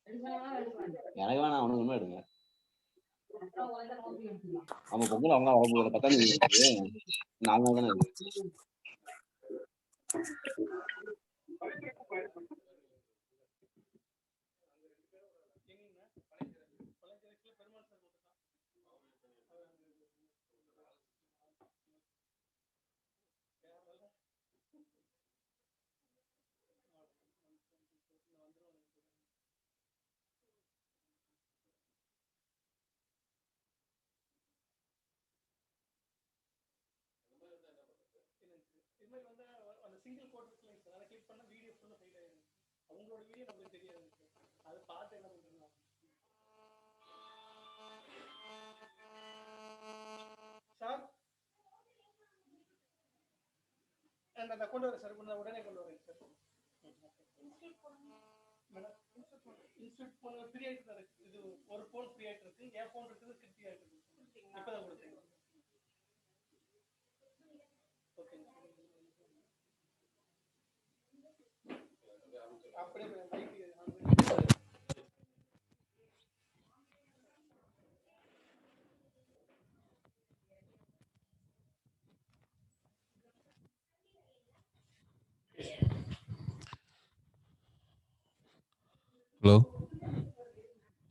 எனக்கு வேணாம், அவனுக்கு உண்மை எடுங்க. ஆமா, பொங்கல் அவங்க அவங்க 10ஆம் தேதி இருக்கு. 4 நாள் தானே இருக்கு. கொண்டு வரேன் சார், உடனே கொண்டு வரேன் சார். ஃப்ரீ ஆயிட்டு தான் இருக்கு. இது ஒரு போன் ஃப்ரீ ஆயிட்டு இருக்கு, என் போன் இருக்குது, ஃப்ரீ ஆயிட்டு இருக்கு. இப்பதான் கொடுத்தேன். அப்படியே ஹலோ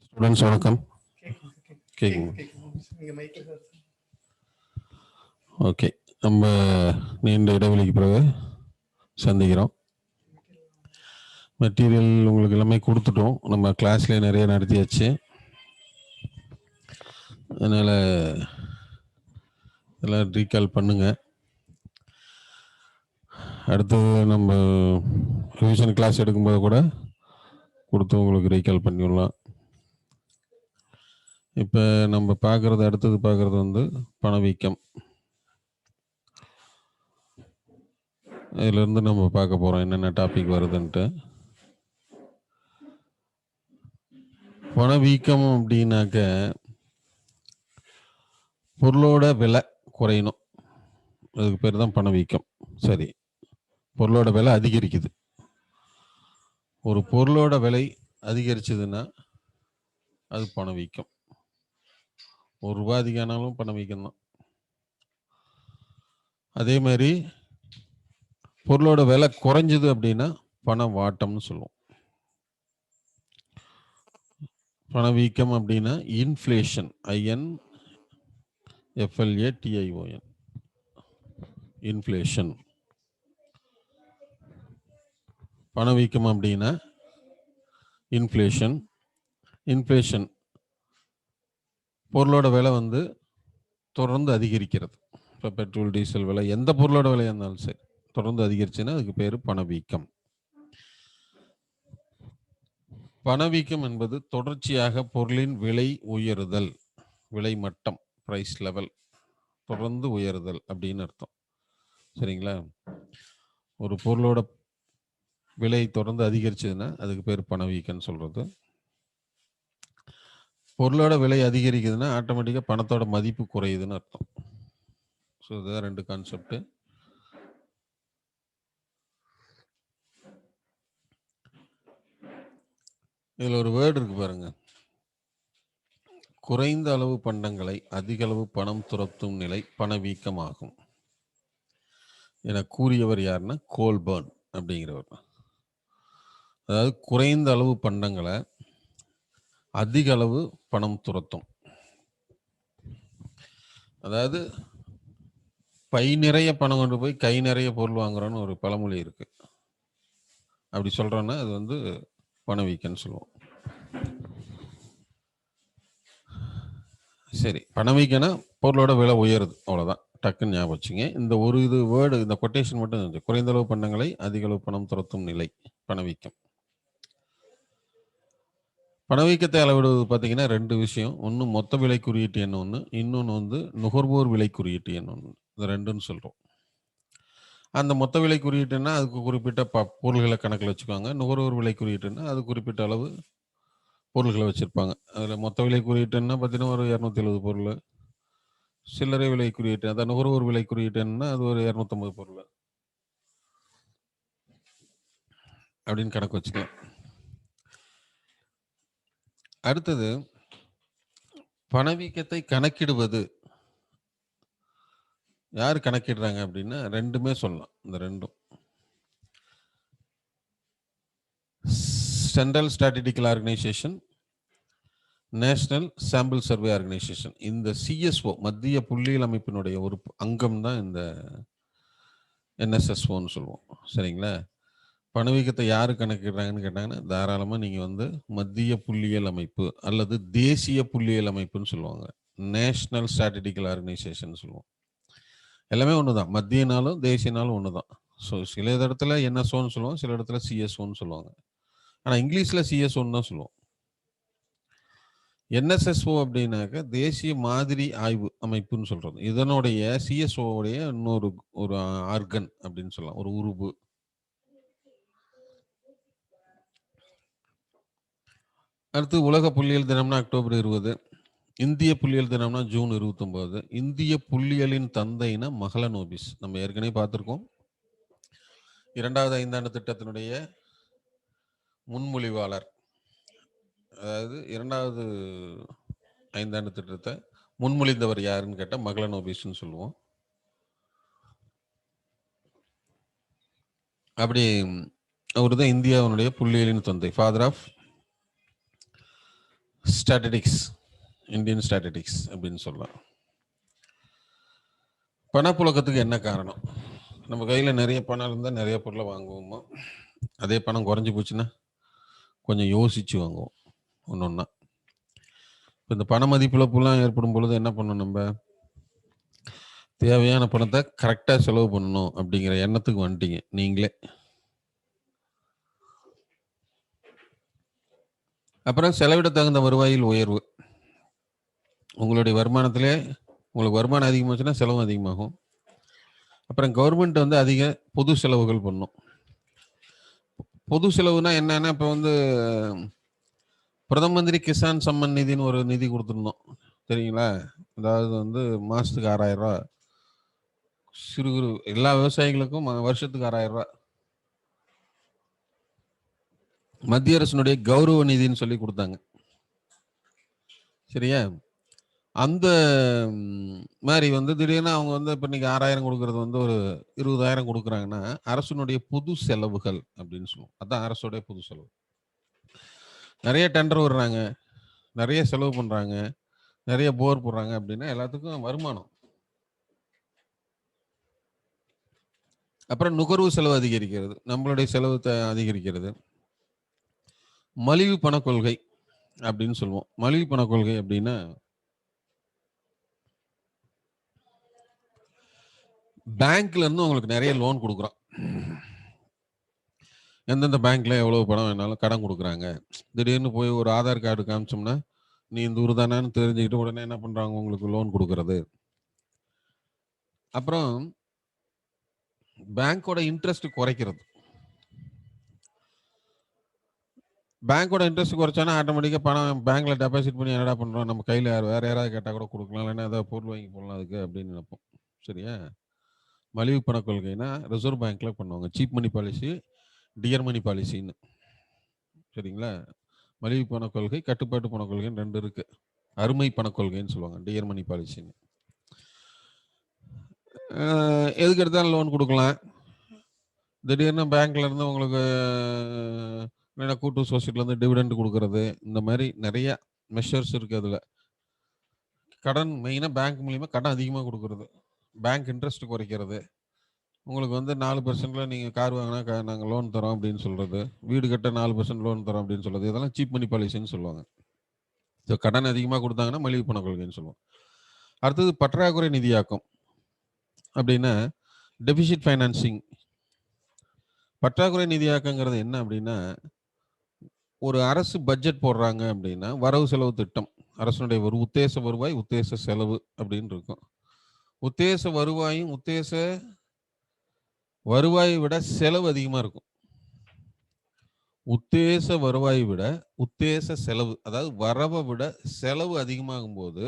ஸ்டூடெண்ட்ஸ், வணக்கம். ஓகே, நம்ம நீண்ட இடைவெளிக்கு பிறகு சந்திக்கிறோம். மெட்டீரியல் உங்களுக்கு எல்லாமே கொடுத்துட்டோம், நம்ம கிளாஸ்லேயே நிறைய நடத்தியாச்சு. அதனால் எல்லாம் ரீகால் பண்ணுங்கள். அடுத்தது நம்ம ரிவிஷன் கிளாஸ் எடுக்கும்போது கூட கொடுத்து உங்களுக்கு ரீகால் பண்ணிவிடலாம். இப்போ நம்ம அடுத்தது பார்க்குறது வந்து பணவீக்கம். இதிலேருந்து நம்ம பார்க்க போகிறோம் என்னென்ன டாபிக் வருதுன்ட்டு. பணவீக்கம் அப்படின்னாக்க பொருளோட விலை குறையணும், அதுக்கு பேர் தான் பணவீக்கம். சரி, பொருளோட விலை அதிகரிக்குது. ஒரு பொருளோட விலை அதிகரிச்சதுன்னா அது பணவீக்கம். ₹1 அதிகமானாலும் பணவீக்கம் தான். அதே மாதிரி பொருளோட விலை குறைஞ்சது அப்படின்னா பண வாட்டம்னு சொல்லுவோம். பணவீக்கம் அப்படின்னா இன்ஃப்ளேஷன், INFLATION, இன்ஃப்ளேஷன். பணவீக்கம் அப்படின்னா இன்ஃப்ளேஷன் பொருளோட விலை வந்து தொடர்ந்து அதிகரிக்கிறது. இப்போ பெட்ரோல், டீசல் விலை, எந்த பொருளோட விலையாக இருந்தாலும் சரி தொடர்ந்து அதிகரிச்சுன்னா அதுக்கு பேர் பணவீக்கம். பணவீக்கம் என்பது தொடர்ச்சியாக பொருளின் விலை உயருதல், விலை மட்டம், பிரைஸ் லெவல் தொடர்ந்து உயருதல் அப்படின்னு அர்த்தம். சரிங்களா? ஒரு பொருளோட விலை தொடர்ந்து அதிகரிச்சதுன்னா அதுக்கு பேர் பணவீக்கம்னு சொல்றது. பொருளோட விலை அதிகரிக்குதுன்னா ஆட்டோமேட்டிக்காக பணத்தோட மதிப்பு குறையுதுன்னு அர்த்தம். ஸோ இதுதான் 2 கான்செப்ட். இதில் ஒரு வேர்டு இருக்கு பாருங்க, குறைந்த அளவு பண்டங்களை அதிக அளவு பணம் துரத்தும் நிலை பணவீக்கமாகும் என கூறியவர் யாருன்னா கோல்பர்ன் அப்படிங்கிறவர். அதாவது குறைந்த அளவு பண்டங்களை அதிக அளவு பணம் துரத்தும். அதாவது பை நிறைய பணம் கொண்டு போய் கை நிறைய பொருள் வாங்குறோன்னு ஒரு பழமொழி இருக்கு. அப்படி சொல்றோன்னா அது வந்து பணவீக்கம்னு சொல்லுவோம். சரி, பணவீக்கம்னா பொருளோட விலை உயருது, அவ்வளோதான். டக்குன்னு ஞாபகம் வச்சுங்க. இந்த ஒரு இது வேர்டு, இந்த கொட்டேஷன் மட்டும் இருந்துச்சு. குறைந்த அளவு பண்டங்களை அதிக அளவு பணம் துரத்தும் நிலை பணவீக்கம். பணவீக்கத்தை அளவிடுவது பார்த்தீங்கன்னா 2 விஷயம். ஒன்று மொத்த விலை குறியீட்டு எண் ஒன்று, இன்னொன்று வந்து நுகர்வோர் விலை குறியீட்டு எண் ஒன்று. இந்த 2ன்னு சொல்கிறோம். அந்த மொத்த விலை குறியீட்டுன்னா அதுக்கு குறிப்பிட்ட பொருள்களை கணக்கில் வச்சுக்குவாங்க. நுகர்வோர் விலை குறியீட்டுன்னா அது குறிப்பிட்ட அளவு பொருள்களை வச்சுருப்பாங்க. அதில் மொத்த விலை குறியீட்டுன்னா பார்த்தீங்கன்னா ஒரு 270 பொருள், சில்லறை விலை குறியீட்டு அதான் நுகர்வோர் விலை குறியீட்டுன்னா அது ஒரு 250 பொருள் அப்படின்னு கணக்கு வச்சுக்கலாம். அடுத்தது பணவீக்கத்தை கணக்கிடுவது யார் கணக்கிடுறாங்க அப்படின்னா ரெண்டுமே சொல்லலாம். இந்த ரெண்டும் central statistical organisation, national sample survey organisation. இந்த சிஎஸ்ஓ மத்திய புள்ளியியல் அமைப்பினுடைய ஒரு அங்கம் தான் இந்த என்எஸ்எஸ்ஓன்னு சொல்லுவோம். சரிங்களா? பணவீக்கத்தை யாரு கணக்கிடுறாங்கன்னு கேட்டாங்கன்னா தாராளமாக நீங்கள் வந்து மத்திய புள்ளியியல் அமைப்பு அல்லது தேசிய புள்ளியியல் அமைப்புன்னு சொல்லுவாங்க. நேஷனல் ஸ்டாட்டிஸ்டிக்கல் ஆர்கனைசேஷன் சொல்லுவோம். எல்லாமே ஒன்று தான். மத்தியனாலும் தேசியனாலும் ஒன்று தான். ஸோ சில இடத்துல என்எஸ்ஓன்னு சொல்லுவோம், சில இடத்துல சிஎஸ்ஓன்னு சொல்லுவாங்க. ஆனால் இங்கிலீஷில் சிஎஸ்ஓன்னு தான் சொல்லுவோம். என்எஸ்எஸ்ஓ அப்படின்னாக்க தேசிய மாதிரி ஆய்வு அமைப்புன்னு சொல்றது. இதனுடைய சிஎஸ்ஓடைய இன்னொரு ஒரு ஆர்கன் அப்படின்னு சொல்லலாம், ஒரு உறுப்பு. அடுத்து உலக புள்ளியியல் தினம்னா அக்டோபர் 20, இந்திய புள்ளியியல் தினம்னா ஜூன் 29. இந்திய புள்ளியியலின் தந்தைனா மஹலனோபிஸ். நம்ம ஏற்கனவே பார்த்துருக்கோம். 2வது ஐந்தாண்டு திட்டத்தினுடைய முன்மொழிவாளர், அதாவது 2வது ஐந்தாண்டு திட்டத்தை முன்மொழிந்தவர் யாருன்னு கேட்டால் மஹலனோபிஸ்ன்னு சொல்லுவோம். அப்படி அவர் தான் இந்தியாவுடைய புள்ளியியலின் தந்தை, father of statistics, Indian statistics அப்படின்னு சொல்லலாம். பணப்புழக்கத்துக்கு என்ன காரணம்? நம்ம கையில் நிறைய பணம் இருந்தால் நிறைய பொருளை வாங்குவோமோ, அதே பணம் குறைஞ்சி போச்சுன்னா கொஞ்சம் யோசிச்சு வாங்குவோம் ஒன்று ஒன்றா. இப்போ இந்த பண மதிப்பிழப்புலாம் ஏற்படும் பொழுது என்ன பண்ணணும்? நம்ம தேவையான பணத்தை கரெக்டாக செலவு பண்ணணும் அப்படிங்கிற எண்ணத்துக்கு வந்துட்டீங்க நீங்களே. அப்புறம் செலவிட தகுந்த வருவாயில் உயர்வு. உங்களுடைய வருமானத்திலே உங்களுக்கு வருமானம் அதிகமாச்சுன்னா செலவும் அதிகமாகும். அப்புறம் கவர்மெண்ட் வந்து அதிக பொது செலவுகள் பண்ணும். பொது செலவுனா என்னன்னா, இப்போ வந்து பிரதம மந்திரி கிசான் சம்மன் நிதின்னு ஒரு நிதி கொடுத்துருந்தோம் தெரியுங்களா? அதாவது வந்து மாதத்துக்கு 6000 ரூபா, சிறு குறு எல்லா விவசாயிகளுக்கும் வருஷத்துக்கு 6000 ரூபா. மத்திய அரசினுடைய கௌரவ நிதின்னு சொல்லி கொடுத்தாங்க. சரியா? அந்த மாதிரி வந்து திடீர்னு அவங்க வந்து இப்போ இன்னைக்கு 6000 கொடுக்கறது வந்து ஒரு 20000 கொடுக்குறாங்கன்னா அரசுனுடைய பொது செலவுகள் அப்படின்னு சொல்லுவோம். அதான் அரசுடைய பொது செலவு. நிறைய டெண்டர் விடுறாங்க, நிறைய செலவு பண்றாங்க, நிறைய போர் போடுறாங்க அப்படின்னா எல்லாத்துக்கும் வருமானம். அப்புறம் நுகர்வு செலவு அதிகரிக்கிறது, நம்மளுடைய செலவு அதிகரிக்கிறது. மலிவு பண கொள்கை அப்படின்னு சொல்லுவோம். மலிவு பண கொள்கை அப்படின்னா பேங்க்ல இருந்து உங்களுக்கு நிறைய லோன் கொடுக்குறோம். எந்தெந்த பேங்க்ல எவ்வளவு பணம் வேணாலும் கடன் கொடுக்குறாங்க. திடீர்னு போய் ஒரு ஆதார் கார்டு காமிச்சோம்னா நீ இந்த ஊர் தானேன்னு தெரிஞ்சுக்கிட்டு உடனே என்ன பண்றாங்க? உங்களுக்கு லோன் கொடுக்கறது. அப்புறம் பேங்கோட இன்ட்ரெஸ்ட் குறைக்கிறது. பேங்கோட இன்ட்ரெஸ்ட் குறைச்சானா ஆட்டோமேட்டிக்காக பணம் பேங்க்ல டெபாசிட் பண்ணி என்னடா பண்றோம், நம்ம கையில் வேற யாராவது கேட்டால் கூட கொடுக்கலாம், இல்லைன்னா ஏதாவது பொருள் வாங்கி போடலாம் அதுக்கு அப்படின்னு நினைப்போம். சரியா? மலிவு பண கொள்கைனா ரிசர்வ் பேங்க்ல பண்ணுவாங்க. சீப் மணி பாலிசி, டியர் மணி பாலிசின்னு. சரிங்களா? மலிவு பண கொள்கை, கட்டுப்பாட்டு பண கொள்கைன்னு ரெண்டு இருக்கு. அருமை பண கொள்கைன்னு சொல்லுவாங்க, டியர் மணி பாலிசின்னு. எதுக்கு எடுத்தாலும் லோன் கொடுக்கலாம். திடீர்னு பேங்க்ல இருந்து உங்களுக்கு கூட்டு சொசைட்டில இருந்து டிவிடெண்ட் கொடுக்கறது, இந்த மாதிரி நிறைய மெஷர்ஸ் இருக்கு. அதுல கடன் மெயினா பேங்க் மூலியமா கடன் அதிகமாக கொடுக்கறது, பேங்க் இன்ட்ரெஸ்ட் குறைக்கிறது. உங்களுக்கு வந்து 4% நீங்க கார் வாங்கினா நாங்கள் லோன் தரோம் அப்படின்னு சொல்றது, வீடு கட்ட 4% லோன் தரோம் அப்படின்னு சொல்றது, இதெல்லாம் சீப் மணி பாலிசின்னு சொல்லுவாங்க. ஸோ கடன் அதிகமாக கொடுத்தாங்கன்னா மலிவு பண கொள்கைன்னு சொல்லுவோம். அடுத்தது பற்றாக்குறை நிதியாக்கம் அப்படின்னா டெபிசிட் ஃபைனான்சிங். பற்றாக்குறை நிதியாக்கங்கிறது என்ன அப்படின்னா, ஒரு அரசு பட்ஜெட் போடுறாங்க அப்படின்னா வரவு செலவு திட்டம், அரசனுடைய ஒரு உத்தேச வருவாய் உத்தேச செலவு அப்படின்னு இருக்கும். உத்தேச வருவாயும் உத்தேச வருவாயை விட செலவு அதிகமா இருக்கும். உத்தேச வருவாயை விட உத்தேச செலவு, அதாவது வரவை விட செலவு அதிகமாகும் போது,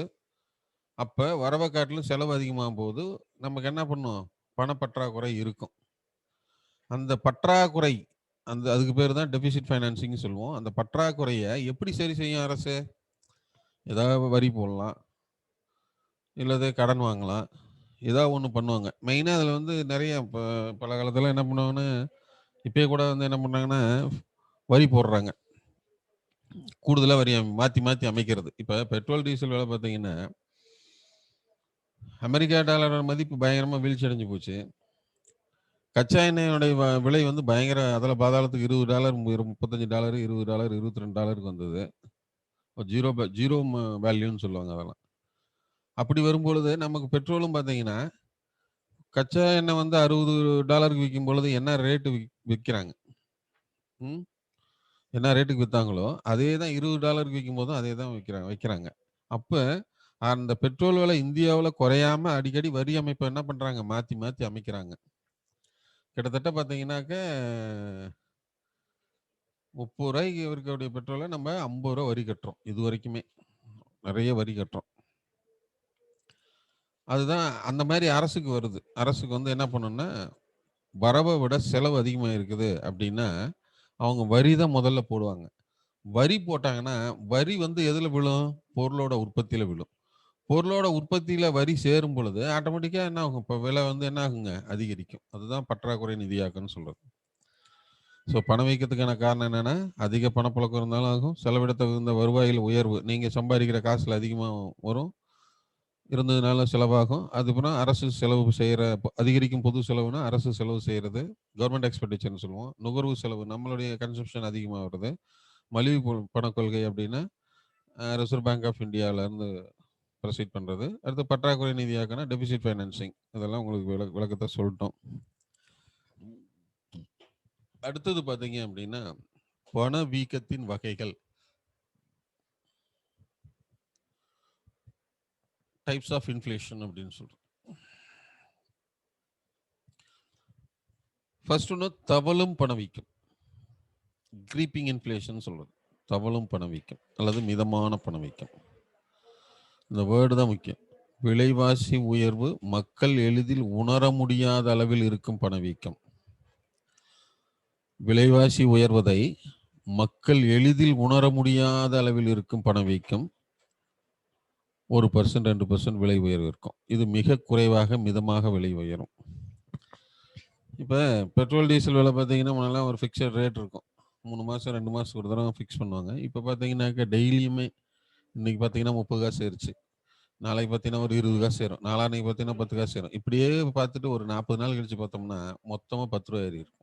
அப்ப வரவை காட்டிலும் செலவு அதிகமாகும் போது நமக்கு என்ன பண்ணும்? பணப்பற்றாக்குறை இருக்கும். அந்த பற்றாக்குறை அதுக்கு பேர் தான் டெபிசிட் ஃபைனான்சிங் சொல்லுவோம். அந்த பற்றாக்குறையை எப்படி சரி செய்யும் அரசு? ஏதாவது வரி போடலாம், இல்லது கடன் வாங்கலாம், ஏதாவது ஒன்று பண்ணுவாங்க. மெயினாக அதில் வந்து நிறைய இப்போ பல காலத்தில் என்ன பண்ணுவாங்கன்னா, இப்பயே கூட வந்து என்ன பண்ணாங்கன்னா வரி போடுறாங்க, கூடுதலாக வரி மாற்றி மாற்றி அமைக்கிறது. இப்போ பெட்ரோல் டீசல் விலை பார்த்தீங்கன்னா அமெரிக்கா டாலரோட மதிப்பு பயங்கரமாக வீழ்ச்சி அடைஞ்சு போச்சு. கச்சா எண்ணெயோடைய விலை வந்து பயங்கர அதில் பாதாளத்துக்கு $20, $35, $20, $22 வந்தது. ஜீரோ வேல்யூன்னு சொல்லுவாங்க அதெல்லாம். அப்படி வரும்பொழுது நமக்கு பெட்ரோலும் பார்த்தீங்கன்னா கச்சா எண்ணெய் வந்து $60 விற்கும் பொழுது என்ன ரேட்டு விற்கிறாங்க, என்ன ரேட்டுக்கு விற்றாங்களோ அதே தான் $20 விற்கும் போதும் அதே தான் வைக்கிறாங்க. அப்போ அந்த பெட்ரோல் விலை இந்தியாவில் குறையாம அடிக்கடி வரி அமைப்பை என்ன பண்ணுறாங்க, மாற்றி மாற்றி அமைக்கிறாங்க. கிட்டத்தட்ட பார்த்தீங்கன்னாக்க ₹30 இருக்கக்கூடிய பெட்ரோலை நம்ம ₹50 வரி கட்டுறோம். இது வரைக்குமே நிறைய வரி கட்டுறோம். அதுதான் அந்த மாதிரி அரசுக்கு வருது. அரசுக்கு வந்து என்ன பண்ணணும்னா, வரவை விட செலவு அதிகமாக இருக்குது அப்படின்னா அவங்க வரி தான் முதல்ல போடுவாங்க. வரி போட்டாங்கன்னா வரி வந்து எதில் விழும்? பொருளோட உற்பத்தியில் விழும். பொருளோட உற்பத்தியில் வரி சேரும் பொழுது ஆட்டோமேட்டிக்காக என்ன ஆகும்? இப்போ விலை வந்து என்ன ஆகுங்க? அதிகரிக்கும். அதுதான் பற்றாக்குறை நிதியாக்கம்னு சொல்கிறது. ஸோ பணவீக்கத்துக்கான காரணம் என்னென்னா, அதிக பணப்புழக்கம் இருந்தாலும் ஆகும், செலவிட தகுந்த வருவாயில் உயர்வு. நீங்கள் சம்பாதிக்கிற காசில் அதிகமாக வரும், இருந்ததுனால செலவாகும். அதுக்கப்புறம் அரசு செலவு செய்கிற அதிகரிக்கும் பொது செலவுனா அரசு செலவு செய்கிறது, கவர்மெண்ட் எக்ஸ்பெண்டிச்சர்னு சொல்லுவோம். நுகர்வு செலவு, நம்மளுடைய கன்சம்ஷன் அதிகமாக வருது. மலிவு பண கொள்கை அப்படின்னா ரிசர்வ் பேங்க் ஆஃப் இந்தியாவிலேருந்து ப்ரொசீட் பண்ணுறது. அடுத்து பற்றாக்குறை நிதியாக்கனா டெபிசிட் ஃபைனான்சிங். இதெல்லாம் உங்களுக்கு விளக்கத்தை சொல்லிட்டோம். அடுத்தது பார்த்தீங்க அப்படின்னா பணவீக்கத்தின் வகைகள், டைப்ஸ் ஆஃப் இன்ஃப்ளேஷன் அப்படின்னு சொல்றோம். ஃபர்ஸ்ட் ஒன்று தவழும் பணவீக்கம், கிரீப்பிங் இன்ஃப்ளேஷன் சொல்றது. தவழும் பணவீக்கம் அல்லது மிதமான பணவீக்கம். இந்த வேர்டு தான் முக்கியம். விலைவாசி உயர்வு மக்கள் எளிதில் உணர முடியாத அளவில் இருக்கும் பணவீக்கம். விலைவாசி உயர்வதை மக்கள் எளிதில் உணர முடியாத அளவில் இருக்கும் பணவீக்கம் 1%, 2% விலை உயர்வு இருக்கும். இது மிக குறைவாக மிதமாக விலை உயரும். இப்போ பெட்ரோல் டீசல் விலை பார்த்தீங்கன்னா முன்னெல்லாம் ஒரு ஃபிக்ஸட் ரேட் இருக்கும். 3 மாதம் 2 மாதத்துக்கு ஒரு தடவை ஃபிக்ஸ் பண்ணுவாங்க. இப்போ பார்த்தீங்கன்னாக்க டெய்லியுமே இன்னைக்கு பார்த்தீங்கன்னா 30 காசு ஏறிச்சு, நாளைக்கு பார்த்தீங்கன்னா ஒரு 20 காசு ஏறும், நாளான்னைக்கு பார்த்தீங்கன்னா 10 காசு ஏறும். இப்படியே பார்த்துட்டு ஒரு 40 நாள் கழிச்சு பார்த்தோம்னா மொத்தமாக ₹10 ஏறி இருக்கும்.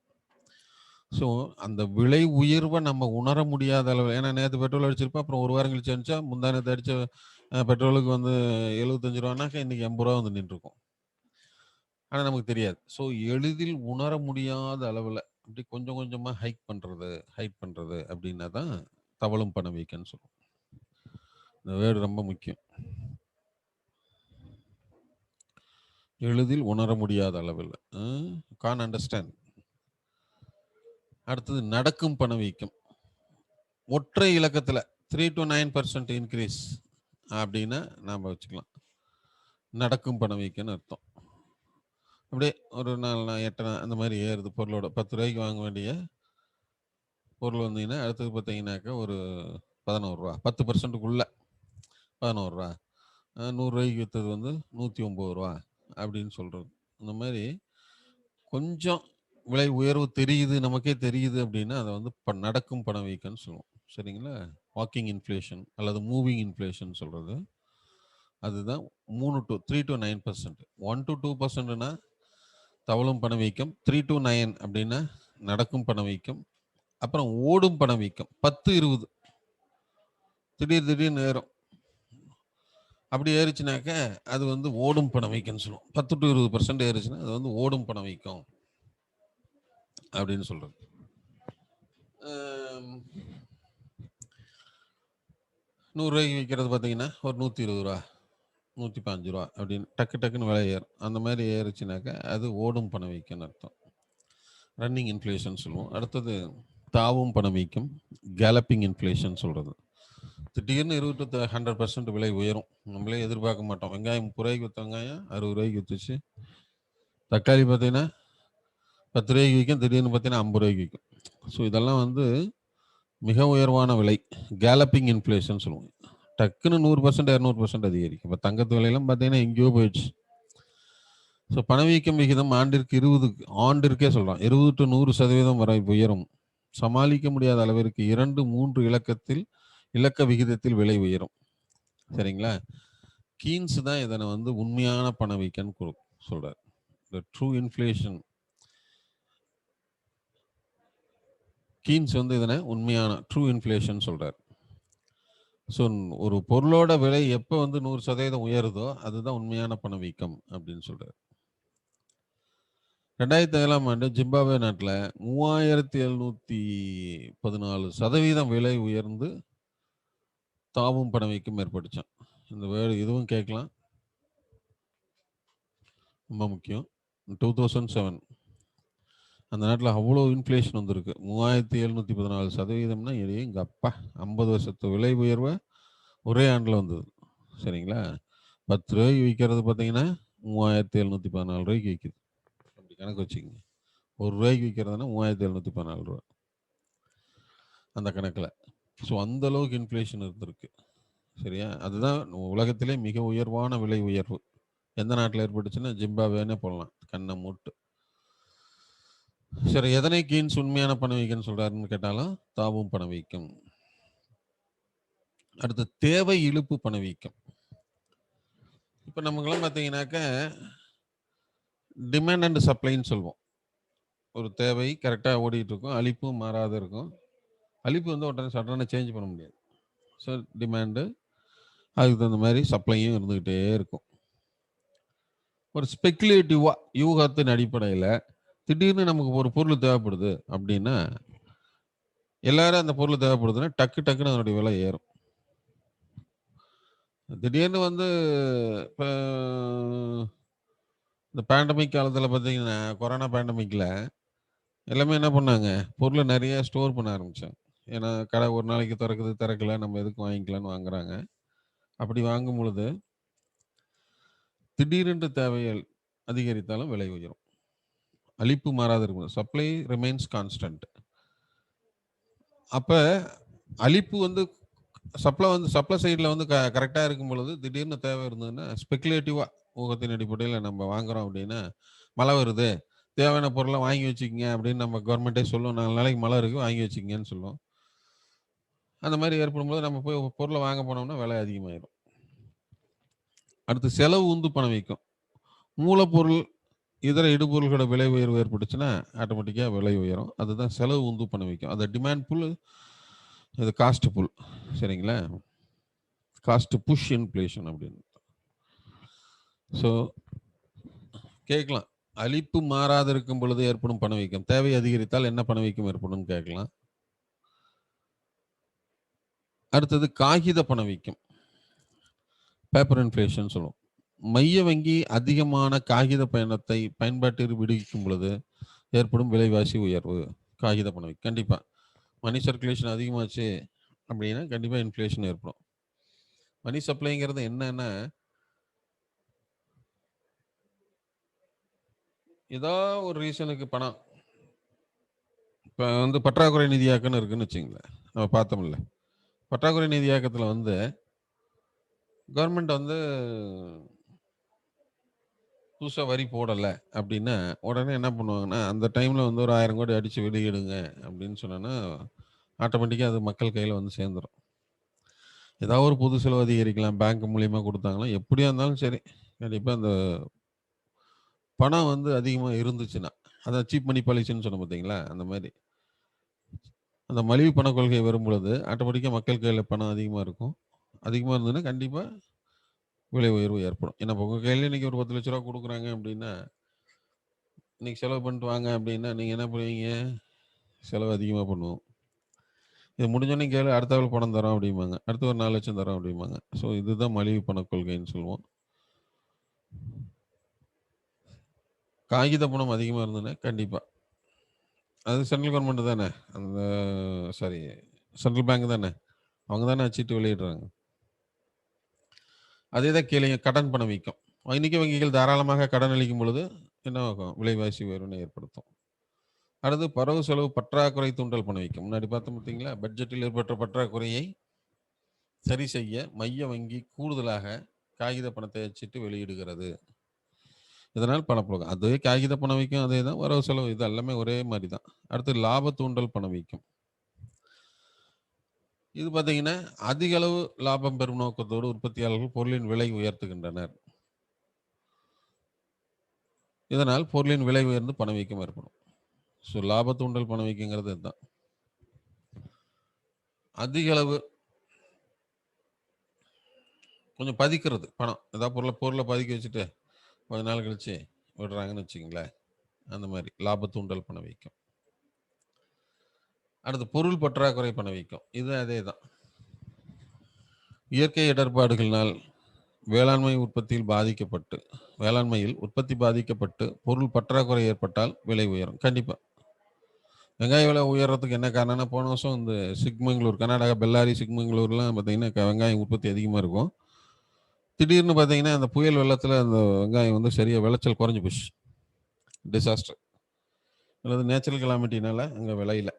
ஸோ அந்த விலை உயர்வை நம்ம உணர முடியாத அளவு. ஏன்னா நேற்று பெட்ரோல் அடிச்சிருப்போம், அப்புறம் ஒரு வாரம் கழிச்சு அடிச்சா முந்தா நேற்று அடித்த பெட்ரோலுக்கு வந்து ₹75 இன்னைக்கு ₹80 வந்து நின்றுருக்கும். ஆனால் நமக்கு தெரியாது. ஸோ எளிதில் உணர முடியாத அளவில் அப்படி கொஞ்சம் கொஞ்சமாக ஹைக் பண்ணுறது அப்படின்னா தான் தவளும் பணவீக்கம்னு சொல்லுவோம். இந்த வேர்டு ரொம்ப முக்கியம். எளிதில் உணர முடியாத அளவில், கான் அண்டர்ஸ்டாண்ட். அடுத்தது நடக்கும் பணவீக்கம். ஒற்றை இலக்கத்தில் 3 to 9% இன்க்ரீஸ் அப்படின்னா நாம் வச்சுக்கலாம். நடக்கும் பணவீக்கம்னு அர்த்தம். அப்படியே ஒரு 4 8 அந்த மாதிரி ஏறுது பொருளோட. ₹10 வாங்க வேண்டிய பொருள் வந்தீங்கன்னா அடுத்தது பார்த்தீங்கன்னாக்கா ஒரு ₹11, 10%க்குள்ள ₹11, ₹100 விற்றது வந்து ₹109 அப்படின்னு சொல்கிறது. இந்த மாதிரி கொஞ்சம் விலை உயர்வு தெரியுது, நமக்கே தெரியுது அப்படின்னா அதை வந்து நடக்கும் பணவீக்கம்னு சொல்லுவோம். சரிங்களா? வாக்கிங் இன்ஃப்ளேஷன் அல்லது மூவிங் இன்ஃப்ளேஷன் சொல்கிறது. அதுதான் 3 to 9%. 1 to 2%னா தவளும் பணவீக்கம், 3 to 9 அப்படின்னா நடக்கும் பணவீக்கம். அப்புறம் ஓடும் பணவீக்கம் 10, 20 திடீர்னு ஏறும். அப்படி ஏறிச்சுனாக்க அது வந்து ஓடும் பணவீக்கம்னு சொல்லுவோம். 10 to 20% ஏறிச்சுன்னா அது வந்து ஓடும் பணவீக்கம் அப்படின்னு சொல்றது. ₹100 விற்கிறது பார்த்தீங்கன்னா ஒரு ₹120, ₹115 அப்படின்னு டக்குன்னு விலை ஏறும். அந்த மாதிரி ஏறிச்சுனாக்க அது ஓடும் பணவீக்கம்னு அர்த்தம். ரன்னிங் இன்ஃப்ளேஷன் சொல்லுவோம். அடுத்தது தாவும் பணவீக்கம், கேலப்பிங் இன்ஃப்ளேஷன் சொல்கிறது. திடீர்னு 20 to 100% விலை உயரும். நம்மளே எதிர்பார்க்க மாட்டோம். வெங்காயம் ₹30 விற்ற வெங்காயம் ₹60 விற்றுச்சு. தக்காளி பார்த்தீங்கன்னா ₹10 விற்கும், திடீர்னு பார்த்தீங்கன்னா ₹50 விற்கும். ஸோ இதெல்லாம் வந்து மிக உயர்வான விலை, கேலப்பிங் இன்ஃப்ளேஷன் சொல்லுவோம். டக்குன்னு 100% 200% அதிகரிக்கும். இப்போ தங்கத்து விலையெல்லாம் பார்த்தீங்கன்னா எங்கேயோ போயிடுச்சு. ஸோ பணவீக்கம் விகிதம் ஆண்டிற்கே சொல்கிறான் 20 to 100% வரை உயரும். சமாளிக்க முடியாத அளவிற்கு 2-3 இலக்க விகிதத்தில் விலை உயரும். சரிங்களா? கீன்ஸ் தான் இதனை வந்து உண்மையான பணவீக்கம்னு சொல்றார். The true inflation. கீன்ஸ் வந்து இதனை உண்மையான ட்ரூ இன்ஃப்ளேஷன் சொல்றார். ஸோ ஒரு பொருளோட விலை எப்போ வந்து 100% உயருதோ அதுதான் உண்மையான பணவீக்கம் அப்படின்னு சொல்றார். 2007ஆம் ஆண்டு ஜிம்பாப்வே நாட்டில் 3714% விலை உயர்ந்து தாவும் பணவீக்கம் ஏற்பட்டுச்சான். இந்த வேர்டு இதுவும் கேட்கலாம், ரொம்ப முக்கியம். 2007 அந்த நாட்டில் அவ்வளோ இன்ஃப்ளேஷன் வந்திருக்கு. 3714%னா எங்க அப்பா 50 வருஷத்து விலை உயர்வை ஒரே ஆண்டில் வந்தது. சரிங்களா? 10 ரூபாய்க்கு விற்கிறது பார்த்தீங்கன்னா 3714 ரூபாய்க்கு விற்கிது. அப்படி கணக்கு வச்சுக்கோங்க. 1 ரூபாய்க்கு விற்கிறதுனா 3714 ரூபா அந்த கணக்கில். ஸோ அந்த அளவுக்கு இன்ஃப்ளேஷன் இருந்திருக்கு. சரியா? அதுதான் உலகத்திலே மிக உயர்வான விலை உயர்வு எந்த நாட்டில் ஏற்பட்டுச்சுன்னா ஜிம்பாப்வேனே போடலாம் கண்ணை மூட்டு. சரி, எதனை கீன்ஸ் உண்மையான பணவீக்கம்னு சொல்றாருன்னு கேட்டாலும் தாவும் பணவீக்கம். அடுத்து தேவை இழுப்பு பணவீக்கம். இப்போ நமக்கெல்லாம் பார்த்தீங்கன்னாக்க டிமாண்ட் அண்ட் சப்ளைன்னு சொல்லுவோம். ஒரு தேவை கரெக்டாக ஓடிட்டு இருக்கும், அளிப்பும் மாறாத இருக்கும். அளிப்பு வந்து உடனே சடனாக சேஞ்ச் பண்ண முடியாது. ஸோ டிமாண்டு அதுக்கு தகுந்த மாதிரி சப்ளையும் இருந்துக்கிட்டே இருக்கும். ஒரு ஸ்பெக்குலேட்டிவாக யூகத்தின் அடிப்படையில் திடீர்னு நமக்கு ஒரு பொருள் தேவைப்படுது அப்படின்னா எல்லாரும் அந்த பொருள் தேவைப்படுதுன்னா டக்குன்னு அதனுடைய விலை ஏறும். திடீர்னு வந்து இப்போ இந்த பேண்டமிக் காலத்தில் பார்த்தீங்கன்னா கொரோனா பேண்டமிக்கில் எல்லாமே என்ன பண்ணாங்க, பொருளை நிறைய ஸ்டோர் பண்ண ஆரம்பித்தாங்க. ஏன்னா கடை ஒரு நாளைக்கு திறக்கல, நம்ம எதுக்கு வாங்கிக்கலான்னு வாங்குறாங்க. அப்படி வாங்கும் பொழுது திடீரென்று தேவைகள் அதிகரித்தாலும் விலை உயரும். அளிப்பு மாறாத இருக்கும், சப்ளை ரிமைன்ஸ் கான்ஸ்டன்ட். அப்போ அளிப்பு வந்து சப்ளை சைடில் வந்து கரெக்டாக இருக்கும் பொழுது திடீர்னு தேவை இருந்ததுன்னா ஸ்பெக்குலேட்டிவாக ஊகத்தின் அடிப்படையில் நம்ம வாங்குறோம் அப்படின்னா மழை வருது, தேவையான பொருளை வாங்கி வச்சுக்கிங்க அப்படின்னு நம்ம கவர்மெண்ட்டே சொல்லுவோம். 4 நாளைக்கு மழை இருக்குது வாங்கி வச்சுக்கிங்கன்னு சொல்லுவோம். அந்த மாதிரி ஏற்படும்போது நம்ம போய் பொருளை வாங்க போனோம்னா விலை அதிகமாயிடும். அடுத்து செலவு உந்து பணவீக்கம். மூலப்பொருள் இதர இடுபொருள்களோட விலை உயர்வு ஏற்பட்டுச்சுன்னா ஆட்டோமேட்டிக்காக விலை உயரும். அதுதான் செலவு உந்து பணவீக்கம். அது டிமாண்ட் புல், இது காஸ்ட் புல். சரிங்களா? காஸ்ட் புஷ் இன்ஃப்ளேஷன் அப்படின்னு. ஸோ கேட்கலாம், அளிப்பு மாறாது இருக்கும் பொழுது ஏற்படும் பணவீக்கம், தேவை அதிகரித்தால் என்ன பணவீக்கம் ஏற்படும் கேட்கலாம். அடுத்தது காகித பணவீக்கம், பேப்பர் இன்ஃப்ளேஷன் சொல்லுவோம். மைய வங்கி அதிகமான காகித பயன்பாட்டிற்கு விடுவிக்கும் பொழுது ஏற்படும் விலைவாசி உயர்வு, காகித பணவீக்கம். கண்டிப்பாக மணி சர்க்குலேஷன் அதிகமாச்சு அப்படின்னா கண்டிப்பாக இன்ஃப்ளேஷன் ஏற்படும். மணி சப்ளைங்கிறது என்னன்னா ஏதோ ஒரு ரீசனுக்கு பணம் இப்போ வந்து பற்றாக்குறை நிதியாக்கம்னு இருக்குன்னு வச்சுங்களேன். நம்ம பார்த்தோம்ல, பற்றாக்குறை நிதியாக்கத்தில் வந்து கவர்மெண்ட் வந்து புதுசாக வரி போடலை அப்படின்னா உடனே என்ன பண்ணுவாங்கன்னா அந்த டைமில் வந்து ஒரு 1000 கோடி அடித்து வெளியிடுங்க அப்படின்னு சொன்னோன்னா ஆட்டோமேட்டிக்காக அது மக்கள் கையில் வந்து சேர்ந்துடும். ஏதாவது ஒரு பொது செலவு அதிகரிக்கலாம், பேங்க் மூலியமாக கொடுத்தாங்களா, எப்படியா இருந்தாலும் சரி கண்டிப்பாக அந்த பணம் வந்து அதிகமாக இருந்துச்சுன்னா, அதான் சீப் மணி பாலிசின்னு சொன்ன பார்த்தீங்களா, அந்த மாதிரி அந்த மலிவு பண கொள்கை வரும் பொழுது ஆட்டோமேட்டிக்காக மக்கள் கையில் பணம் அதிகமாக இருக்கும். அதிகமாக இருந்ததுன்னா கண்டிப்பாக விலை உயர்வு ஏற்படும். ஏன்னா உங்கள் கையில் இன்னைக்கு ஒரு 10 லட்ச ரூபா கொடுக்குறாங்க அப்படின்னா இன்னைக்கு செலவு பண்ணிட்டு வாங்க அப்படின்னா நீங்கள் என்ன பண்ணுவீங்க, செலவு அதிகமாக பண்ணுவோம். இது முடிஞ்சோடனே கேளு, அடுத்த பணம் தரோம் அப்படிம்பாங்க, அடுத்து ஒரு 4 லட்சம் தரோம் அப்படிம்பாங்க. ஸோ இதுதான் மலிவு பண கொள்கைன்னு சொல்லுவோம். காகித பணம் அதிகமாக இருந்ததுன்னா கண்டிப்பாக அது சென்ட்ரல் கவர்மெண்ட் தானே, அந்த சாரி சென்ட்ரல் பேங்க் தானே, அவங்க தானே அச்சிட்டு வெளியிடுறாங்க. அதே தான் கேளுங்க, கடன் பணவீக்கம். இன்னைக்கு வங்கிகள் தாராளமாக கடன் அளிக்கும் பொழுது என்ன ஆகும், விலைவாசி உயர்வினை ஏற்படுத்தும். அடுத்து வரவு செலவு பற்றாக்குறை தூண்டல் பணவீக்கம். முன்னாடி பார்த்தோம் பார்த்தீங்களா? பட்ஜெட்டில் ஏற்பட்ட பற்றாக்குறையை சரி செய்ய மைய வங்கி கூடுதலாக காகித பணத்தை அச்சிட்டு வெளியிடுகிறது. இதனால் பணப்புழக்கம். அதே காகித பணவீக்கம் அதே தான், வரவு செலவு இது எல்லாமே ஒரே மாதிரி தான். அடுத்து லாப தூண்டல் பணவீக்கம். இது பார்த்தீங்கன்னா அதிக அளவு லாபம் பெறும் நோக்கத்தோடு உற்பத்தியாளர்கள் பொருளின் விலை உயர்த்துகின்றனர். இதனால் பொருளின் விலை உயர்ந்து பணவீக்கம் ஏற்படும். ஸோ லாப தூண்டல் பணவீக்கங்கிறது இதுதான். அதிக அளவு கொஞ்சம் பதிக்கிறது பணம், ஏதாவது பொருளை பதுக்கி வச்சுட்டு கொஞ்ச நாள் கழிச்சு விடுறாங்கன்னு வச்சுக்கங்களேன், அந்த மாதிரி லாப தூண்டல் பணவீக்கம். அடுத்து பொருள் பற்றாக்குறை பணவீக்கம். இது அதே தான். இயற்கை இடர்பாடுகளினால் வேளாண்மையில் உற்பத்தி பாதிக்கப்பட்டு பொருள் பற்றாக்குறை ஏற்பட்டால் விலை உயரும். கண்டிப்பாக வெங்காய விலை உயர்றதுக்கு என்ன காரணம்னா, போன வருஷம் இந்த சிக்மங்களூர், கர்நாடகா பெல்லாரி சிக்மங்களூர்லாம் பார்த்தீங்கன்னா வெங்காயம் உற்பத்தி அதிகமாக இருக்கும். திடீர்னு பார்த்தீங்கன்னா அந்த புயல் வெள்ளத்தில் அந்த வெங்காயம் வந்து சரியாக விளைச்சல் குறைஞ்சி போச்சு. டிசாஸ்டர் அல்லது நேச்சுரல் கிளாமிட்டினால அங்கே விளையில,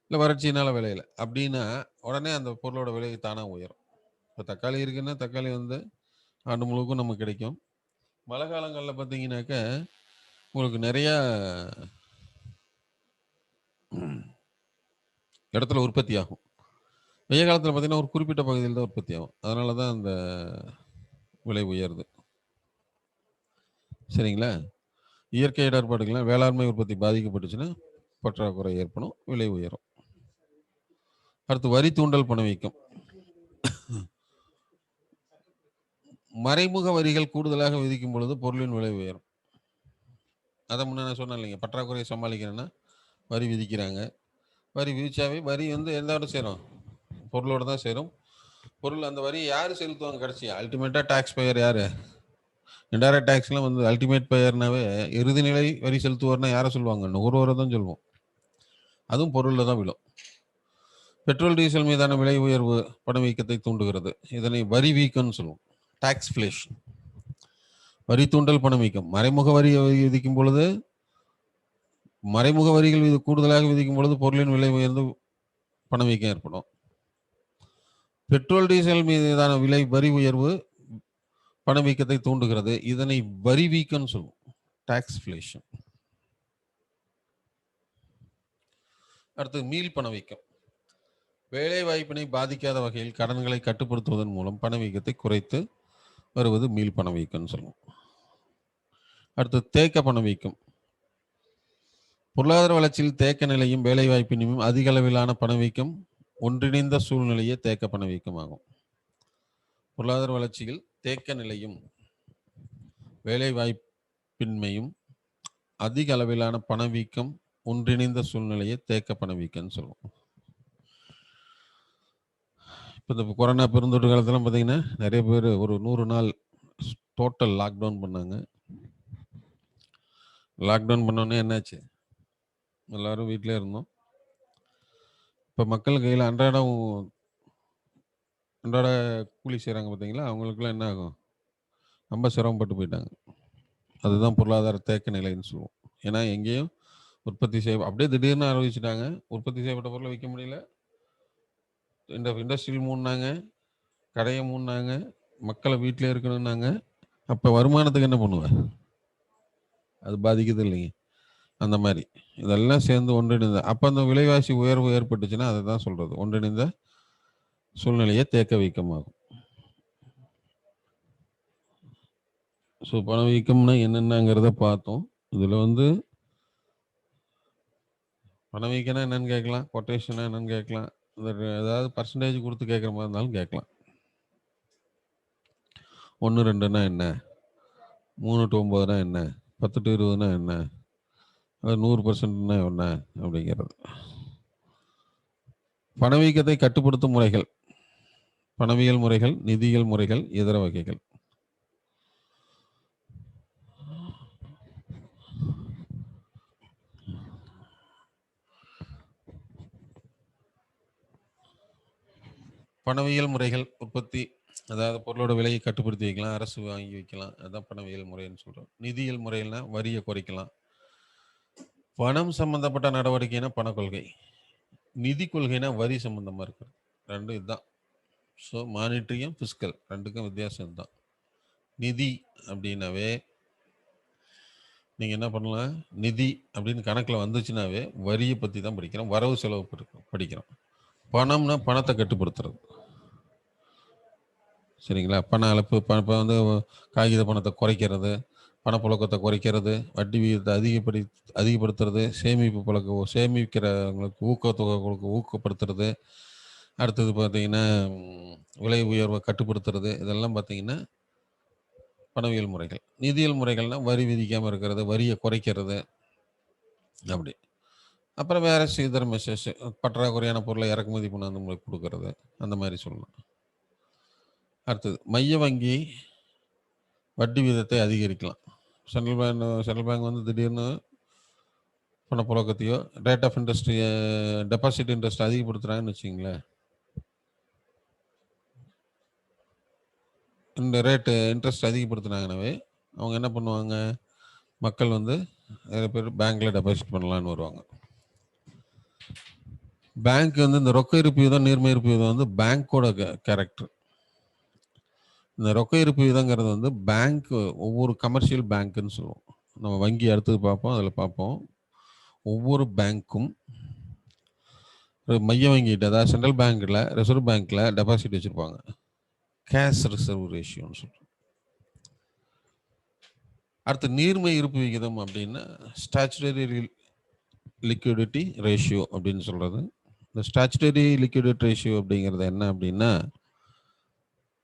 இல்லை வறட்சியினால விளையில அப்படின்னா உடனே அந்த பொருளோட விலை தானாக உயரும். இப்போ தக்காளி இருக்குன்னா தக்காளி வந்து ஆண்டு முழுக்கும் நமக்கு கிடைக்கும். மழை காலங்களில் பார்த்தீங்கன்னாக்க உங்களுக்கு நிறையா இடத்துல உற்பத்தி ஆகும். வெய்ய காலத்தில் பார்த்தீங்கன்னா ஒரு குறிப்பிட்ட பகுதியில் தான் உற்பத்தி ஆகும். அதனால தான் அந்த விலை உயருது. சரிங்களா? இயற்கை இடர்பாடுகள்லாம் வேளாண்மை உற்பத்தி பாதிக்கப்பட்டுச்சுன்னா பற்றாக்குறை ஏற்படும், விலை உயரும். அடுத்து வரி தூண்டல் பணவீக்கம். மறைமுக வரிகள் கூடுதலாக விதிக்கும் பொழுது பொருளின் விலை உயரும். அதை முன்னே நான் சொன்னேன் இல்லைங்க, பற்றாக்குறையை சமாளிக்கணும்னா வரி விதிக்கிறாங்க. வரி விதிச்சாவே வரி வந்து எந்தோட சேரும்? பொருளோட தான் சேரும். பொருள் அந்த வரியை யார் செலுத்துவாங்க? கடைசியா அல்டிமேட்டாக டாக்ஸ் பேயர் யார்? இன்டைரக்ட் டேக்ஸ்லாம் வந்து அல்டிமேட் பேயர்னாவே இறுதிநிலை வரி செலுத்துவார்னா யாரை சொல்லுவாங்க? நுகர்வோரை தான் சொல்லுவோம். அதுவும் பொருளில் தான் விழும். பெட்ரோல் டீசல் மீதான விலை உயர்வு பணவீக்கத்தை தூண்டுகிறது. இதனை வரி வீக்கம்னு சொல்லுவோம், டாக்ஸ்ஃப்ளேஷன். வரி தூண்டல் பணவீக்கம். மறைமுக வரி விதிக்கும் பொழுது, மறைமுக வரிகள் கூடுதலாக விதிக்கும் பொழுது பொருளின் விலை உயர்ந்து பணவீக்கம் ஏற்படும். பெட்ரோல் டீசல் மீதான வரி உயர்வு பணவீக்கத்தை தூண்டுகிறது. இதனை வரி வீக்கம் சொல்லுவோம், டாக்ஸ்ஃப்ளேஷன். அடுத்து மீள் பணவீக்கம். வேலை வாய்ப்பினை பாதிக்காத வகையில் கடன்களை கட்டுப்படுத்துவதன் மூலம் பணவீக்கத்தை குறைத்து வருவது மீள் பணவீக்கம் சொல்லுவோம். அடுத்து தேக்க பணவீக்கம். பொருளாதார வளர்ச்சியில் தேக்க நிலையும் வேலை வாய்ப்பினும் அதிக அளவிலான பணவீக்கம் ஒன்றிணைந்த சூழ்நிலையே தேக்க பணவீக்கம் ஆகும். பொருளாதார வளர்ச்சியில் தேக்க நிலையும் வேலை வாய்ப்பின்மையும் அதிக அளவிலான பணவீக்கம் ஒன்றிணைந்த சூழ்நிலையை தேக்க பணவீக்கம்னு சொல்லுவோம். இப்போ இந்த கொரோனா பெருந்தொற்று காலத்தில் பார்த்தீங்கன்னா நிறைய பேர் ஒரு 100 நாள் டோட்டல் லாக்டவுன் பண்ணாங்க. லாக்டவுன் பண்ணோன்னே என்னாச்சு? எல்லாரும் வீட்டிலே இருந்தோம். இப்போ மக்கள் கையில் அன்றாட கூலி செய்கிறாங்க பார்த்தீங்களா, அவங்களுக்குலாம் என்ன ஆகும்? ரொம்ப சிரமப்பட்டு போயிட்டாங்க. அதுதான் பொருளாதார தேக்க நிலைன்னு சொல்லுவோம். ஏன்னா எங்கேயும் உற்பத்தி அப்படியே திடீர்னு ஆரம்பிச்சுட்டாங்க. உற்பத்தி செய்யப்பட்ட பொருளை விற்க முடியல. இண்டஸ்ட்ரியல் மூடினாங்க, கடையை மூடினாங்க, மக்களை வீட்டிலே இருக்கணும்னாங்க. அப்போ வருமானத்துக்கு என்ன பண்ணுவேன்? அது பாதிக்குது இல்லைங்க. அந்த மாதிரி இதெல்லாம் சேர்ந்து ஒன்றிணைந்த அப்போ அந்த விலைவாசி உயர்வு ஏற்பட்டுச்சுன்னா அதை தான் சொல்றது ஒன்றிணைந்த சூழ்நிலையை தேக்க வீக்கமாகும். ஸோ பணவீக்கம்னா என்னென்னங்கிறத பார்த்தோம். இதில் வந்து பணவீக்கம்னா என்னன்னு கேட்கலாம், கொட்டேஷனா என்னன்னு கேட்கலாம், ஏதாவது பர்சன்டேஜ் கொடுத்து கேட்குற மாதிரி இருந்தாலும் கேட்கலாம். 1 2னா என்ன, 3 to 9னா என்ன, 10 to 20னா என்ன, அது 100%னா என்ன அப்படிங்கிறது. பணவீக்கத்தை கட்டுப்படுத்தும் முறைகள், பணவியல் முறைகள், நிதியியல் முறைகள், இதர வகைகள். பணவியல் முறைகள் உற்பத்தி, அதாவது பொருளோட விலையை கட்டுப்படுத்தி வைக்கலாம், அரசு வாங்கி வைக்கலாம், அதுதான் பணவியல் முறைன்னு சொல்கிறோம். நிதியியல் முறைகள்னா வரியை குறைக்கலாம், பணம் சம்பந்தப்பட்ட நடவடிக்கைனா பண கொள்கை, நிதி கொள்கைனா வரி சம்பந்தமா இருக்கு. ரெண்டும் இதுதான். ஸோ மானிட்டரியும் பிஸ்கல் ரெண்டுக்கும் வித்தியாசம் இதுதான். நிதி அப்படின்னாவே நீங்கள் என்ன பண்ணலாம், நிதி அப்படின்னு கணக்கில் வந்துச்சுனாவே வரியை பற்றி தான் படிக்கிறோம், வரவு செலவு படிக்கிறோம். பணம்னா பணத்தை கட்டுப்படுத்துறது. சரிங்களா? பண அளப்பு இப்போ வந்து காகித பணத்தை குறைக்கிறது, பணப்புழக்கத்தை குறைக்கிறது, வட்டி விகிதத்தை அதிகப்படுத்துறது, சேமிக்கிறவங்களுக்கு ஊக்கத்தொகை ஊக்கப்படுத்துறது, அடுத்தது பார்த்தீங்கன்னா விலை உயர்வை கட்டுப்படுத்துறது, இதெல்லாம் பார்த்தீங்கன்னா பணவியல் முறைகள். நிதியியல் முறைகள்னா வரி விதிக்காமல் இருக்கிறது, வரியை குறைக்கிறது, அப்படி. அப்புறம் வேற இதர மெசேஜ், பற்றாக்குறையான பொருளை இறக்குமதி பண்ண அந்த மாதிரி கொடுக்கறது, அந்த மாதிரி சொல்லலாம். அடுத்தது மைய வங்கி வட்டி வீதத்தை அதிகரிக்கலாம். சென்ட்ரல் பேங்க் வந்து திடீர்னு பணப்புழக்கத்தையோ rate of interest deposit interest அதிகப்படுத்துகிறாங்கன்னு வச்சுங்களேன். இந்த ரேட்டு இன்ட்ரெஸ்ட் அதிகப்படுத்தினாங்கனாவே அவங்க என்ன பண்ணுவாங்க, மக்கள் வந்து நிறைய பேர் பேங்க்கில் டெபாசிட் பண்ணலான்னு வருவாங்க. பேங்க் வந்து இந்த ரொக்க இருப்பு வீதம் நீர்மை இருப்பு வீதம் வந்து பேங்க்கோட கேரக்டர். இந்த ரொக்க இருப்பு விதங்கிறது வந்து பேங்க், ஒவ்வொரு கமர்ஷியல் பேங்க்குன்னு சொல்லுவோம். நம்ம வங்கி அடுத்தது பார்ப்போம், அதில் பார்ப்போம். ஒவ்வொரு பேங்க்கும் மைய வங்கிகிட்ட, அதாவது சென்ட்ரல் பேங்க்கில், ரிசர்வ் பேங்க்கில் டெபாசிட் வச்சுருப்பாங்க. கேஷ் ரிசர்வ் ரேஷியோன்னு சொல்கிறோம். அடுத்து நீர்மை இருப்பு விகிதம் அப்படின்னா ஸ்டாச்சுட்டரி லிக்விடிட்டி ரேஷியோ அப்படின்னு சொல்கிறது. இந்த ஸ்டாச்சுட்டரி லிக்விடிட்டி ரேஷியோ அப்படிங்கிறது என்ன அப்படின்னா,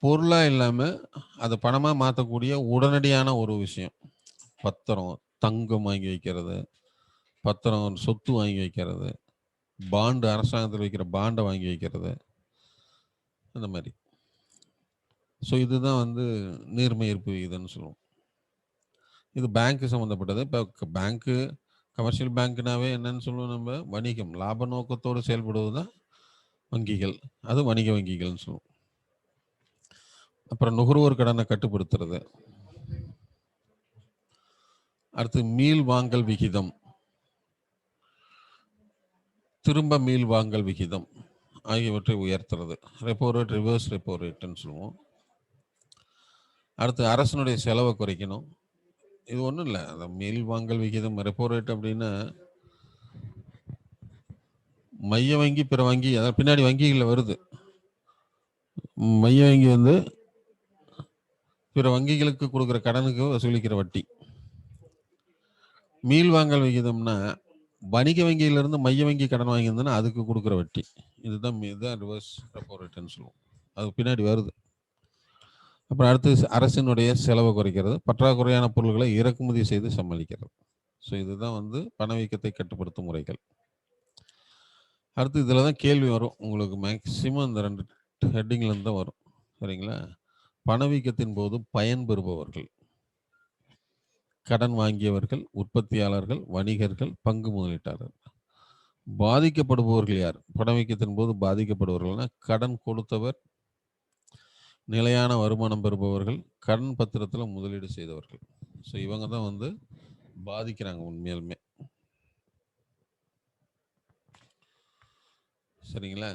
பொருளாக இல்லாமல் அதை பணமாக மாற்றக்கூடிய உடனடியான ஒரு விஷயம். பத்திரம், தங்கம் வாங்கி வைக்கிறது, பத்திரம் சொத்து வாங்கி வைக்கிறது, பாண்டு, அரசாங்கத்தில் வைக்கிற பாண்டை வாங்கி வைக்கிறது, அந்த மாதிரி. ஸோ இதுதான் வந்து நீர்மை இருப்பு விகிதம்னு சொல்லுவோம். இது பேங்க்கு சம்மந்தப்பட்டது. இப்போ பேங்க்கு, கமர்ஷியல் பேங்க்னாவே என்னன்னு சொல்லுவோம் நம்ம, வணிகம், லாப நோக்கத்தோடு செயல்படுவது தான் வங்கிகள், அது வணிக வங்கிகள்னு சொல்லுவோம். அப்புறம் நுகர்வோர் கடனை கட்டுப்படுத்துறது. அடுத்து மீள் வாங்கல் விகிதம், திரும்ப மீள் வாங்கல் விகிதம் ஆகியவற்றை உயர்த்துறது. ரெப்போ ரேட், ரிவர்ஸ் ரெப்போ ரேட்டுன்னு சொல்லுவோம். அடுத்து அரசனுடைய செலவை குறைக்கணும். இது ஒன்றும் இல்லை, அந்த மீள் வாங்கல் விகிதம், ரெப்போ ரேட் அப்படின்னா மைய வங்கி பிற வங்கி, அதாவது பின்னாடி வங்கிகளில் வருது. மைய வங்கி வந்து பிற வங்கிகளுக்கு கொடுக்குற கடனுக்கு வசூலிக்கிற வட்டி. மீள் வாங்கல் விகிதம்னா வணிக வங்கியிலிருந்து மைய வங்கி கடன் வாங்கியிருந்தோன்னா அதுக்கு கொடுக்குற வட்டி. இதுதான் ரிவர்ஸ் ரெப்போ ரேட்டுன்னு சொல்லுவோம். அது பின்னாடி வருது. அப்புறம் அடுத்து அரசினுடைய செலவை குறைக்கிறது, பற்றாக்குறையான பொருட்களை இறக்குமதி செய்து சமாளிக்கிறது. ஸோ இதுதான் வந்து பணவீக்கத்தை கட்டுப்படுத்தும் முறைகள். அடுத்து இதில் தான் கேள்வி வரும் உங்களுக்கு, மேக்சிமம் இந்த 2 ஹெட்டிங்லேருந்து தான் வரும். சரிங்களா? பணவீக்கத்தின் போது பயன்பெறுபவர்கள், கடன் வாங்கியவர்கள், உற்பத்தியாளர்கள், வணிகர்கள், பங்கு முதலீட்டாளர்கள். பாதிக்கப்படுபவர்கள் யார்? பணவீக்கத்தின் போது பாதிக்கப்படுபவர்கள்னா கடன் கொடுத்தவர், நிலையான வருமானம் பெறுபவர்கள், கடன் பத்திரத்தில் முதலீடு செய்தவர்கள். ஸோ இவங்க தான் வந்து பாதிக்கிறாங்க உண்மையாலுமே. சரிங்களா?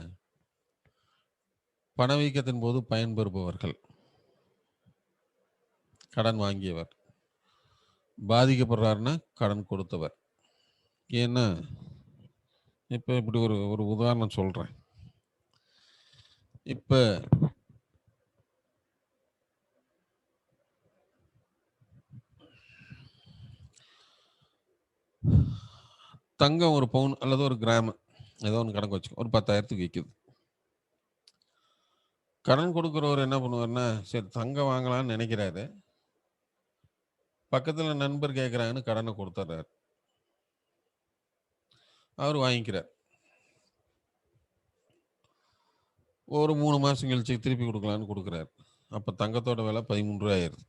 பணவீக்கத்தின் போது பயன்பெறுபவர்கள், கடன் வாங்கியவர். பாதிக்கப்படுறாருன்னா கடன் கொடுத்தவர். ஏன்னா இப்போ இப்படி ஒரு உதாரணம் சொல்கிறேன். இப்போ தங்கம் ஒரு பவுன் அல்லது ஒரு கிராம் ஏதோ ஒன்று கணக்கு வச்சுக்கோ, ஒரு 10,000க்கு விற்குது. கடன் கொடுக்குறவர் என்ன பண்ணுவார்னா, சரி தங்கம் வாங்கலாம்னு நினைக்கிறாரு, பக்கத்தில் நண்பர் கேட்குறாங்கன்னு கடனை கொடுத்துட்றாரு. அவர் வாங்கிக்கிறார். ஒரு 3 மாதம் கழிச்சு திருப்பி கொடுக்கலான்னு கொடுக்குறாரு. அப்போ தங்கத்தோட விலை 13 ரூபா ஆயிடுது.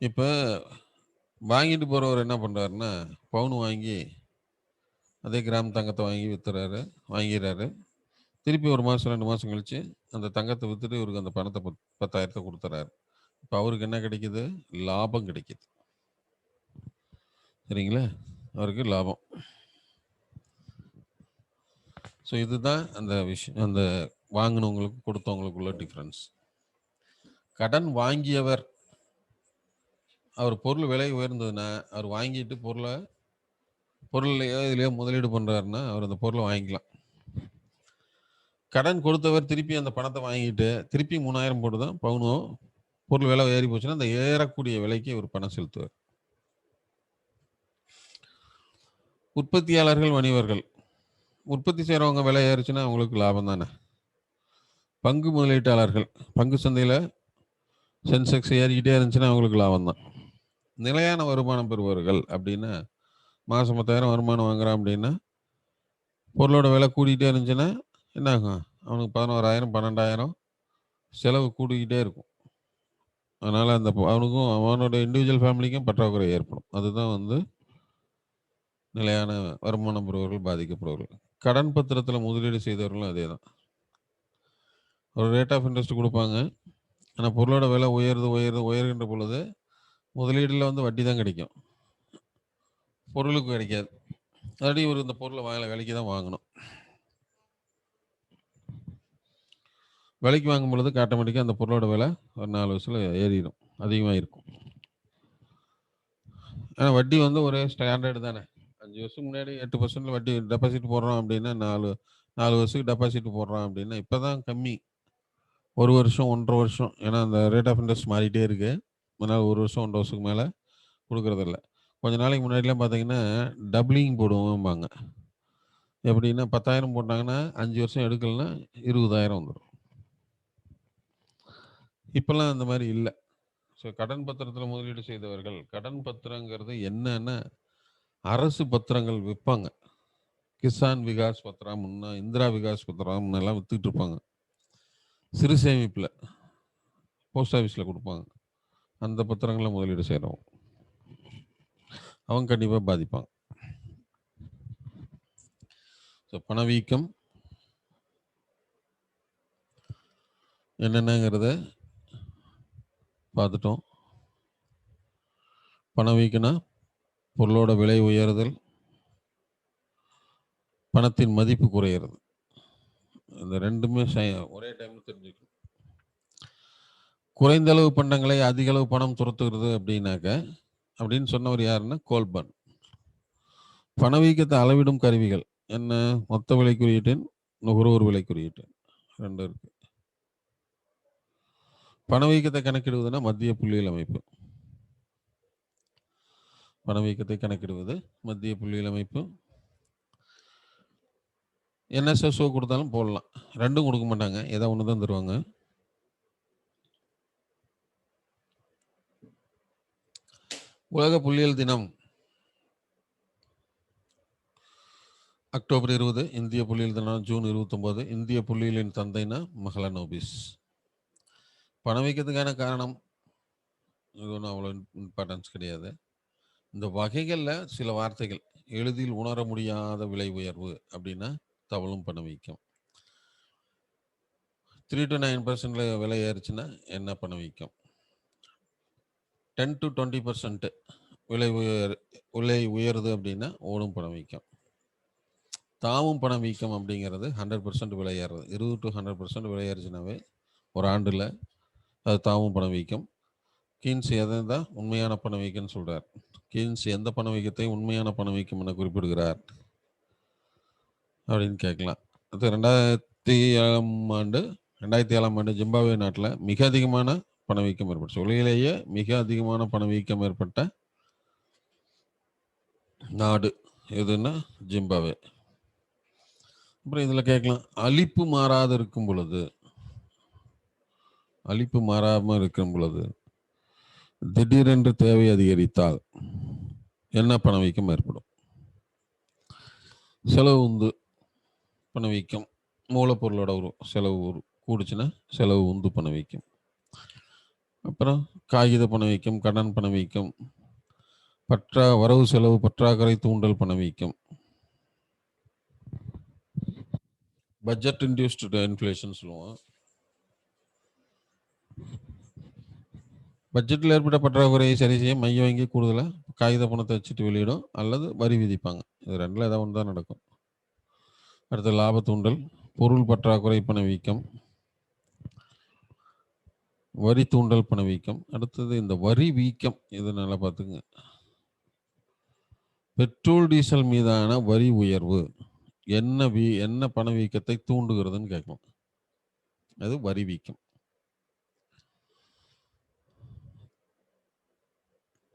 இப்போ வாங்கிட்டு போகிறவர் என்ன பண்ணுறாருன்னா, பவுன் வாங்கி அதே கிராம் தங்கத்தை வாங்கி வாங்கிடுறாரு. திருப்பி 1 மாதம் 2 மாதம் கழிச்சு அந்த தங்கத்தை விற்றுட்டு இவருக்கு அந்த பணத்தை 10,000 கொடுத்துறாரு. இப்போ அவருக்கு என்ன கிடைக்குது? லாபம் கிடைக்குது. சரிங்களா? அவருக்கு லாபம். ஸோ இதுதான் அந்த விஷயம், அந்த வாங்கினவங்களுக்கு கொடுத்தவங்களுக்குள்ள டிஃப்ரென்ஸ். கடன் வாங்கியவர் அவர் பொருள் விலை உயர்ந்ததுன்னா அவர் வாங்கிட்டு பொருள்லையோ இதுலையோ முதலீடு பண்ணுறாருன்னா அவர் அந்த பொருளை வாங்கிக்கலாம். கடன் கொடுத்தவர் திருப்பி அந்த பணத்தை வாங்கிட்டு திருப்பி 3000 போட்டு தான் பவுனோ பொருள் விலை ஏறி போச்சுன்னா அந்த ஏறக்கூடிய விலைக்கு ஒரு பணம் செலுத்துவார். உற்பத்தியாளர்கள், வணிகர்கள், உற்பத்தி செய்கிறவங்க விலை ஏறிச்சுன்னா அவங்களுக்கு லாபம் தானே. பங்கு முதலீட்டாளர்கள், பங்கு சந்தையில் சென்செக்ஸ் ஏறிக்கிட்டே இருந்துச்சுன்னா அவங்களுக்கு லாபம் தான். நிலையான வருமானம் பெறுபவர்கள் அப்படின்னா மாதம் 10,000 வருமானம் வாங்குறான் அப்படின்னா பொருளோட விலை கூடிக்கிட்டே இருந்துச்சுன்னா என்ன ஆகும்? அவனுக்கு 11,000 12,000 செலவு கூடிக்கிட்டே இருக்கும். அதனால் அந்த அவனுக்கும் அவனோட இண்டிவிஜுவல் ஃபேமிலிக்கும் பற்றாக்குறை ஏற்படும். அதுதான் வந்து நிலையான வருமானம் பெறுபவர்கள் பாதிக்கப்படுவார்கள். கடன் பத்திரத்தில் முதலீடு செய்தவர்களும் அதே தான். ஒரு ரேட் ஆஃப் இன்ட்ரெஸ்ட் கொடுப்பாங்க. ஆனால் பொருளோட விலை உயர்கின்ற பொழுது முதலீடில் வந்து வட்டி தான் கிடைக்கும், பொருளுக்கு கிடைக்காது. மறுபடியும் இவர் இந்த பொருளை விலைக்கு தான் வாங்கணும். விலைக்கு வாங்கும் பொழுது ஆட்டோமேட்டிக்காக அந்த பொருளோட விலை ஒரு 4 வருஷத்தில் ஏறிடும், அதிகமாக இருக்கும். ஆனால் வட்டி வந்து ஒரே ஸ்டாண்டர்டு தானே. 5 வருஷம் முன்னாடி 8% வட்டி டெபாசிட் போடுறோம் அப்படின்னா 4 வருஷத்துக்கு டெபாசிட் போடுறோம் அப்படின்னா இப்போ தான் கம்மி, 1 வருஷம் 1.5 வருஷம். ஏன்னா அந்த ரேட் ஆஃப் இன்ட்ரெஸ்ட் மாறிட்டே இருக்கு. அதனால் 1 வருஷம் 1.5 வருஷத்துக்கு மேலே கொடுக்குறதில்ல. கொஞ்ச நாளைக்கு முன்னாடிலாம் பார்த்தீங்கன்னா டபுளிங் போடுவோம்பாங்க. எப்படின்னா 10,000 போட்டாங்கன்னா 5 வருஷம் எடுக்கலைன்னா 20,000 வந்துடும். இப்போல்லாம் அந்த மாதிரி இல்லை. ஸோ கடன் பத்திரத்தில் முதலீடு செய்தவர்கள், கடன் பத்திரங்கிறது என்னன்னா அரசு பத்திரங்கள் விற்பாங்க. கிசான் விகாஸ் பத்திரம், முன்னா இந்திரா விகாஸ் பத்திரம் எல்லாம் வித்துக்கிட்டு இருப்பாங்க. சிறு சேமிப்பில் போஸ்ட் ஆஃபீஸில் கொடுப்பாங்க. அந்த பத்திரங்களை முதலீடு செய்கிறவங்க அவங்க கண்டிப்பாக பாதிப்பாங்க. ஸோ பணவீக்கம் என்னென்னங்கிறத பார்த்துட்டோம். பணவீக்கம்னா பொருளோட விலை உயருதல், பணத்தின் மதிப்பு குறையிறது. இந்த ரெண்டுமே ஒரே டைமில் தெரிஞ்சுக்கணும். குறைந்த அளவு பண்டங்களை அதிக அளவு பணம் துரத்துகிறது அப்படின்னாக்க அப்படின்னு சொன்னவர் யாருன்னா கோல்பர்ன். பணவீக்கத்தை அளவிடும் கருவிகள் என்ன? மொத்த விலை குறியீட்டின், நுகர்வோர் விலை குறியீட்டின், ரெண்டு இருக்கு. பணவீக்கத்தை கணக்கிடுவதுன்னா மத்திய புள்ளியியல் அமைப்பு. பணவீக்கத்தை கணக்கிடுவது மத்திய புள்ளியியல் அமைப்பு. NSSO கொடுத்தாலும் போடலாம், ரெண்டும் கொடுக்க மாட்டாங்க, ஏதோ ஒன்று தான் தருவாங்க. உலக புள்ளியியல் தினம் அக்டோபர் 20, இந்திய புள்ளியியல் தினம் ஜூன் 29. இந்திய புள்ளியியலின் தந்தைனா மஹலனோபிஸ். பணவீக்கத்துக்கான காரணம் இது ஒன்றும் அவ்வளோ இம்பார்ட்டன்ஸ் கிடையாது. இந்த வகைகளில் சில வார்த்தைகள், எளிதில் உணர முடியாத விலை உயர்வு அப்படின்னா தவளும் பணவீக்கம். 3 to 9% விலை ஏறிச்சுன்னா என்ன பணவீக்கம்? 10 to 20% விலை உயருது அப்படின்னா ஓடும் பணவீக்கம். தாவும் பணவீக்கம் அப்படிங்கிறது 100% விலை ஏறுறது. 20 to 100% விலை ஏறிச்சுனாவே ஒரு ஆண்டில் அது தாவும் பணவீக்கம். கீன்ஸ் எதை தான் உண்மையான பணவீக்கம்னு சொல்கிறார். கீன்ஸ் எந்த பணவீக்கத்தை உண்மையான பணவீக்கம் என குறிப்பிடுகிறார் அப்படின்னு கேட்கலாம். அது 2007 ஆண்டு ஜிம்பாப்வே நாட்டில் மிக அதிகமான பணவீக்கம் ஏற்பட்டுச்சு. உலகிலேயே மிக அதிகமான பணவீக்கம் ஏற்பட்ட நாடு எதுன்னா ஜிம்பாப்வே. அப்புறம் இதில் கேட்கலாம், அளிப்பு மாறாது இருக்கும் பொழுது, அளிப்பு மாறாமல் இருக்கும் பொழுது திடீரென்று தேவை அதிகரித்தால் என்ன பணவீக்கம் ஏற்படும்? செலவு உந்து பணவீக்கம். மூலப்பொருளோட ஒரு செலவு கூடுச்சுன்னா செலவு உந்து பணவீக்கம். அப்புறம் காகித பணவீக்கம், கடன் பணவீக்கம், வரவு செலவு பற்றாக்குறை தூண்டல் பணவீக்கம், பட்ஜெட் இன்டியூஸ்டு இன்ஃப்ளேஷன் சொல்லுவோம். பட்ஜெட்டில் ஏற்பட்ட பற்றாக்குறையை சரி செய்ய மைய வங்கி கூடுதலாக காகித பணத்தை வச்சுட்டு வெளியிடும் அல்லது வரி விதிப்பாங்க. இது ரெண்டில் ஏதாவது ஒன்று தான் நடக்கும். அடுத்து லாப தூண்டல், பொருள் பற்றாக்குறை பணவீக்கம், வரி தூண்டல் பணவீக்கம். அடுத்தது இந்த வரி வீக்கம், இது நல்லா பார்த்துங்க. பெட்ரோல் டீசல் மீதான வரி உயர்வு என்ன பணவீக்கத்தை தூண்டுகிறதுன்னு கேட்கணும். அது வரி வீக்கம்.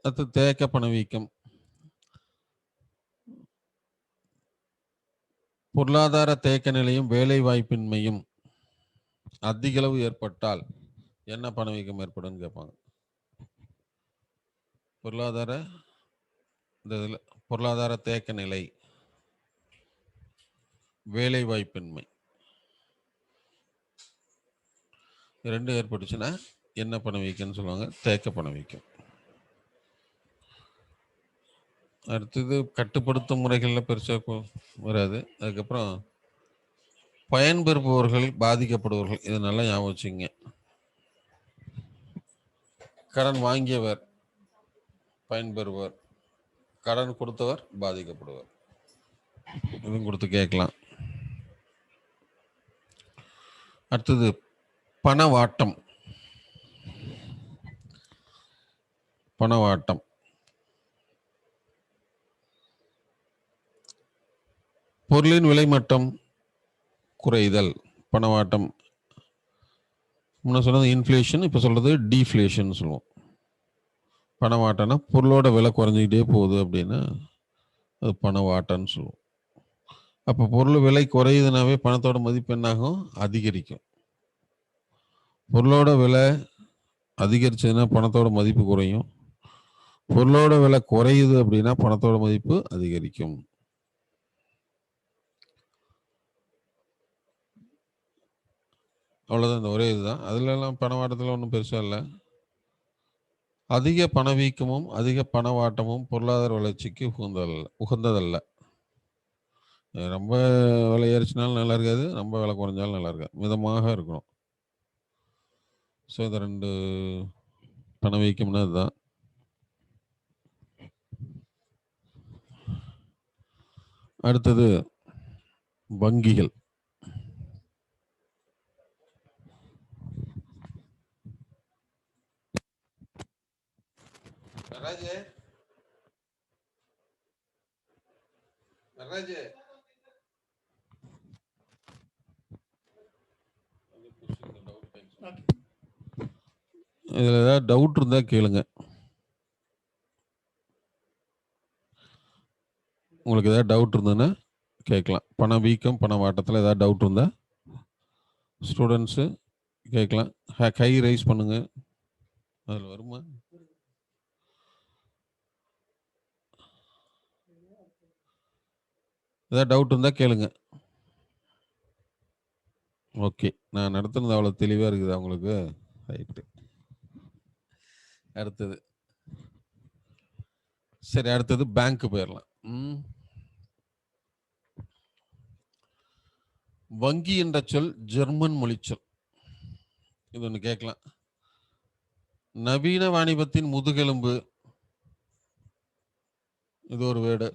அடுத்து தேக்க பணவீக்கம். பொருளாதார தேக்க நிலையும் வேலை வாய்ப்பின்மையும் அதிக அளவு ஏற்பட்டால் என்ன பணவீக்கம் ஏற்படும் கேட்பாங்க. பொருளாதார தேக்க நிலை, வேலை வாய்ப்பின்மை ரெண்டும் ஏற்பட்டுச்சுன்னா என்ன பணவீக்கம்னு சொல்லுவாங்க? தேக்க பணவீக்கம். அடுத்தது கட்டுப்படுத்தும் முறைகளில் பெருசாக வராது. அதுக்கப்புறம் பயன்பெறுபவர்கள், பாதிக்கப்படுபவர்கள், இது நல்லா ஞாபகம் வச்சுங்க. கடன் வாங்கியவர் பயன்பெறுவர், கடன் கொடுத்தவர் பாதிக்கப்படுவர். இதுவும் கொடுத்து கேட்கலாம். அடுத்தது பணவாட்டம். பொருளின் விலை மட்டம் குறைதல், பணவாட்டம். முன்ன சொன்னது இன்ஃப்ளேஷன், இப்போ சொல்றது டீஃப்ளேஷன் சொல்லுவோம். பணவாட்டம்னா பொருளோட விலை குறைஞ்சிக்கிட்டே போகுது அப்படின்னா அது பணவாட்டம்னு சொல்லுவோம். அப்போ பொருள் விலை குறையுதுனாவே பணத்தோட மதிப்பு என்னாகும்? அதிகரிக்கும். பொருளோட விலை அதிகரிச்சதுன்னா பணத்தோட மதிப்பு குறையும். பொருளோட விலை குறையுது அப்படின்னா பணத்தோட மதிப்பு அதிகரிக்கும். அவ்வளோதான், இந்த ஒரே இதுதான். அதுலலாம் பணவாட்டத்தில் ஒன்றும் பெருசாக இல்லை. அதிக பணவீக்கமும் அதிக பணவாட்டமும் பொருளாதார வளர்ச்சிக்கு உகந்ததல்ல. ரொம்ப விலை ஏறிச்சினாலும் நல்லா இருக்காது, ரொம்ப விலை குறைஞ்சாலும் நல்லா இருக்காது, மிதமாக இருக்கணும். ஸோ இந்த ரெண்டு பணவீக்கம்னா இதுதான். அடுத்தது வங்கிகள். இதில் ஏதாவது டவுட் இருந்தால் கேளுங்க. உங்களுக்கு ஏதாவது டவுட் இருந்ததுன்னா கேட்கலாம். பணவீக்கம் பணவாட்டத்தில் ஏதாவது டவுட் இருந்தா ஸ்டூடெண்ட்ஸு கேட்கலாம். கை ரைஸ் பண்ணுங்க. அதில் வருமா? ஏதாவது டவுட் இருந்தால் கேளுங்க. ஓகே, நான் நடத்துனது அவ்வளோ தெளிவாக இருக்குதா உங்களுக்கு? ரைட்டு. அடுத்தது சரி, அடுத்தது பேங்க் போயிடலாம். வங்கி என்ற சொல் ஜெர்மன் மொழி சொல். இது ஒன்று கேட்கலாம். நவீன வாணிபத்தின் முதுகெலும்பு, இது ஒரு வேர்டு.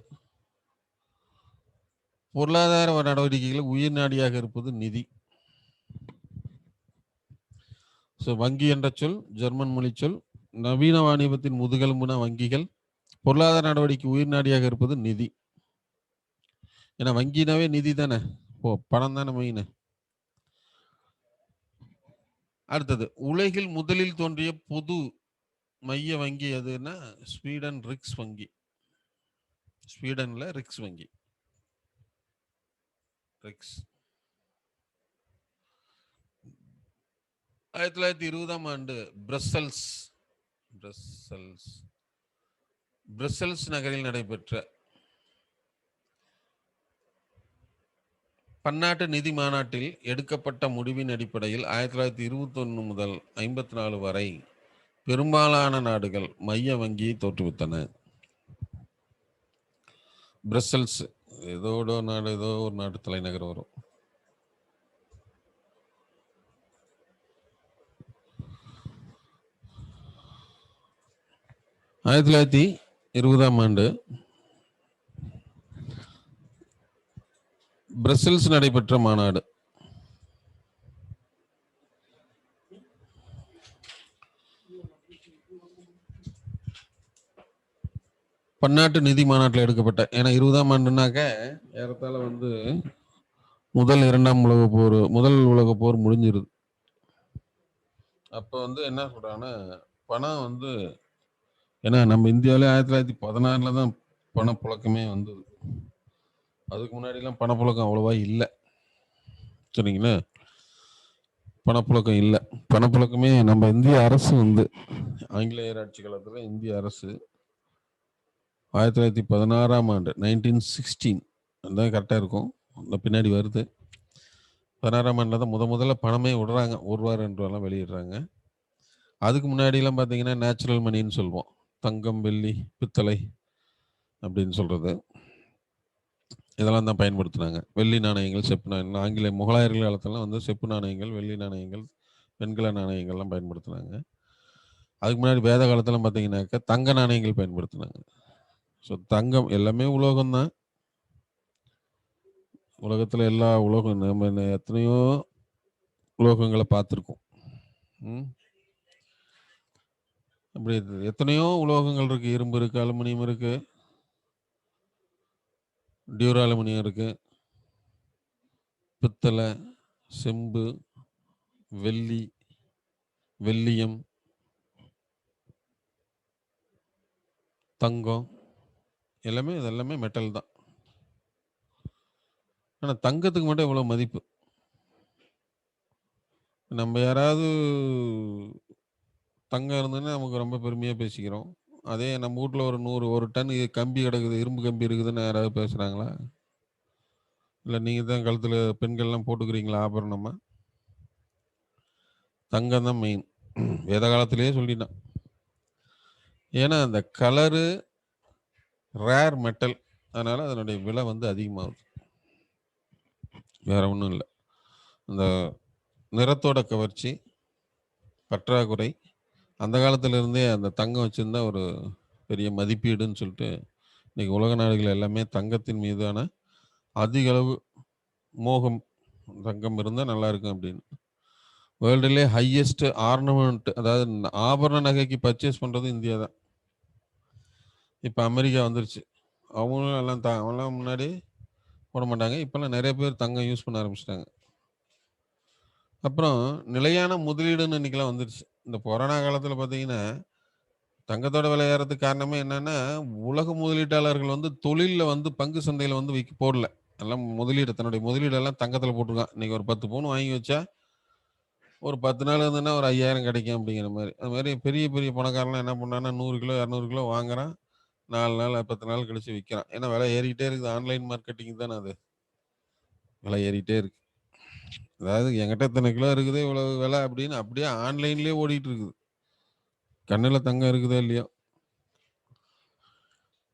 பொருளாதார நடவடிக்கைகள் உயிர் நாடியாக இருப்பது நிதி. வங்கி என்ற சொல் ஜெர்மன் மொழி சொல். நவீன வாணிபத்தின் முதுகெலும்புனா வங்கிகள், பொருளாதார நடவடிக்கை உயிர் நாடியாக இருப்பது நிதி. ஏன்னா வங்கினாவே நிதி தானே, பணம் தானே மெயின். அடுத்தது உலகில் முதலில் தோன்றிய பொது மைய வங்கி எதுன்னா ஸ்வீடன் ரிக்ஸ் வங்கி. ஸ்வீடன்ல ரிக்ஸ் வங்கி. 1920ஆம் ஆண்டு பிரசல்ஸ் நகரில் நடைபெற்ற பன்னாட்டு நிதி மாநாட்டில் எடுக்கப்பட்ட முடிவின் அடிப்படையில் 1921 முதல் 54 வரை பெரும்பாலான நாடுகள் மைய வங்கியை தோற்றுவித்தன. பிரசல்ஸ் ஏதோ ஒரு நாடு தலைநகர் வரும். 1920 பிரசல்ஸ் நடைபெற்ற மாநாடு. பன்னாட்டு நிதி மாநாட்டில் எடுக்கப்பட்ட, ஏன்னா 20ஆம் ஆண்டுனாக்க ஏறத்தாழ முதல் உலக போர் முடிஞ்சிருது. அப்போ என்ன சொல்றாங்கன்னா, பணம் ஏன்னா நம்ம இந்தியாவிலே 1916 தான் பணப்புழக்கமே வந்தது. அதுக்கு முன்னாடிலாம் பணப்புழக்கம் அவ்வளவா இல்லை. சரிங்களா? பணப்புழக்கம் இல்லை. பணப்புழக்கமே நம்ம இந்திய அரசு ஆங்கிலேயர் ஆட்சி காலத்தில் இந்திய அரசு 1916ஆம் ஆண்டு 1916 அதுதான் கரெக்டாக இருக்கும். அந்த பின்னாடி வருது. 16ஆம் ஆண்டில் தான் முதல்ல பணமே விடுறாங்க. 1 ரூபா 2 ரூபாலாம் வெளியிடுறாங்க. அதுக்கு முன்னாடிலாம் பார்த்தீங்கன்னா நேச்சுரல் மணின்னு சொல்லுவோம். தங்கம், வெள்ளி, பித்தளை அப்படின்னு சொல்கிறது. இதெல்லாம் தான் பயன்படுத்துனாங்க. வெள்ளி நாணயங்கள், செப்பு நாணயங்கள். ஆங்கிலேய முகலாயர்கள் காலத்துலாம் செப்பு நாணயங்கள், வெள்ளி நாணயங்கள், வெண்கல நாணயங்கள்லாம் பயன்படுத்துனாங்க. அதுக்கு முன்னாடி வேத காலத்தில் பார்த்தீங்கன்னாக்கா தங்க நாணயங்கள் பயன்படுத்தினாங்க. ஸோ தங்கம் எல்லாமே உலோகம் தான். உலகத்தில் எல்லா உலோகம் நம்ம எத்தனையோ உலோகங்களை பார்த்துருக்கோம். அப்படி எத்தனையோ உலோகங்கள் இருக்கு. இரும்பு இருக்கு, அலுமினியம் இருக்கு, டியூரா அலுமினியம் இருக்கு, பித்தளை, செம்பு, வெள்ளி, வெள்ளியம், தங்கம், இதெல்லாமே மெட்டல் தான். ஆனால் தங்கத்துக்கு மட்டும் எவ்வளோ மதிப்பு. நம்ம யாராவது தங்கம் இருந்ததுன்னா நமக்கு ரொம்ப பெருமையாக பேசிக்கிறோம். அதே நம்ம வீட்டில் ஒரு டன் கம்பி கிடக்குது, இரும்பு கம்பி இருக்குதுன்னு யாராவது பேசுகிறாங்களா? இல்லை நீங்கள் தான் கழுத்தில் பெண்கள்லாம் போட்டுக்கிறீங்களா ஆபரணமா? தங்கம் தான் மெயின். வேத காலத்திலேயே சொல்லிட்டான். ஏன்னா அந்த கலரு ரேர் மெட்டல், அதனால அதனுடைய விலை அதிகமாகுது. வேற ஒன்றும் இல்லை. இந்த நிறத்தோட கவர்ச்சி, பற்றாக்குறை, அந்த காலத்திலிருந்தே அந்த தங்கம் வச்சுருந்தா ஒரு பெரிய மதிப்பீடுன்னு சொல்லிட்டு இன்னைக்கு உலக நாடுகள் எல்லாமே தங்கத்தின் மீதான அதிக அளவு மோகம். தங்கம் இருந்தால் நல்லா இருக்கும் அப்படின்னு. வேர்ல்டுலே ஹையஸ்ட் ஆர்னமெண்ட், அதாவது ஆபரண நகைக்கு பர்ச்சேஸ் பண்ணுறது இந்தியா தான். இப்போ அமெரிக்கா வந்துருச்சு. அவங்களும் அவங்களாம் முன்னாடி போட மாட்டாங்க. இப்போல்லாம் நிறைய பேர் தங்கம் யூஸ் பண்ண ஆரம்பிச்சிட்டாங்க. அப்புறம் நிலையான முதலீடுன்னு இன்னைக்கெல்லாம் வந்துருச்சு. இந்த கொரோனா காலத்தில் பார்த்தீங்கன்னா தங்கத்தோட விலை ஏறதுக்கு காரணமே என்னன்னா, உலக முதலீட்டாளர்கள் தொழிலில் பங்கு சந்தையில் போடல. எல்லாம் தன்னுடைய முதலீடெல்லாம் தங்கத்தில் போட்டிருக்கான். இன்னைக்கு ஒரு 10 பவுன் வாங்கி வச்சா ஒரு 10 நாள் இருந்ததுன்னா ஒரு 5000 கிடைக்கும் அப்படிங்கிற மாதிரி. அது மாதிரி பெரிய பெரிய பணக்காரலாம் என்ன பண்ணான்னா 100 கிலோ 200 கிலோ வாங்குறான். 4 நாள் 10 நாள் கழிச்சு விற்கிறான். ஏன்னா விலை ஏறிக்கிட்டே இருக்குது. ஆன்லைன் மார்க்கெட்டிங் தானே அது. விலை ஏறிக்கிட்டே இருக்கு. அதாவது என்கிட்ட இத்தனை கிலோ இருக்குது இவ்வளவு விலை அப்படின்னு அப்படியே ஆன்லைன்லேயே ஓடிட்டு இருக்குது. கண்ணில் தங்கம் இருக்குதோ இல்லையோ.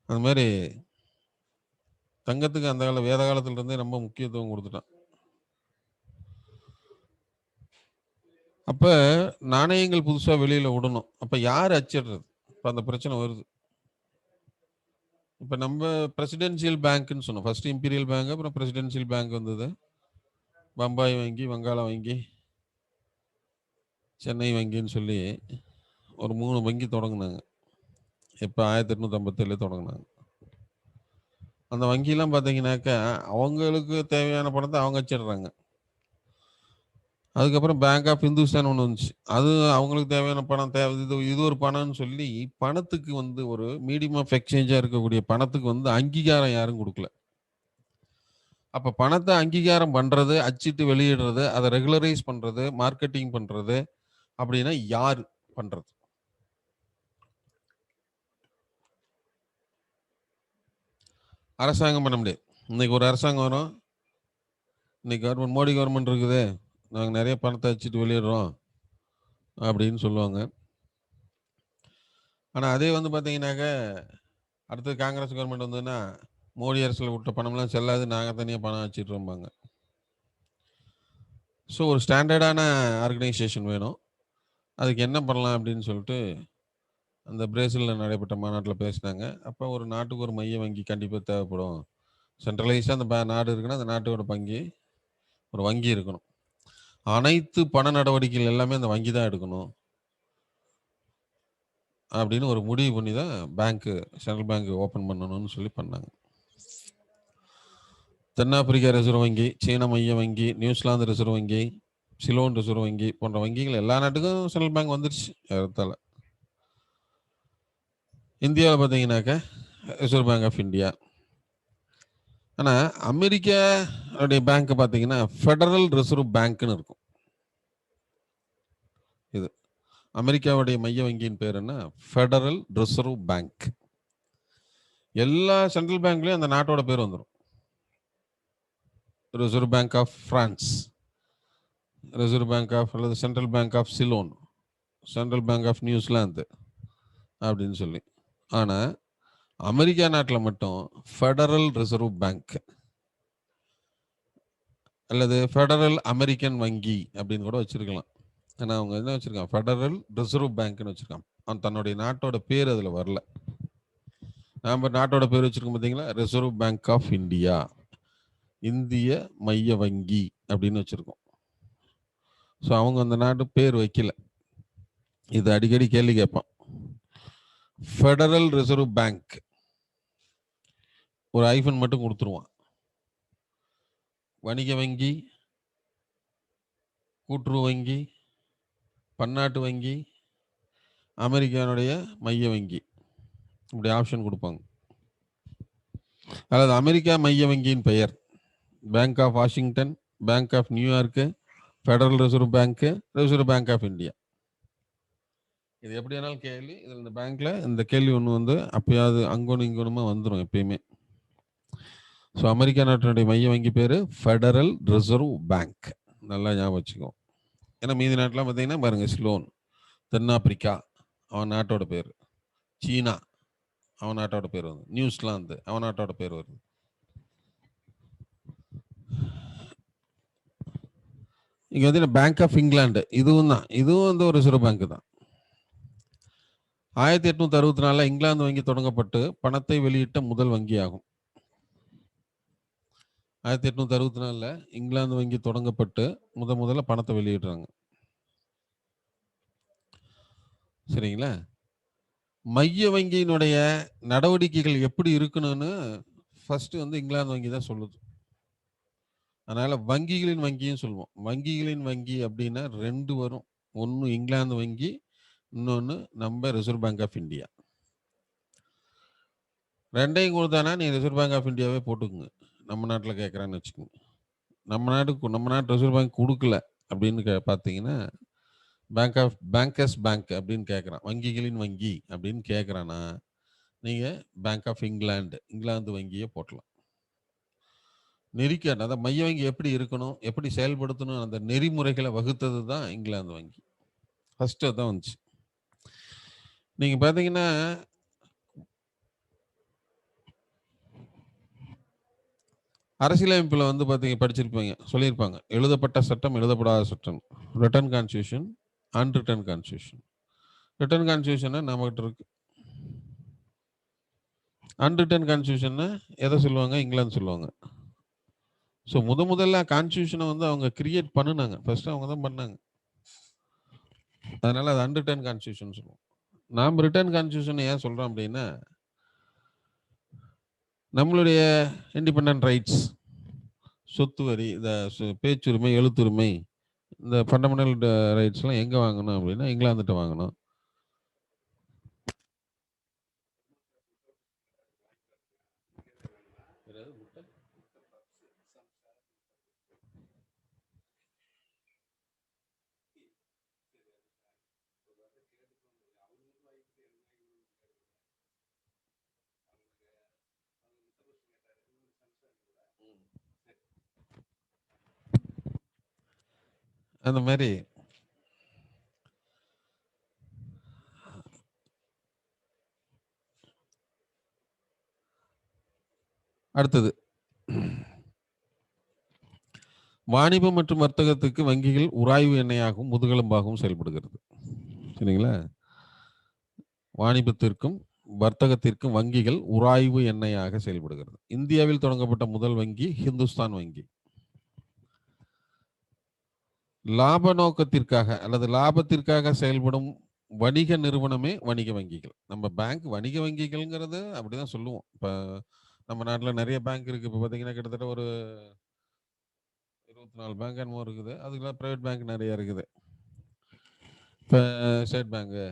அது மாதிரி தங்கத்துக்கு அந்த வேத காலத்துல இருந்தே ரொம்ப முக்கியத்துவம் கொடுத்துட்டான். அப்ப நாணயங்கள் புதுசா வெளியில விடணும். அப்ப யார் அச்சிடுறது? இப்ப அந்த பிரச்சனை வருது. இப்ப நம்ம பிரசிடென்சியல் பேங்க்னு சொன்னோம். ஃபர்ஸ்ட் இம்பீரியல் பேங்க், அப்புறம் பிரசிடென்சியல் பேங்க் வந்தது. பம்பாய் வங்கி, வங்காள வங்கி, சென்னை வங்கின்னு சொல்லி ஒரு 3 வங்கி தொடங்கினாங்க. இப்போ 1857 தொடங்கினாங்க. அந்த வங்கிலாம் பார்த்தீங்கன்னாக்கா அவங்களுக்கு தேவையான பணத்தை அவங்க வச்சிடுறாங்க. அதுக்கப்புறம் பேங்க் ஆஃப் இந்துஸ்தான் ஒன்று வந்துச்சு. அது அவங்களுக்கு தேவையான பணம் இது ஒரு பணம்னு சொல்லி பணத்துக்கு ஒரு மீடியம் ஆஃப் எக்ஸ்சேஞ்சாக இருக்கக்கூடிய பணத்துக்கு அங்கீகாரம் யாரும் கொடுக்கல. அப்போ பணத்தை அங்கீகாரம் பண்ணுறது, அச்சிட்டு வெளியிடுறது, அதை ரெகுலரைஸ் பண்ணுறது, மார்க்கெட்டிங் பண்ணுறது அப்படின்னா யார் பண்ணுறது? அரசாங்கம் பண்ண முடியாது. இன்னைக்கு ஒரு அரசாங்கம் வரும், இன்னைக்கு கவர்மெண்ட் மோடி கவர்மெண்ட் இருக்குது, நாங்கள் நிறைய பணத்தை வச்சுட்டு வெளியிடுறோம் அப்படின்னு சொல்லுவாங்க. ஆனால் அதே பார்த்தீங்கன்னாக்க அடுத்தது காங்கிரஸ் கவர்மெண்ட் வந்ததுன்னா மோடி அரசில் விட்ட பணம்லாம் செல்லாது, நாங்கள் தனியாக பணம் வச்சுட்ருப்பாங்க. ஸோ ஒரு ஸ்டாண்டர்டான ஆர்கனைசேஷன் வேணும். அதுக்கு என்ன பண்ணலாம் அப்படின்னு சொல்லிட்டு அந்த பிரேசிலில் நடைபெற்ற மாநாட்டில் பேசினாங்க. அப்போ ஒரு நாட்டுக்கு ஒரு மைய வங்கி கண்டிப்பாக தேவைப்படும். சென்ட்ரலைஸாக அந்த நாடு இருக்குன்னா அந்த நாட்டோட ஒரு வங்கி இருக்கணும். அனைத்து பண நடவடிக்கைகள் எல்லாமே அந்த வங்கி தான் எடுக்கணும் அப்படின்னு ஒரு முடிவு பண்ணி தான் சென்ட்ரல் பேங்க் ஓப்பன் பண்ணணும்னு சொல்லி பண்ணாங்க. தென்னாப்பிரிக்கா ரிசர்வ் வங்கி, சீன மைய வங்கி, நியூசிலாந்து ரிசர்வ் வங்கி, சிலோன் ரிசர்வ் வங்கி போன்ற வங்கிகள் எல்லா நாட்டுக்கும் சென்ட்ரல் பேங்க் வந்துருச்சு. ஏறத்தாழ இந்தியாவில் பார்த்தீங்கன்னாக்கா ரிசர்வ் பேங்க் ஆஃப் இந்தியா. ஆனால் அமெரிக்காவுடைய பேங்க் பார்த்தீங்கன்னா ஃபெடரல் ரிசர்வ் பேங்க்னு இருக்கும். இது அமெரிக்காவுடைய மைய வங்கியின் பேர் என்ன? Federal reserve bank. எல்லா சென்ட்ரல் பேங்க்லயும் அந்த நாட்டோட பேர் வந்துடும். Reserve bank of France, reserve bank of அல்லது central bank of Ceylon, central bank of New Zealand அப்படின்னு சொல்லி. ஆனால் அமெரிக்கா நாட்டில் மட்டும் ஃபெடரல் ரிசர்வ் பேங்க் அல்லது ஃபெடரல் அமெரிக்கன் வங்கி அப்படின்னு கூட வச்சிருக்கலாம். ஏன்னா அவங்க என்ன வச்சிருக்காங்க? ஃபெடரல் ரிசர்வ் பேங்க்னு வச்சிருக்காங்க. அவன் தன்னுடைய நாட்டோட பேர் அதில் வரல. நம்ம நாட்டோட பேர் வச்சிருக்கோம் பார்த்தீங்களா? ரிசர்வ் பேங்க் ஆஃப் இந்தியா, இந்திய மைய வங்கி அப்படின்னு வச்சிருக்கோம். ஸோ அவங்க அந்த நாட்டு பேர் வைக்கல. இது அடிக்கடி கேள்வி கேட்பான். ஃபெடரல் ரிசர்வ் பேங்க் ஒரு ஐஃபன் மட்டும் கொடுத்துருவான். வணிக வங்கி, கூட்டுறவு வங்கி, பன்னாட்டு வங்கி, அமெரிக்கானுடைய மைய வங்கி, இப்படி ஆப்ஷன் கொடுப்பாங்க. அதாவது அமெரிக்கா மைய வங்கியின் பெயர் bank of Washington, bank of New York, federal reserve bank, reserve bank of India. இது எப்படி வேணாலும் கேள்வி. இதில் இந்த பேங்க்ல இந்த கேள்வி ஒன்று வந்து அப்பயாவது அங்கொன்று இங்கொன்னுமா வந்துடும் எப்பயுமே. ஸோ அமெரிக்கா நாட்டினுடைய மைய வங்கி பேர் ஃபெடரல் ரிசர்வ் பேங்க். நல்லா ஞாபகம் வச்சுக்கோம். ஏன்னா மீதி நாட்டெலாம் பார்த்தீங்கன்னா பாருங்க, சிலோன் தென்னாப்பிரிக்கா அவன் நாட்டோட பேர், சீனா அவன் நாட்டோட பேர் வருது, நியூசிலாந்து அவன் நாட்டோட பேர் வருது. இங்கே வந்து பேங்க் ஆஃப் இங்கிலாந்து இதுவும் வந்து ஒரு ரிசர்வ் பேங்க் தான். 1864 இங்கிலாந்து வங்கி தொடங்கப்பட்டு பணத்தை வெளியிட்ட முதல் வங்கி ஆகும். 1864 இங்கிலாந்து வங்கி தொடங்கப்பட்டு முதல்ல பணத்தை வெளியிடுறாங்க. சரிங்களா? மைய வங்கியினுடைய நடவடிக்கைகள் எப்படி இருக்கணும்னு ஃபர்ஸ்ட் வந்து இங்கிலாந்து வங்கி தான் சொல்லுது. அதனால வங்கிகளின் வங்கியும் சொல்லுவோம். வங்கிகளின் வங்கி அப்படின்னா 2 வரும். ஒன்று இங்கிலாந்து வங்கி, இன்னொன்று நம்ம ரிசர்வ் பேங்க் ஆஃப் இந்தியா. 2ஐயும் கொடுத்தானா நீ ரிசர்வ் பேங்க் ஆஃப் இந்தியாவே போட்டுக்குங்க. நம்ம நாட்டில் கேட்குறான்னு வச்சுக்கோங்க. நம்ம நாட்டு ரிசர்வ் பேங்க் கொடுக்கல அப்படின்னு பார்த்தீங்கன்னா பேங்கர்ஸ் பேங்க் அப்படின்னு கேட்குறான். வங்கிகளின் வங்கி அப்படின்னு கேட்குறான்னா நீங்கள் பேங்க் ஆஃப் இங்கிலாந்து வங்கியை போட்டலாம். நெறிக்காட்டு, அதாவது மைய வங்கி எப்படி இருக்கணும், எப்படி செயல்படுத்தணும், அந்த நெறிமுறைகளை வகுத்தது தான் இங்கிலாந்து வங்கி. ஃபர்ஸ்ட் அதான் வந்துச்சு. நீங்க பார்த்தீங்கன்னா அரசியலமைப்பில் வந்து படிச்சிருப்பீங்க, சொல்லியிருப்பாங்க எழுதப்பட்ட சட்டம், எழுதப்படாத சட்டம், return constitution, unwritten constitution. Return constitution நம்மகிட்ட இருக்கு. அன்ரிட்டன் கான்ஸ்டியூஷன் எதை சொல்லுவாங்க? இங்கிலாந்து சொல்லுவாங்க. ஸோ முதல்ல கான்ஸ்டியூஷனை வந்து அவங்க கிரியேட் பண்ணினாங்க. ஃபர்ஸ்ட் அவங்க தான் பண்ணாங்க. அதனால அது அன்ரிட்டன் கான்ஸ்டியூஷன் சொல்லுவோம். நாம் ரிட்டன் கான்ஸ்டியூஷன் ஏன் சொல்றோம் அப்படின்னா, நம்மளுடைய இண்டிபெண்டன்ட் ரைட்ஸ், சொத்து வரி, இந்த பேச்சுரிமை, எழுத்துரிமை, இந்த ஃபண்டமெண்டல் ரைட்ஸ்லாம் எங்கே வாங்கணும் அப்படின்னா இங்கிலாந்துகிட்ட வாங்கணும். அந்த மாதிரி அடுத்தது வாணிபம் மற்றும் வர்த்தகத்துக்கு வங்கிகள் உராய்வு எண்ணெயாகவும் முதுகெலும்பாகவும் செயல்படுகிறது. சரிங்களா? வாணிபத்திற்கும் வர்த்தகத்திற்கும் வங்கிகள் உராய்வு எண்ணெயாக செயல்படுகிறது. இந்தியாவில் தொடங்கப்பட்ட முதல் வங்கி ஹிந்துஸ்தான் வங்கி. லாப நோக்கத்திற்காக அல்லது லாபத்திற்காக செயல்படும் வணிக நிறுவனமே வணிக வங்கிகள். நம்ம பேங்க் வணிக வங்கிகள்ங்கிறது அப்படிதான் சொல்லுவோம். இப்போ நம்ம நாட்டில் நிறைய பேங்க் இருக்கு. இப்போ பார்த்தீங்கன்னா கிட்டத்தட்ட ஒரு 24 பேங்க் என்னமோ இருக்குது. அதுக்கெல்லாம் ப்ரைவேட் பேங்க் நிறைய இருக்குது. இப்போ state bank,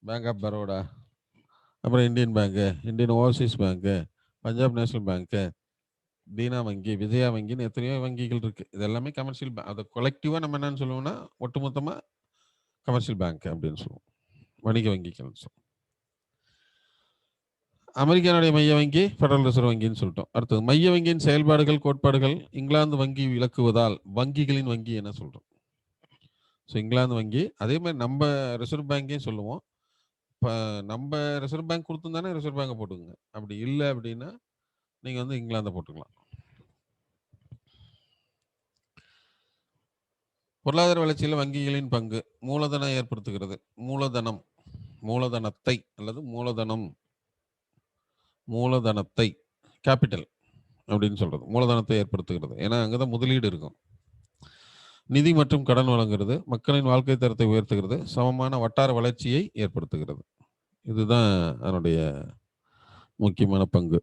bank of Baroda, அப்புறம் Indian bank, Indian overseas bank, Punjab national bank, Dena வங்கி, விஜயா வங்கின்னு எத்தனையோ வங்கிகள் இருக்கு. இது எல்லாமே கமர்ஷியல் பேங்க். அதை கொலெக்டிவாக நம்ம என்னன்னு சொல்லுவோம்னா ஒட்டுமொத்தமாக கமர்ஷியல் பேங்க் அப்படின்னு சொல்லுவோம், வணிக வங்கிகள் சொல்லுவோம். அமெரிக்காவுடைய மைய வங்கி ஃபெடரல் ரிசர்வ் வங்கின்னு சொல்லிட்டோம். அடுத்தது மைய வங்கியின் செயல்பாடுகள் கோட்பாடுகள் இங்கிலாந்து வங்கி விளக்குவதால் வங்கிகளின் வங்கி என்ன சொல்றோம். ஸோ இங்கிலாந்து வங்கி, அதே மாதிரி நம்ம ரிசர்வ் பேங்கையும் சொல்லுவோம். இப்போ நம்ம ரிசர்வ் பேங்க் கொடுத்துருந்தானே ரிசர்வ் பேங்கை போட்டுக்கோங்க. அப்படி இல்லை அப்படின்னா நீங்கள் வந்து இங்கிலாந்தை போட்டுக்கலாம். பொருளாதார வளர்ச்சியில் வங்கிகளின் பங்கு மூலதனம் ஏற்படுத்துகிறது. மூலதனத்தை அல்லது மூலதனத்தை கேபிட்டல் அப்படின்னு சொல்றது, மூலதனத்தை ஏற்படுத்துகிறது. ஏன்னா அங்கதான் முதலீடு இருக்கும். நிதி மற்றும் கடன் வழங்குறது, மக்களின் வாழ்க்கை தரத்தை உயர்த்துகிறது, சமமான வட்டார வளர்ச்சியை ஏற்படுத்துகிறது. இதுதான் அதனுடைய முக்கியமான பங்கு.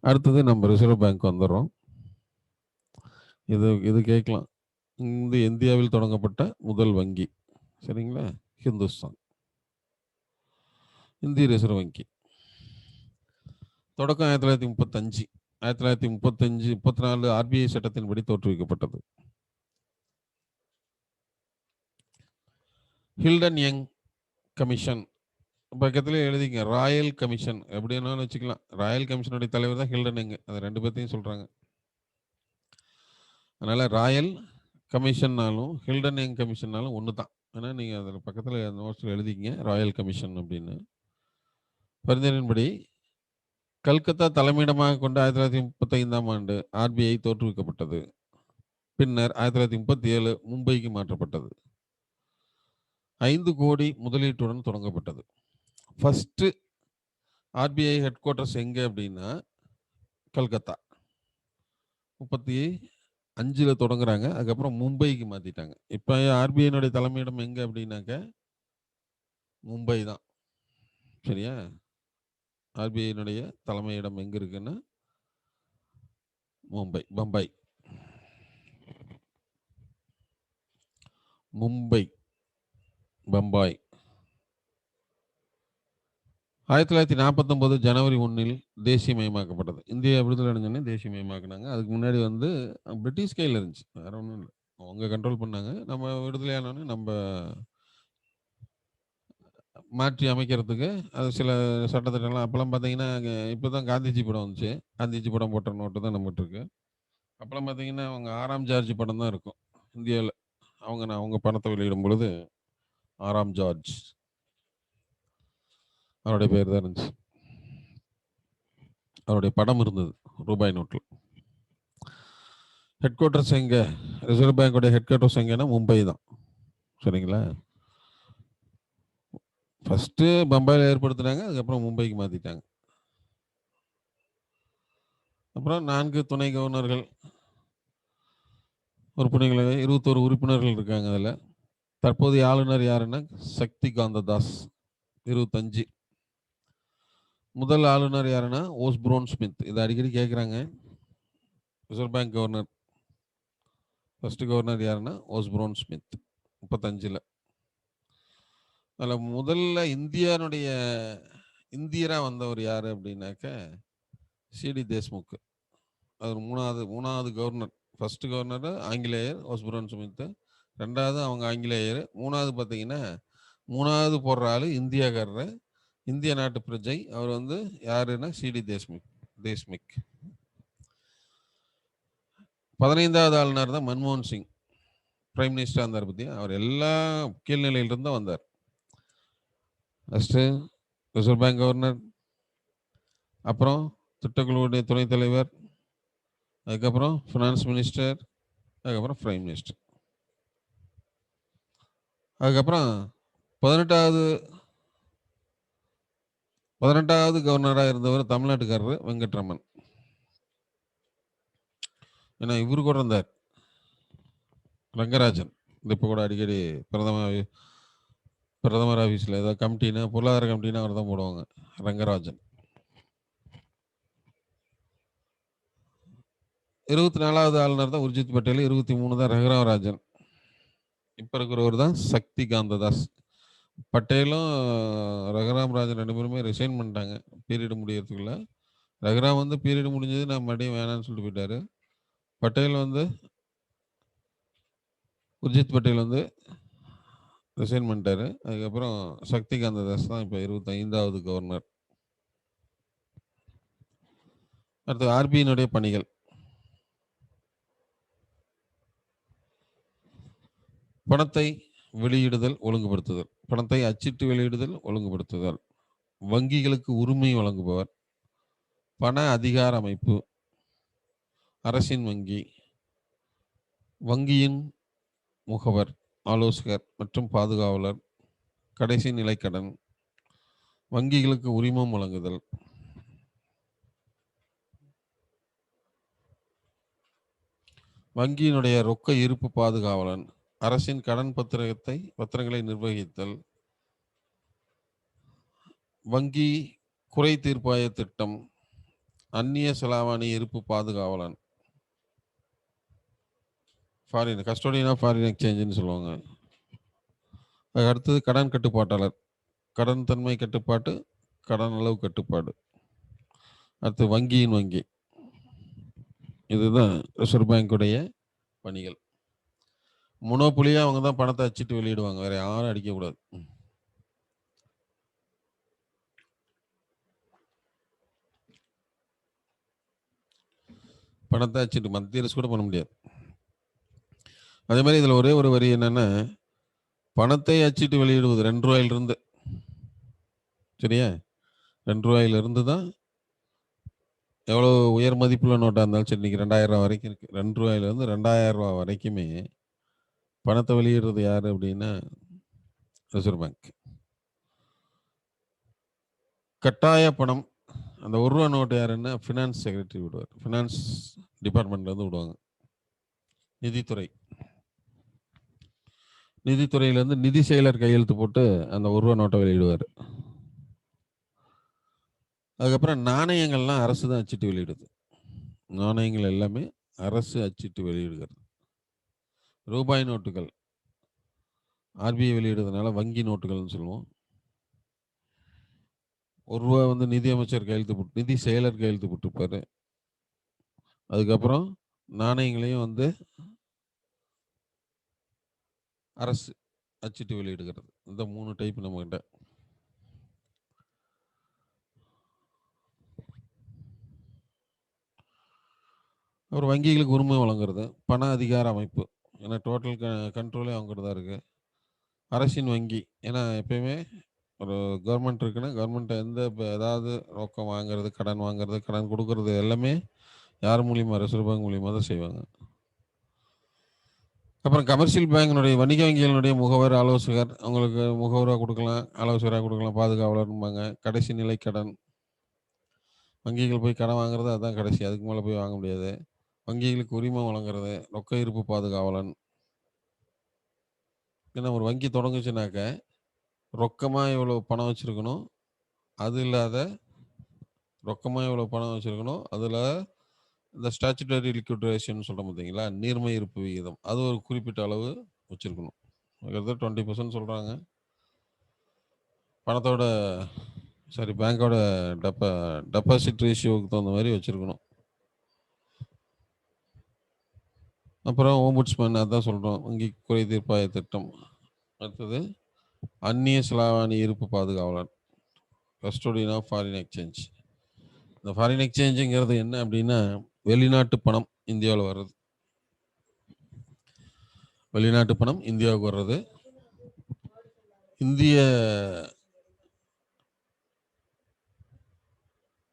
அடுத்தது நம்ம ரிசர்வ் பேங்க் வந்துடுறோம். இது கேட்கலாம். இந்த இந்தியாவில் தொடங்கப்பட்ட முதல் வங்கி சரிங்களா, ஹிந்துஸ்தான். இந்திய ரிசர்வ் வங்கி தொடக்கம் 1935. 1934 ஆர்பிஐ சட்டத்தின்படி தோற்றுவிக்கப்பட்டது. ஹில்டன் யங் கமிஷன் பக்கத்துல எழுதிங்க, ராயல் கமிஷன் எப்படின்னு வச்சுக்கலாம். ராயல் கமிஷனுடைய தலைவர் தான் ஹில்டன் யங். அது ரெண்டு பேர்த்தையும் சொல்றாங்க. அதனால ராயல் கமிஷன்னாலும் ஹில்டன் யங் கமிஷன்னாலும் ஒன்று தான். ஏன்னா நீங்கள் அதில் பக்கத்தில் நோட்ஸில் எழுதிக்கிங்க ராயல் கமிஷன் அப்படின்னு. பரிந்துரையின்படி கல்கத்தா தலைமையிடமாக கொண்டு 1935ஆம் ஆண்டு ஆர்பிஐ தோற்றுவிக்கப்பட்டது. பின்னர் 1937 மும்பைக்கு மாற்றப்பட்டது. 5 கோடி முதலீட்டுடன் தொடங்கப்பட்டது. ஃபர்ஸ்ட் ஆர்பிஐ ஹெட் குவார்ட்டர்ஸ் எங்க அப்படின்னா கல்கத்தா. 35 தொடங்குறாங்க. அதுக்கப்புறம் மும்பைக்கு மாத்திட்டாங்க. இப்போ ஆர்பிஐனுடைய தலைமையிடம் எங்க அப்படின்னாக்க மும்பை தான். சரியா, ஆர்பிஐனுடைய தலைமையிடம் எங்க இருக்குன்னா மும்பை, பம்பாய், பம்பாய். 1949 ஜனவரி 1 தேசியமயமாக்கப்பட்டது. இந்தியா விடுதலை அடைஞ்சோடனே தேசியமயமாக்குனாங்க. அதுக்கு முன்னாடி வந்து பிரிட்டிஷ் கையில் இருந்துச்சு, வேற ஒன்றும் இல்லை. அவங்க கண்ட்ரோல் பண்ணாங்க. நம்ம விடுதலை ஆனோடனே நம்ம மாற்றி அமைக்கிறதுக்கு அது சில சட்டத்திட்டம்லாம் அப்போல்லாம் பார்த்தீங்கன்னா, இப்போ தான் காந்திஜி படம் வந்துச்சு. காந்திஜி படம் போட்ட நோட்டு தான் நம்மகிட்ட இருக்கு. அப்போல்லாம் பார்த்தீங்கன்னா அவங்க 6ஆம் ஜார்ஜ் படம் தான் இருக்கும் இந்தியாவில். அவங்க பணத்தை வெளியிடும் பொழுது 6ஆம் ஜார்ஜ் அவருடைய பேர் தான் இருந்துச்சு. அவருடைய படம் இருந்தது ரூபாய் நோட்டில். ஹெட் குவார்ட்டர்ஸ் எங்க, ரிசர்வ் பேங்கோடைய ஹெட் குவார்ட்டர்ஸ் எங்கன்னா மும்பை தான். சரிங்களா, ஃபர்ஸ்ட் பம்பாயில் ஏற்படுத்தினாங்க, அதுக்கப்புறம் மும்பைக்கு மாத்திட்டாங்க. அப்புறம் 4 துணை கவர்னர்கள், உறுப்பினர்கள் 21 உறுப்பினர்கள் இருக்காங்க. அதில் தற்போதைய ஆளுநர் யாருன்னா சக்தி காந்த தாஸ் 25. முதல் ஆளுநர் யாருன்னா ஓஸ்போர்ன் ஸ்மித். இதை அடிக்கடி கேட்குறாங்க. Reserve bank governor first governor யாருன்னா ஓஸ்போர்ன் ஸ்மித் 35. அதில் முதல்ல இந்தியராக வந்தவர் யார் அப்படின்னாக்க சிடி தேஷ்முக். அவர் மூணாவது கவர்னர். ஃபர்ஸ்ட் கவர்னர் ஆங்கிலேயர் ஓஸ்போர்ன் ஸ்மித், ரெண்டாவது அவங்க ஆங்கிலேயர், மூணாவது பார்த்தீங்கன்னா மூணாவது போடுற ஆள் இந்தியாக்காரர், இந்திய நாட்டு பிரஜை. அவர் வந்து யாருன்னா சிடி தேஷ்முக். 15வது ஆளுநர் தான் மன்மோகன் சிங், பிரைம் மினிஸ்டர் இருந்தார் பற்றி. அவர் எல்லா கீழ்நிலையிலிருந்து தான் வந்தார். ஃபர்ஸ்ட் ரிசர்வ் பேங்க் கவர்னர், அப்புறம் திட்டக்குழுவுடைய துணைத் தலைவர், அதுக்கப்புறம் ஃபினான்ஸ் மினிஸ்டர், அதுக்கப்புறம் பிரைம் மினிஸ்டர். அதுக்கப்புறம் 18வது 18வது கவர்னராக இருந்தவர் தமிழ்நாட்டுக்காரர் வெங்கட்ரமன். ஏன்னா இவரு கூட இருந்தார் ரங்கராஜன். இப்போ கூட அடிக்கடி பிரதமர் ஆஃபீஸில் ஏதாவது கமிட்டினா, பொருளாதார கமிட்டினா அவர் தான் போடுவாங்க, ரங்கராஜன். 24வது ஆளுநர் தான் உர்ஜித் பட்டேல், 23 தான் ரகுராம் ராஜன். இப்போ இருக்கிறவர் தான் சக்தி காந்ததாஸ். பட்டேலும் ரகுராம் ராஜன் 2 பேருமே ரிசைன் பண்ணிட்டாங்க பீரியட் முடியறதுக்குள்ள. ரகுராம் வந்து பீரியட் முடிஞ்சது, நான் மறுபடியும் வேணான்னு சொல்லிட்டு போயிட்டாரு. பட்டேல் வந்து உர்ஜித் பட்டேல் வந்து ரிசைன் பண்ணிட்டாரு. அதுக்கப்புறம் சக்தி காந்ததாஸ் தான் இப்போ 25வது கவர்னர். அடுத்து ஆர்பிஐனுடைய பணிகள். பணத்தை வெளியிடுதல், ஒழுங்குபடுத்துதல். பணத்தை அச்சிட்டு வெளியிடுதல், ஒழுங்குபடுத்துதல். வங்கிகளுக்கு உரிமை வழங்குபவர். பண அதிகார அமைப்பு. அரசின் வங்கி. வங்கியின் முகவர், ஆலோசகர் மற்றும் பாதுகாவலர். கடைசி நிலை கடன். வங்கிகளுக்கு உரிமம் வழங்குதல். வங்கியினுடைய ரொக்க இருப்பு பாதுகாவலன். அரசின் கடன் பத்திரங்களை நிர்வகித்தல். வங்கி குறை தீர்ப்பாய திட்டம். அந்நிய செலாவணி இருப்பு பாதுகாவலன். ஃபாரின் கஸ்டோடியன் ஆஃப் ஃபாரின் எக்ஸ்சேஞ்சுன்னு சொல்லுவாங்க. அதுக்கு அடுத்தது கடன் கட்டுப்பாட்டாளர். கடன் தன்மை கட்டுப்பாட்டு, கடன் அளவு கட்டுப்பாடு. அடுத்து வங்கியின் வங்கி. இதுதான் ரிசர்வ் பேங்குடைய பணிகள். மொனோபொலியா அவங்க தான் பணத்தை அச்சிட்டு வெளியிடுவாங்க, வேற யாரும் அடிக்கக்கூடாது. பணத்தை அச்சிட்டு மத்திய அரசு கூட பண்ண முடியாது. அதே மாதிரி இதில் ஒரே ஒரு வரி என்னன்னா, பணத்தை அச்சிட்டு வெளியிடுவது 2 ரூபாயிலிருந்து, சரியா, 2 ரூபாயிலிருந்து தான் எவ்வளோ உயர் மதிப்புள்ள நோட்டாக இருந்தாலும் சரி, இன்னைக்கு 2000 ரூபா வரைக்கும் இருக்கு. 2 ரூபாயிலிருந்து 2000 ரூபா வரைக்குமே பணத்தை வெளியிடுறது யாரு அப்படின்னா ரிசர்வ் பேங்க். கட்டாய பணம், அந்த 1 ரூபா நோட்டு யாருன்னா ஃபினான்ஸ் செக்ரட்டரி விடுவார். ஃபினான்ஸ் டிபார்ட்மெண்ட்லேருந்து விடுவாங்க. நிதித்துறை. நிதித்துறையிலேருந்து நிதி செயலர் கையெழுத்து போட்டு அந்த 1 ரூபா நோட்டை வெளியிடுவார். அதுக்கப்புறம் நாணயங்கள்லாம் அரசு தான் அச்சிட்டு வெளியிடுது. நாணயங்கள் எல்லாமே அரசு அச்சிட்டு வெளியிடுகிறது. ரூபாய் நோட்டுகள் ஆர்பிஐ வெளியிடுறதுனால வங்கி நோட்டுகள்னு சொல்லுவோம். 1 ரூபா வந்து நிதி அமைச்சர் கையெழுத்து போட்டு, நிதி செயலர் கையெழுத்து போட்டிருப்பாரு. அதுக்கப்புறம் நாணயங்களையும் வந்து அரசு அச்சிட்டு வெளியிடுகிறது. இந்த 3 டைப் நம்ம கிட்ட. அப்புறம் வங்கிகளுக்கு உரிமை வழங்குறது. பண அதிகார அமைப்பு, ஏன்னா டோட்டல் கண்ட்ரோலே அவங்ககிட்ட தான் இருக்கு. அரசின் வங்கி, ஏன்னா எப்பயுமே ஒரு கவர்மெண்ட் இருக்குன்னா கவர்மெண்ட் ஏதாவது ரொக்கம் வாங்குறது, கடன் வாங்குறது, கடன் கொடுக்கறது எல்லாமே யார் மூலியமா? ரிசர்வ் பேங்க் மூலியமா தான் செய்வாங்க. அப்புறம் கமர்ஷியல் பேங்கினுடைய, வணிக வங்கிகளினுடைய முகவர், ஆலோசகர். அவங்களுக்கு முகவராக கொடுக்கலாம், ஆலோசகராக கொடுக்கலாம், பாதுகாவலர்பாங்க. கடைசி நிலை கடன். வங்கிகள் போய் கடன் வாங்குறது அதுதான் கடைசி, அதுக்கு மேலே போய் வாங்க முடியாது. வங்கிகளுக்கு உரிமம் வழங்குறது, ரொக்க இருப்பு பாதுகாவலன். ஏன்னா ஒரு வங்கி தொடங்குச்சுனாக்க ரொக்கமாக இவ்வளோ பணம் வச்சுருக்கணும், அது இல்லாத ரொக்கமாக இவ்வளோ பணம் வச்சுருக்கணும், அதில் இந்த ஸ்டாச்சுட்டரி லிக்விடேஷன் சொல்கிறோம் பார்த்தீங்களா, நீர்மை இருப்பு விகிதம், அது ஒரு குறிப்பிட்ட அளவு வச்சுருக்கணும். அதுக்கு 20% சொல்கிறாங்க. பணத்தோட பேங்கோட டெபாசிட் ரேஷியோவுக்கு தகுந்த மாதிரி வச்சுருக்கணும். அப்புறம் ஓம்புட்ஸ்மேன், அதான் சொல்கிறோம், வங்கி குறை தீர்ப்பாய திட்டம். அடுத்தது அந்நிய செலாவணி இருப்பு பாதுகாவலர், கஸ்டோடியன் ஆஃப் ஃபாரின் எக்ஸ்சேஞ்ச். இந்த ஃபாரின் எக்ஸ்சேஞ்சுங்கிறது என்ன அப்படின்னா, வெளிநாட்டு பணம் இந்தியாவில் வர்றது. வெளிநாட்டு பணம் இந்தியாவுக்கு வர்றது. இந்திய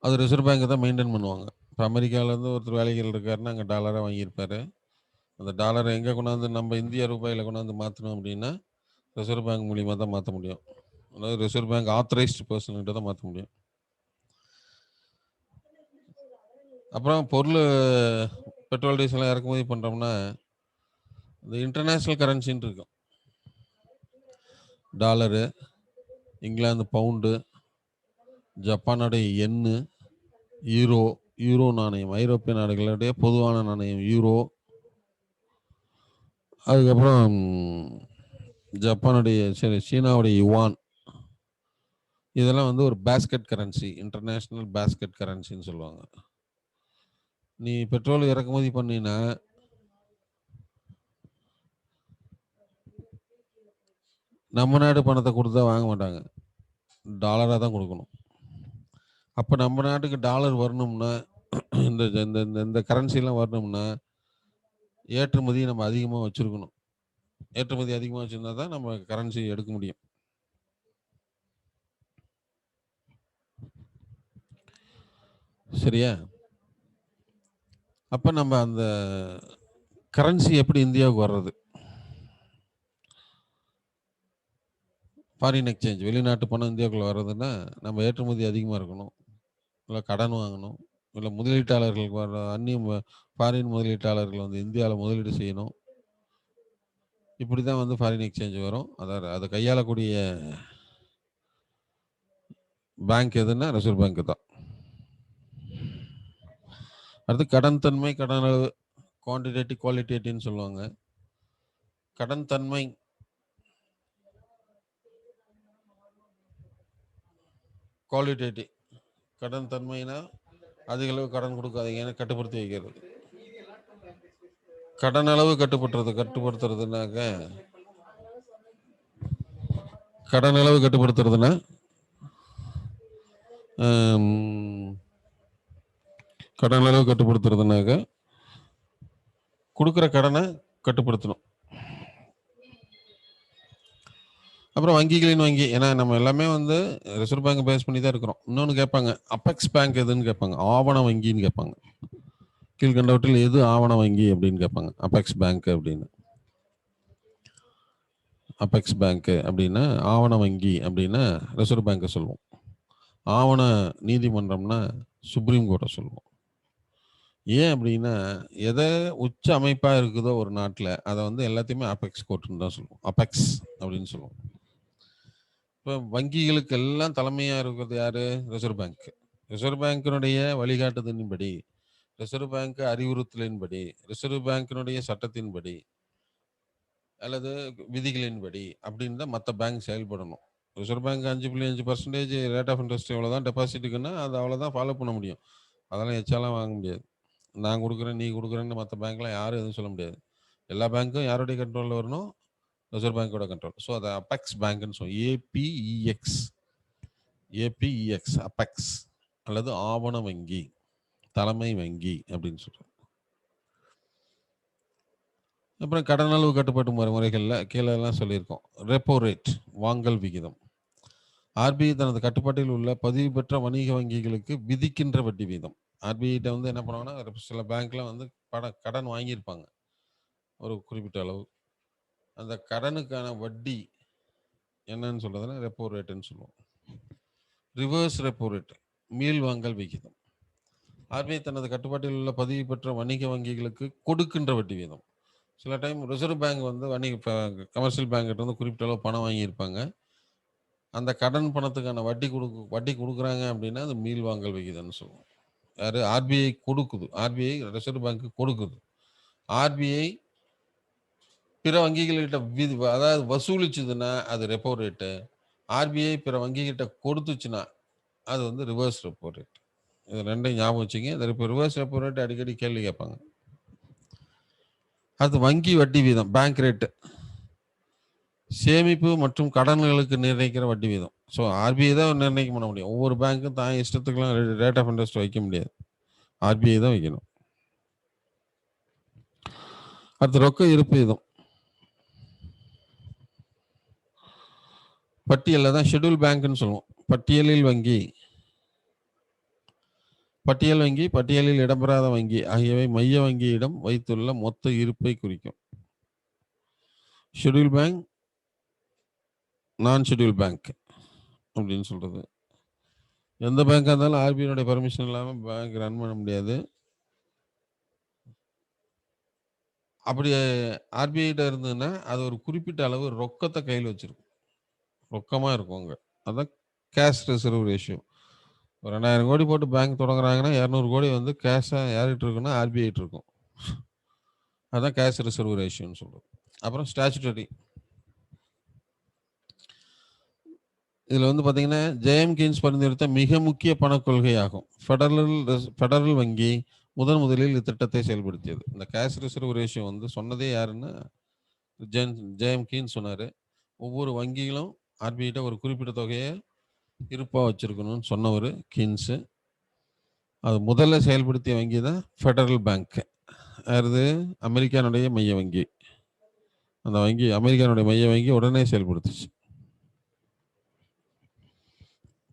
அது ரிசர்வ் பேங்க் தான் மெயின்டைன் பண்ணுவாங்க. இப்போ அமெரிக்காவிலேருந்து ஒருத்தர் வேலைகள் இருக்காருன்னா அங்கே டாலராக வாங்கியிருப்பாரு. அந்த டாலரை எங்கே கொண்டாந்து நம்ம இந்திய ரூபாயில் கொண்டாந்து மாற்றணும் அப்படின்னா ரிசர்வ் பேங்க் மூலியமாக தான் மாற்ற முடியும். அதாவது ரிசர்வ் பேங்க் ஆத்தரைஸ்டு பர்சன்கிட்ட தான் மாற்ற முடியும். அப்புறம் பொருள் பெட்ரோல் டீசல் இறக்குமதி பண்ணுறோம்னா இந்த இன்டர்நேஷ்னல் கரன்சின்னு இருக்கும். டாலரு, இங்கிலாந்து பவுண்டு, ஜப்பானுடைய எண்ணு, யூரோ நாணயம், ஐரோப்பிய நாடுகளுடைய பொதுவான நாணயம் யூரோ, அதுக்கப்புறம் ஜப்பானுடைய சீனாவுடைய யுவான், இதெல்லாம் வந்து ஒரு பேஸ்கெட் கரன்சி, இன்டர்நேஷ்னல் பேஸ்கெட் கரன்சின்னு சொல்லுவாங்க. நீ பெட்ரோல் இறக்குமதி பண்ணினா நம்ம நாடு பணத்தை கொடுத்தா வாங்க மாட்டாங்க, டாலராக தான் கொடுக்கணும். அப்போ நம்ம நாட்டுக்கு டாலர் வரணும்னா இந்த இந்த இந்த கரன்சிலாம் வரணும்னா ஏற்றுமதி நம்ம அதிகமாக வச்சுருக்கணும். ஏற்றுமதி அதிகமாக வச்சுருந்தா தான் நம்ம கரன்சி எடுக்க முடியும். சரியா? அப்போ நம்ம அந்த கரன்சி எப்படி இந்தியாவுக்கு வர்றது? ஃபாரின் எக்ஸ்சேஞ்ச், வெளிநாட்டு பணம் இந்தியாவுக்குள்ள வர்றதுன்னா நம்ம ஏற்றுமதி அதிகமாக இருக்கணும், இல்லை கடன் வாங்கணும், இல்லை முதலீட்டாளர்களுக்கு வர அந்நிய ஃபாரின் முதலீட்டாளர்கள் வந்து இந்தியாவில் முதலீடு செய்யணும். இப்படி தான் வந்து ஃபாரின் எக்ஸ்சேஞ்ச் வரும். அதை கையாளக்கூடிய பேங்க் எதுன்னா ரிசர்வ் பேங்க் தான். அடுத்து கடன் தன்மை, கடன் அளவு, குவான்டிடேட்டிவ் குவாலிட்டேட்டிவ்னு சொல்லுவாங்க. கடன் தன்மை குவாலிட்டேட்டிவ், கடன் தன்மைனா அதிக அளவு கடன் கொடுக்காதீங்கன்னு கட்டுப்படுத்தி வைக்கிறது. கடன் அளவு கட்டுப்படுத்துறதுனாக்க கடன் அளவு கட்டுப்படுத்துறதுன்னா கடன் அளவு கட்டுப்படுத்துறதுனாக்க கொடுக்குற கடனை கட்டுப்படுத்தணும். அப்புறம் வங்கிகளின் வங்கி, ஏன்னா நம்ம எல்லாமே வந்து ரிசர்வ் பேங்க் பேஸ் பண்ணி தான் இருக்கிறோம். இன்னொன்று கேட்பாங்க, அப்பெக்ஸ் பேங்க் எதுன்னு கேட்பாங்க, ஆவண வங்கின்னு கேட்பாங்க. கீழ்கண்டவற்றில் எது ஆவண வங்கி அப்படின்னு கேட்பாங்க. அப்பெக்ஸ் பேங்க் அப்படின்னு, அப்பெக்ஸ் பேங்க் அப்படின்னா ஆவண வங்கி அப்படின்னா ரிசர்வ் பேங்கை சொல்லுவோம். ஆவண நீதிமன்றம்னா சுப்ரீம் கோர்ட்டை சொல்லுவோம். ஏன் அப்படின்னா எதை உச்ச அமைப்பாக இருக்குதோ ஒரு நாட்டில் அதை வந்து எல்லாத்தையுமே அப்பெக்ஸ் கோர்ட்டுன்னு தான் சொல்லுவோம், அப்பெக்ஸ் அப்படின்னு சொல்லுவோம். இப்போ வங்கிகளுக்கு எல்லாம் தலைமையாக இருக்கிறது யாரு? Reserve bank. ரிசர்வ் பேங்கினுடைய வழிகாட்டுதலின்படி, ரிசர்வ் பேங்க் அறிவுறுத்தலின்படி, ரிசர்வ் பேங்கினுடைய சட்டத்தின்படி அல்லது விதிகளின்படி அப்படின்னு தான் மற்ற பேங்க் செயல்படணும். Reserve bank 5.5% rate of interest எவ்வளோ தான் டெபாசிட்டுக்குன்னா அது அவ்வளோதான் ஃபாலோ பண்ண முடியும். அதெல்லாம் எச்சாலாம் வாங்க முடியாது. நான் கொடுக்குறேன், நீ கொடுக்குறேன்னு மற்ற பேங்க்லாம் யாரும் எதுவும் சொல்ல முடியாது. எல்லா பேங்க்கும் யாருடைய கண்ட்ரோலில் வரணும்? ரிசர்வ் பேங்கோட கண்ட்ரோல். ஸோ அதை அப்பெக்ஸ் பேங்க்னு சொல்லுவோம். ஏபிஇஎக்ஸ் அப்பெக்ஸ் அல்லது ஆவண வங்கி, தலைமை வங்கி அப்படின்னு சொல்கிறோம். அப்புறம் கடன் அளவு கட்டுப்பாட்டு முறைகளில் கீழே எல்லாம் சொல்லியிருக்கோம். ரெப்போ ரேட், வாங்கல் விகிதம். ஆர்பிஐ தனது கட்டுப்பாட்டில் உள்ள பதிவு பெற்ற வணிக வங்கிகளுக்கு விதிக்கின்ற வட்டி வீதம். ஆர்பிஐட்ட வந்து என்ன பண்ணுவாங்கன்னா, சில பேங்க்ல வந்து கடன் வாங்கியிருப்பாங்க ஒரு குறிப்பிட்ட அளவு, அந்த கடனுக்கான வட்டி என்னன்னு சொல்றதுன்னா ரெப்போ ரேட்டுன்னு சொல்லுவோம். ரிவர்ஸ் ரெப்போ ரேட், மீள் வாங்கல் விகிதம். ஆர்பிஐ தனது கட்டுப்பாட்டில் உள்ள பதிவு பெற்ற வணிக வங்கிகளுக்கு கொடுக்கின்ற வட்டி வீதம். சில டைம் ரிசர்வ் பேங்க் வந்து கமர்ஷியல் பேங்க் வந்து குறிப்பிட்ட அளவு பணம் வாங்கியிருப்பாங்க, அந்த கடன் பணத்துக்கான வட்டி கொடுக்குறாங்க அப்படின்னா அது மீள் வாங்கல் விகிதம்னு சொல்லுவோம். யாரு? ஆர்பிஐ கொடுக்குது. ஆர்பிஐ ரிசர்வ் பேங்க் கொடுக்குது. ஆர்பிஐ பிற வங்கிகள்கிட்ட அதாவது வசூலிச்சுதுன்னா அது ரெப்போ ரேட்டு. ஆர்பிஐ பிற வங்கிகிட்ட கொடுத்துச்சுன்னா அது வந்து ரிவர்ஸ் ரெப்போ ரேட். இது ரெண்டையும் ஞாபகம் வச்சுங்க. இப்போ ரிவர்ஸ் ரெப்போ ரேட் அடிக்கடி கேள்வி கேட்பாங்க. அது வங்கி வட்டி வீதம், பேங்க் ரேட்டு. சேமிப்பு மற்றும் கடன்களுக்கு நிர்ணயிக்கிற வட்டி வீதம். ஸோ ஆர்பிஐ தான் நிர்ணயிக்க பண்ண முடியும். ஒவ்வொரு பேங்க்கும் தான் இஷ்டத்துக்குலாம் ரேட் ஆஃப் இன்ட்ரெஸ்ட் வைக்க முடியாது, ஆர்பிஐ தான் வைக்கணும். அடுத்து ரொக்க இருப்பு வீதம். பட்டியலில் தான் ஷெட்யூல் பேங்க்னு சொல்லுவோம். பட்டியலில் வங்கி, பட்டியல் வங்கி, பட்டியலில் இடம்பெறாத வங்கி ஆகியவை மைய வங்கியிடம் வைத்துள்ள மொத்த இருப்பை குறிக்கும். ஷெட்யூல் பேங்க், நான் ஷெட்யூல் பேங்க் அப்படின்னு சொல்றது. எந்த பேங்காக இருந்தாலும் ஆர்பிஐனுடைய பர்மிஷன் இல்லாமல் பேங்க் ரன் பண்ண முடியாது. அப்படி ஆர்பிஐட்ட இருந்ததுன்னா அது ஒரு குறிப்பிட்ட அளவு ரொக்கத்தை கையில் வச்சிருக்கும், ரொக்கமாக இருக்கும் அங்கே. அதான் கேஷ் ரிசர்வ் ரேஷியோ. ஒரு 2000 கோடி போட்டு பேங்க் தொடங்குறாங்கன்னா 200 கோடி வந்து கேஷாக யார்கிட்ட இருக்குன்னா ஆர்பிஐட்டு இருக்கும். அதான் கேஷ் ரிசர்வ் ரேஷியோன்னு சொல்கிறது. அப்புறம் ஸ்டாச்சுட்டரி. இதில் வந்து பார்த்தீங்கன்னா ஜேஎம் கீன்ஸ் பரிந்துரைத்த மிக முக்கிய பணக் கொள்கையாகும். ஃபெடரல் வங்கி முதலில் இத்திட்டத்தை செயல்படுத்தியது. இந்த கேஷ் ரிசர்வ் ரேஷியோ வந்து சொன்னதே யாருன்னா ஜேஎம் கீன்ஸ் சொன்னார். ஒவ்வொரு வங்கிகளும் ஆர்பிஐட்ட ஒரு குறிப்பிட்ட தொகையை இருப்பாக வச்சுருக்கணும்னு சொன்னவர் கீன்ஸு. அது முதல்ல செயல்படுத்திய வங்கி தான் ஃபெடரல் பேங்க். அது அமெரிக்கானுடைய மைய வங்கி. அந்த வங்கி அமெரிக்கானுடைய மைய வங்கி உடனே செயல்படுத்துச்சு.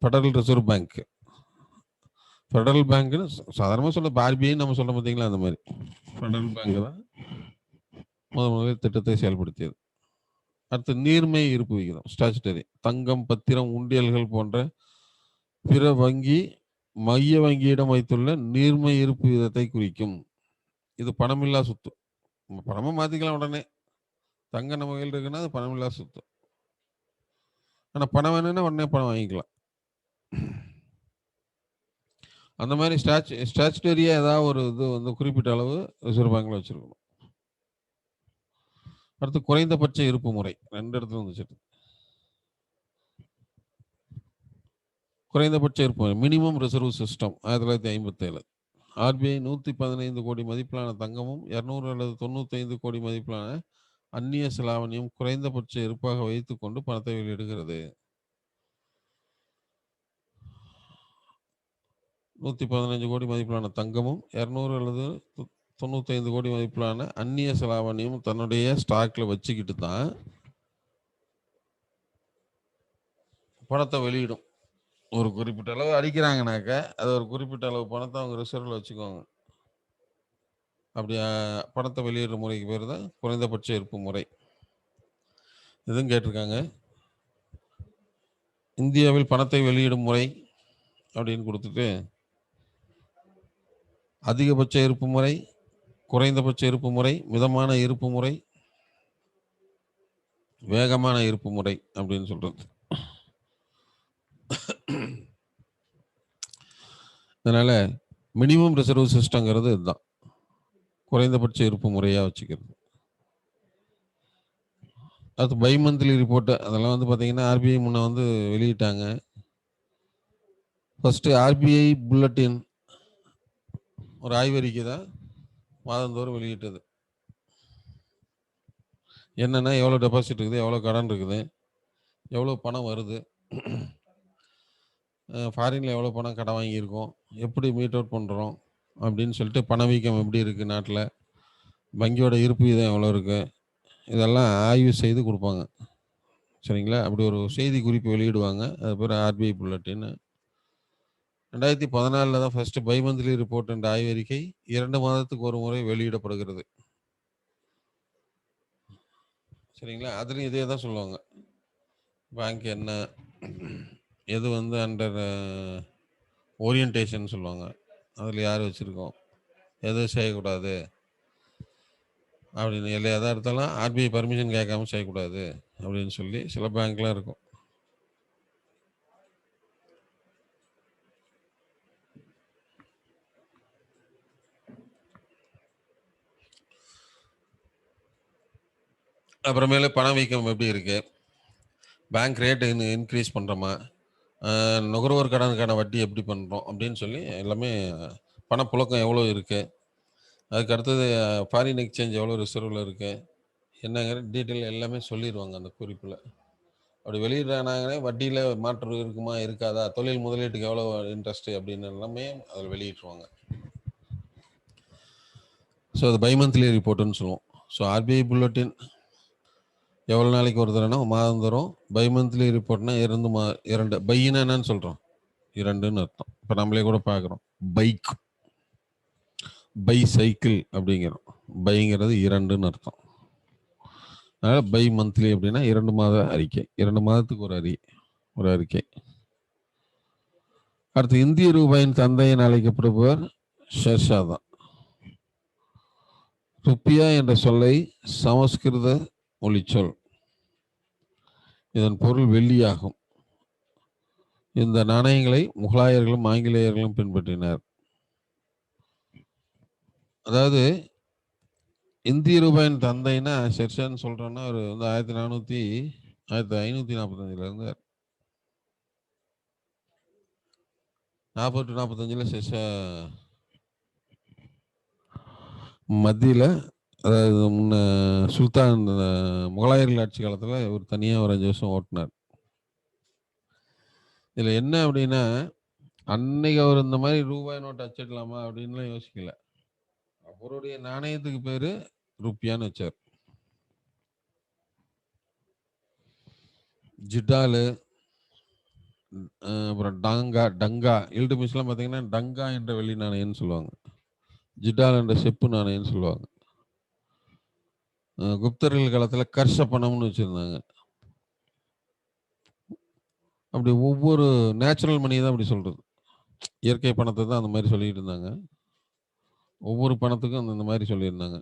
Federal reserve bank. ஃபெடரல் பேங்க்னு சாதாரணமாக சொல்ல ஆர்பிஐன்னு நம்ம சொல்ல பார்த்தீங்களா, அந்த மாதிரி ஃபெடரல் பேங்க் தான் முதலில் திட்டத்தை செயல்படுத்தியது. அடுத்து நீர்மை இருப்பு விகிதம் ஸ்டாச்சுட்டரி. தங்கம், பத்திரம், உண்டியல்கள் போன்ற பிற வங்கி மைய வங்கியிடம் வைத்துள்ள நீர்மை இருப்பு விகிதத்தை குறிக்கும். இது பணமில்லா சொத்து. பணமா மாற்றிக்கலாம் உடனே. தங்கம் நம்ம கையில் இருக்குன்னா அது பணமில்லா சொத்து. ஆனால் பணம் வேணும்னா உடனே பணம் வாங்கிக்கலாம். அந்த மாதிரி ஸ்டாச்சுட்டரியாக ஏதாவது ஒரு இது வந்து குறிப்பிட்ட அளவு ரிசர்வ் பேங்க்ல வச்சிருக்கணும். அடுத்து குறைந்தபட்ச இருப்பு முறை 2 இடத்துல வந்துச்சு. குறைந்தபட்ச இருப்பு முறை மினிமம் ரிசர்வ் சிஸ்டம் 1957. ஆர்பிஐ 115 கோடி மதிப்பிலான தங்கமும் 200 அல்லது 95 கோடி மதிப்பிலான அந்நிய செலாவணியும் குறைந்தபட்ச இருப்பாக வைத்துக் கொண்டு பணத்தை வெளியிடுகிறது. 115 கோடி மதிப்பிலான தங்கமும் 200 அல்லது 95 கோடி மதிப்பிலான அந்நிய செலாவணியும் தன்னுடைய ஸ்டாக்ல வச்சுக்கிட்டு தான் பணத்தை வெளியிடும். ஒரு குறிப்பிட்ட அளவு அடிக்கிறாங்கனாக்க அது ஒரு குறிப்பிட்ட அளவு பணத்தை அவங்க ரிசர்வ்ல வச்சுக்குவாங்க. அப்படி பணத்தை வெளியிடுற முறைக்கு பேர் தான் குறைந்தபட்ச இருப்பு முறை. இதுவும் கேட்டிருக்காங்க. இந்தியாவில் பணத்தை வெளியிடும் முறை அப்படின்னு கொடுத்துட்டு அதிகபட்ச இருப்பு முறை, குறைந்தபட்ச இருப்பு முறை, மிதமான இருப்பு முறை, வேகமான இருப்பு முறை அப்படின்னு சொல்றது. அதனால மினிமம் ரிசர்வ் சிஸ்டங்கிறது இதுதான், குறைந்தபட்ச இருப்பு முறையா வச்சுக்கிறது. அது பை மந்த்லி ரிப்போர்ட்டு அதெல்லாம் வந்து பார்த்தீங்கன்னா ஆர்பிஐ முன்ன வந்து வெளியிட்டாங்க. ஃபர்ஸ்ட் ஆர்பிஐ புல்லட்டின் ஒரு ஆய்வறிக்கை தான் மாதந்தோறும் வெளியிட்டது. என்னென்னா எவ்வளோ டெபாசிட் இருக்குது, எவ்வளோ கடன் இருக்குது, எவ்வளோ பணம் வருது, ஃபாரினில் எவ்வளோ பணம் கடன் வாங்கியிருக்கோம், எப்படி மீட் அவுட் பண்ணுறோம் அப்படின்னு சொல்லிட்டு பணவீக்கம் எப்படி இருக்குது நாட்டில், வங்கியோட இருப்பு விகிதம் எவ்வளோ இருக்குது, இதெல்லாம் ஆய்வு செய்து கொடுப்பாங்க. சரிங்களா? அப்படி ஒரு செய்தி குறிப்பு வெளியிடுவாங்க. அது பேர் ஆர்பிஐ புல்லட்டின்னு. 2014 தான் ஃபர்ஸ்ட் பை மந்த்லி ரிப்போர்ட் என்ற ஆய்வறிக்கை 2 மாதத்துக்கு ஒரு முறை வெளியிடப்படுகிறது. சரிங்களா? அதுலேயும் இதே தான் சொல்லுவாங்க. பேங்க் என்ன, எது வந்து அண்டர் ஓரியன்டேஷன் சொல்லுவாங்க, அதில் யார் வச்சுருக்கோம், எது செய்யக்கூடாது அப்படின்னு, எதாக எடுத்தாலும் ஆர்பிஐ பர்மிஷன் கேட்காம செய்யக்கூடாது அப்படின்னு சொல்லி சில பேங்க்லாம் இருக்கும். அப்புறமேல பணவீக்கம் எப்படி இருக்குது, பேங்க் ரேட்டு இன்க்ரீஸ் பண்ணுறோமா, நுகர்வோர் கடனுக்கான வட்டி எப்படி பண்ணுறோம் அப்படின்னு சொல்லி எல்லாமே, பணப்புழக்கம் எவ்வளோ இருக்குது, அதுக்கு அடுத்தது ஃபாரின் எக்ஸ்சேஞ்ச் எவ்வளோ ரிசர்வில் இருக்குது, என்னங்கிற டீட்டெயில் எல்லாமே சொல்லிடுவாங்க அந்த குறிப்பில். அப்படி வெளியிடுறாங்கன்னே வட்டியில் மாற்றம் இருக்குமா இருக்காதா, தொழில் முதலீட்டுக்கு எவ்வளோ இன்ட்ரெஸ்ட் அப்படின்னு எல்லாமே அதில் வெளியிட்டுருவாங்க. ஸோ அது பை மந்த்லி ரிப்போர்ட்டுன்னு சொல்லுவோம். ஸோ ஆர்பிஐ புல்லட்டின் எவ்வளோ நாளைக்கு ஒரு தரணும், மாதந்தோறும். பை மந்த்லி ரிப்போர்ட்னா 2 பையினா என்னன்னு சொல்கிறோம், 2ன்னு அர்த்தம். இப்போ நம்மளே கூட பார்க்குறோம் பைக், பை சைக்கிள் அப்படிங்கிறோம். பைங்கிறது 2ன்னு அர்த்தம். அதனால் பை மந்த்லி அப்படின்னா 2 மாத அறிக்கை, 2 மாதத்துக்கு ஒரு அறிக்கை. அடுத்து இந்திய ரூபாயின் தந்தை என அழைக்கப்படுபவர் ஷெர்ஷா தான். ருப்பியா என்ற சொல்லை சமஸ்கிருத மொழிச்சொல். இதன் பொருள் வெள்ளியாகும். இந்த நாணயங்களை முகலாயர்களும் ஆங்கிலேயர்களும் பின்பற்றினர். அதாவது இந்திய ரூபாயின் தந்தைன்னா ஷெர்ஷான்னு சொல்றோன்னா அவர் வந்து 1545 இருந்தார். 40-45 ஷெர்ஷா மத்தியில், அதாவது முன்ன சுல்தான் முகலாயர்கள் ஆட்சி காலத்தில் ஒரு தனியாக ஒரு 5 வருஷம் ஓட்டினார். இதில் என்ன அப்படின்னா, அன்னைக்கு அவர் இந்த மாதிரி ரூபாய் நோட்டு அச்சிடலாமா அப்படின்லாம் யோசிக்கல. அவருடைய நாணயத்துக்கு பேரு ருப்பியான்னு வச்சார். ஜிடாலு, அப்புறம் டங்கா இல்டுமிஸ்லாம் பார்த்தீங்கன்னா டங்கா என்ற வெள்ளி நாணயம்னு சொல்லுவாங்க. ஜிடால் என்ற செப்பு நாணயம்னு சொல்லுவாங்க. குப்தர்கள் காலத்தில் கர்ஷ பணம்னு வச்சுருந்தாங்க. அப்படி ஒவ்வொரு நேச்சுரல் மணி தான் அப்படி சொல்கிறது. இயற்கை பணத்தை தான் அந்த மாதிரி சொல்லிட்டு இருந்தாங்க. ஒவ்வொரு பணத்துக்கும் அந்த மாதிரி சொல்லியிருந்தாங்க.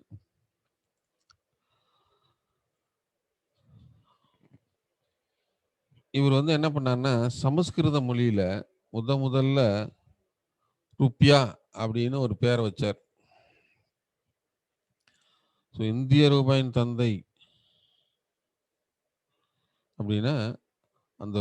இவர் வந்து என்ன பண்ணார்னா, சமஸ்கிருத மொழியில முதல்ல ருப்பியா அப்படின்னு ஒரு பேரை வச்சார். ஸோ இந்திய ரூபாயின் தந்தை அப்படின்னா அந்த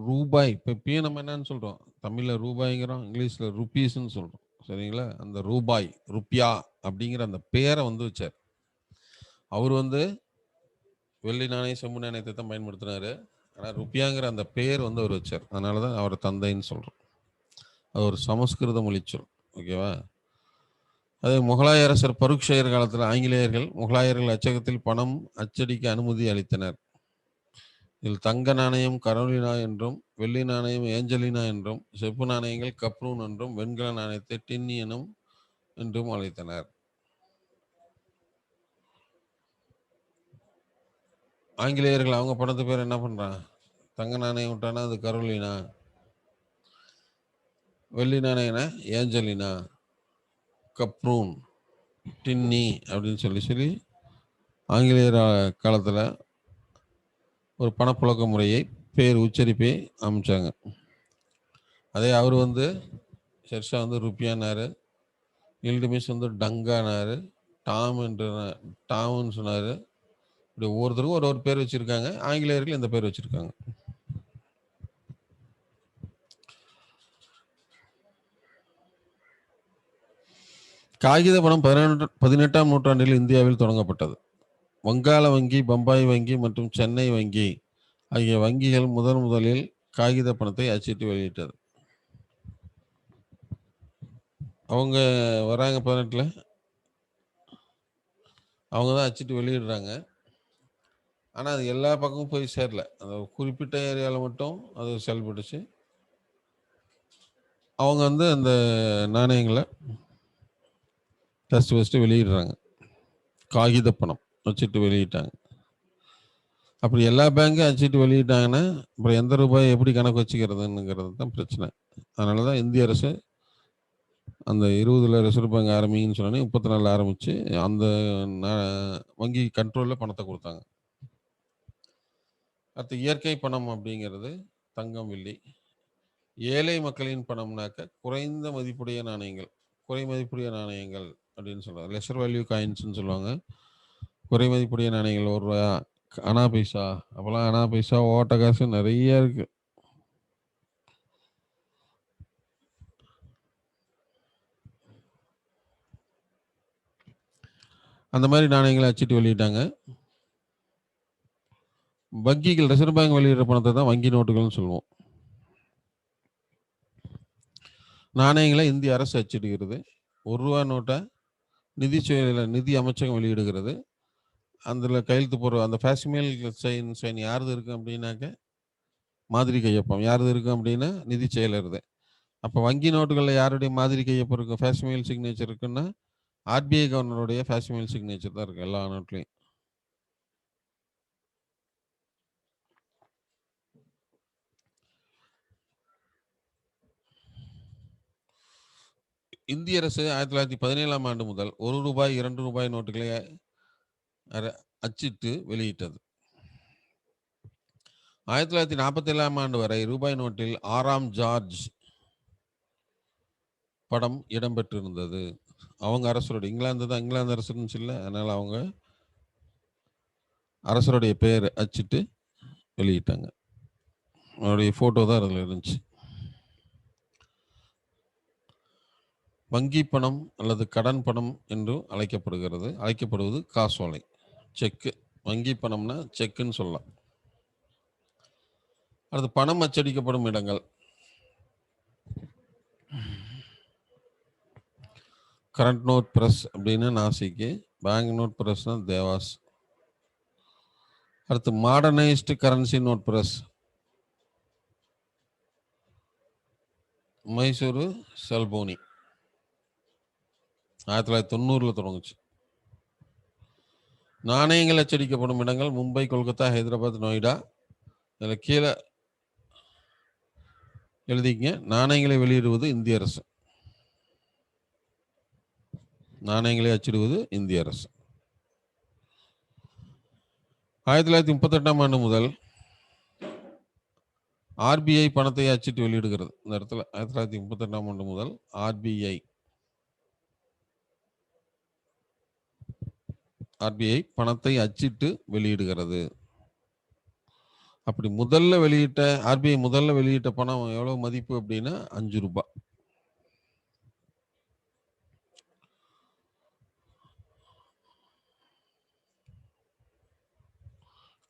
ரூபாய், இப்போ நம்ம என்னன்னு சொல்றோம், தமிழ்ல ரூபாய்ங்கிறோம், இங்கிலீஷ்ல ருப்பீஸ்ன்னு சொல்றோம், சரிங்களா? அந்த ரூபாய், ருப்பியா அப்படிங்கிற அந்த பேரை வந்து வச்சார். அவர் வந்து வெள்ளி நாணயம், செம்பு நாணயத்தை தான் பயன்படுத்தினாரு. ஆனால் ருப்பியாங்கிற அந்த பேர் வந்து அவர் வச்சார். அதனால தான் அவர் தந்தைன்னு சொல்றோம். அது ஒரு சமஸ்கிருத மொழிச்சொல். ஓகேவா? அதே முகலாய அரசர் பருக் ஷேர் காலத்தில் ஆங்கிலேயர்கள் முகலாயர்கள் அச்சகத்தில் பணம் அச்சடிக்க அனுமதி அளித்தனர். இதில் தங்க நாணயம் கரோலினா என்றும், வெள்ளி நாணயம் ஏஞ்சலினா என்றும், செப்பு நாணயங்கள் கப்ரூன் என்றும், வெண்கல நாணயத்தை டின்னி என்றும் அழைத்தனர். ஆங்கிலேயர்கள் அவங்க பணத்து பேர் என்ன பண்றாங்க? தங்க நாணயம் விட்டானா அது கரோலினா, வெள்ளி நாணயம்னா ஏஞ்சலினா, கப்ரூன், டின்னி அப்படின்னு சொல்லி ஆங்கிலேயர் காலத்தில் ஒரு பணப்புழக்க முறையை, பேர் உச்சரிப்பை அமைச்சாங்க. அதே அவர் வந்து ஷெர்ஷா வந்து ருப்பியானாரு, இல்டுமிஸ் வந்து டங்கானாரு, டாம்னு சொன்னார். இப்படி ஒவ்வொருத்தருக்கும் ஒரு பேர் வச்சுருக்காங்க. ஆங்கிலேயர்கள் இந்த பேர் வச்சுருக்காங்க. காகித பணம் 18ஆம் நூற்றாண்டில் இந்தியாவில் தொடங்கப்பட்டது. வங்காள வங்கி, பம்பாய் வங்கி மற்றும் சென்னை வங்கி ஆகிய வங்கிகள் முதலில் காகித பணத்தை அச்சிட்டு வெளியிட்டது. அவங்க வராங்க 18ல், அவங்க தான் அச்சிட்டு வெளியிடுறாங்க. ஆனால் அது எல்லா பக்கமும் போய் சேரல. அந்த குறிப்பிட்ட ஏரியாவில் மட்டும் அது செயல்பட்டுச்சு. அவங்க வந்து அந்த நாணயங்களை ஃபஸ்ட்டு வெளியிடுறாங்க. காகித பணம் வச்சுட்டு வெளியிட்டாங்க. அப்படி எல்லா பேங்க்கும் அச்சிட்டு வெளியிட்டாங்கன்னா அப்புறம் எந்த ரூபாய் எப்படி கணக்கு வச்சுக்கிறதுங்கிறது தான் பிரச்சனை. அதனால தான் இந்திய அரசு அந்த 20ல் ரிசர்வ் பேங்க் ஆரம்பிங்கன்னு சொன்னோன்னே 34 ஆரம்பித்து அந்த வங்கி கண்ட்ரோலில் பணத்தை கொடுத்தாங்க. அடுத்து இயற்கை பணம் அப்படிங்கிறது தங்கம், வெள்ளி. ஏழை மக்களின் பணம்னாக்க குறைந்த மதிப்புடைய நாணயங்கள், குறை மதிப்புடைய நாணயங்கள் அப்படின்னு சொல்லுவாங்க. லெஷர் வேல்யூ காயின்ஸ்ன்னு சொல்லுவாங்க. குறை மதிப்புடைய நாணயங்கள், 1 ரூபா, அனா பைசா. அப்போல்லாம் அனா பைசா, ஓட்ட காசு நிறைய இருக்கு. அந்த மாதிரி நாணயங்களை அச்சிட்டு வெளியிட்டாங்க. வங்கிகள், ரிசர்வ் பேங்க் வெளியிடுற பணத்தை தான் வங்கி நோட்டுகள்னு சொல்லுவோம். நாணயங்களை இந்திய அரசு அச்சிடுகிறது. 1 ரூபா நோட்டை நிதி அமைச்சகம் வெளியிடுகிறது. அதில் கையெழுத்து போடுற அந்த ஃபேசிமேல் சைன் யாருது இருக்கு அப்படின்னாக்க மாதிரி கையொப்பம் யாருது இருக்கும் அப்படின்னா நிதி செயலருது. அப்போ வங்கி நோட்டுகளில் யாருடைய மாதிரி கையொப்பம் இருக்கும், ஃபேசிமேல் சிக்னேச்சர் இருக்குன்னா ஆர்பிஐ கவர்னருடைய ஃபேசிமேல் சிக்னேச்சர் தான் இருக்கு எல்லா நோட்லையும். இந்திய அரசு 1917ஆம் ஆண்டு முதல் ₹1, ₹2 நோட்டுகளை அச்சிட்டு வெளியிட்டது. 1947ஆம் ஆண்டு வரை ரூபாய் நோட்டில் 6ஆம் ஜார்ஜ் படம் இடம்பெற்றிருந்தது. அவங்க அரசருடைய இங்கிலாந்து அரசு இருந்துச்சு இல்லை, அதனால அவங்க அரசருடைய பெயர் அச்சிட்டு வெளியிட்டாங்க. அவருடைய போட்டோ தான் அதில் இருந்துச்சு. வங்கி பணம் அல்லது கடன் பணம் என்று அழைக்கப்படுவது காசோலை, செக்கு. வங்கி பணம்னா செக்குன்னு சொல்லலாம். அடுத்து பணம் அச்சடிக்கப்படும் இடங்கள். கரண்ட் நோட் பிரஸ் அப்படின்னு நாசிக்கு, பேங்க் நோட் பிரஸ்னா தேவாஸ். அடுத்து modernised currency note press Mysuru செல்போனி 1990 தொடங்குச்சு. நாணயங்கள் அச்சடிக்கப்படும் இடங்கள் மும்பை, கொல்கத்தா, ஹைதராபாத், நொய்டா. இதில் கீழே எழுதிங்க. நாணயங்களை வெளியிடுவது இந்திய அரசு. நாணயங்களை அச்சிடுவது இந்திய அரசு. 1938ஆம் ஆண்டு முதல் ஆர்பிஐ பணத்தை அச்சிட்டு வெளியிடுகிறது. இந்த இடத்துல 1938ஆம் ஆண்டு முதல் ஆர்பிஐ பணத்தை அச்சிட்டு வெளியிடுகிறது. அப்படி ஆர்பிஐ முதல்ல வெளியிட்ட பணம் எவ்வளவு மதிப்பு அப்படின்னா ₹5.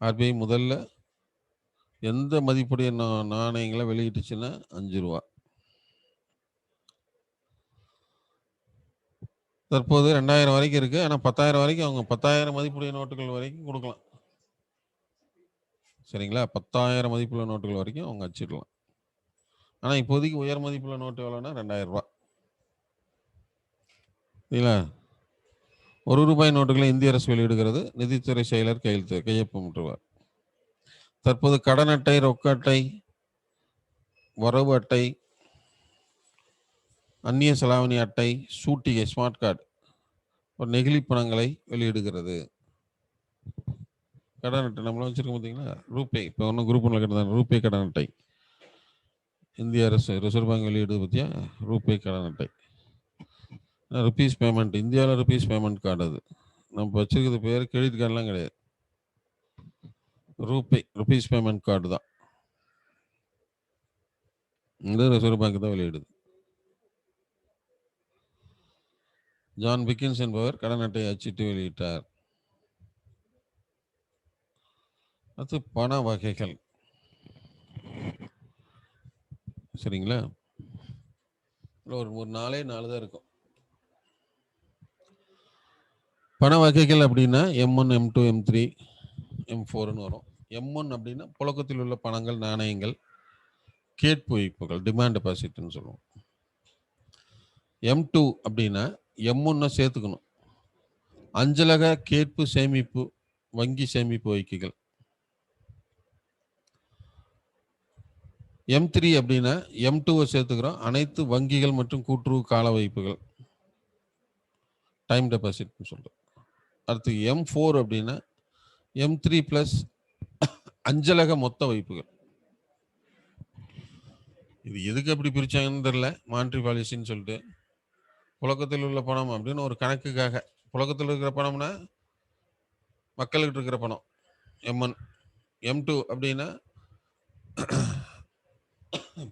ஆர்பிஐ முதல்ல எந்த மதிப்புடைய நாணயங்களை வெளியிட்டுச்சுன்னா ₹5. தற்போது 2000 வரைக்கும் இருக்கு. ஆனால் 10,000 வரைக்கும் அவங்க 10,000 மதிப்புடைய நோட்டுகள் வரைக்கும் கொடுக்கலாம். சரிங்களா? 10,000 மதிப்புள்ள நோட்டுகள் வரைக்கும் அவங்க அச்சிடலாம். ஆனால் இப்போதைக்கு உயர் மதிப்புள்ள நோட்டு எவ்வளோன்னா ₹2,000. சரிங்களா? ₹1 நோட்டுகளை இந்திய அரசு வெளியிடுகிறது. நிதித்துறை செயலர் கையொப்பமிட்டுவார். தற்போது கடன் அட்டை, ரொக்க அட்டை, வரவு அட்டை, அந்நிய செலாவணி அட்டை, சூட்டிகை, ஸ்மார்ட் கார்டு, நெகிழி பணங்களை வெளியிடுகிறது. கடன் அட்டை நம்மள வச்சிருக்கோம் பார்த்தீங்களா, ரூபே. இப்போ ஒன்றும் குரூப் ஒன்றில் கட்டதான் ரூபே கடன் அட்டை. இந்திய அரசு ரிசர்வ் பேங்க் வெளியிடுது பற்றியா, ரூபே கடன் அட்டை. ருபீஸ் பேமெண்ட், இந்தியாவில் ருபீஸ் பேமெண்ட் கார்டு. அது நம்ம வச்சிருக்கிறது பேர் கிரெடிட் கார்டெலாம் கிடையாது. ருபீஸ் பேமெண்ட் கார்டு தான். இந்த ரிசர்வ் பேங்க் தான் வெளியிடுது. ஜான் பிக்கின்ஸ் என்பவர் கடன் அட்டையை அச்சிட்டு வெளியிட்டார். அது பண வகைகள். சரிங்களா? ஒரு 4 தான் இருக்கும். பண வகைகள் அப்படின்னா M1, M2, M3, M4ன்னு வரும். M1 அப்படின்னா புழக்கத்தில் உள்ள பணங்கள், நாணயங்கள், கேட்பு வைப்புகள், டிமாண்ட் டெபாசிட்னு சொல்லுவோம். M2 அப்படின்னா M1 சேர்த்துக்கணும். அஞ்சலக கேட்பு சேமிப்பு, வங்கி சேமிப்பு வைப்புகள். M3 அப்படின்னா M2 சேர்த்துக்கிறோம், அனைத்து வங்கிகள் மற்றும் கூட்டுறவு கால வைப்புகள், டைம் டெபாசிட்னு சொல்றோம். அடுத்து M4 அப்படின்னா M3 பிளஸ் அஞ்சலக மொத்த வைப்புகள். இது எதுக்கு அப்படி பிரிச்சாங்கன்னு தெரியல, மானிட்டரி பாலிசின்னு சொல்லிட்டு. புழக்கத்தில் உள்ள பணம் அப்படின்னு ஒரு கணக்குக்காக. புழக்கத்தில் இருக்கிற பணம்னா மக்கள்கிட்ட இருக்கிற பணம் M1. M2 அப்படின்னா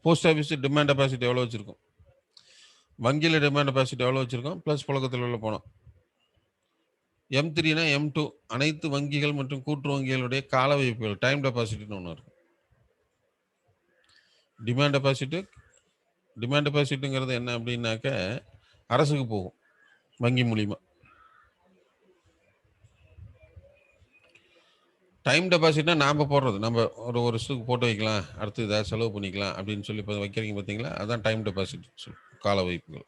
போஸ்ட் ஆஃபீஸ் டிமாண்ட் டெபாசிட் எவ்வளோ வச்சிருக்கோம், வங்கியில் டிமாண்ட் டெபாசிட் எவ்வளோ வச்சிருக்கோம், ப்ளஸ் புழக்கத்தில் உள்ள பணம். M3னா M2 அனைத்து வங்கிகள் மற்றும் கூட்டு வங்கிகளுடைய கால வைப்புகள், டைம் டெபாசிட்னு ஒன்று இருக்கும். டிமாண்ட் டெபாசிட்டுங்கிறது என்ன அப்படின்னாக்க அரசுக்கு போகும் வங்கி மூலிமா. டைம் டெபாசிட்னா நாம் போடுறது, நம்ம ஒரு வருஷத்துக்கு போட்டு வைக்கலாம், அடுத்து இதை செலவு பண்ணிக்கலாம் அப்படின்னு சொல்லி இப்போ வைக்கிறீங்க பார்த்தீங்களா, அதுதான் டைம் டெபாசிட் கால வைப்புகள்.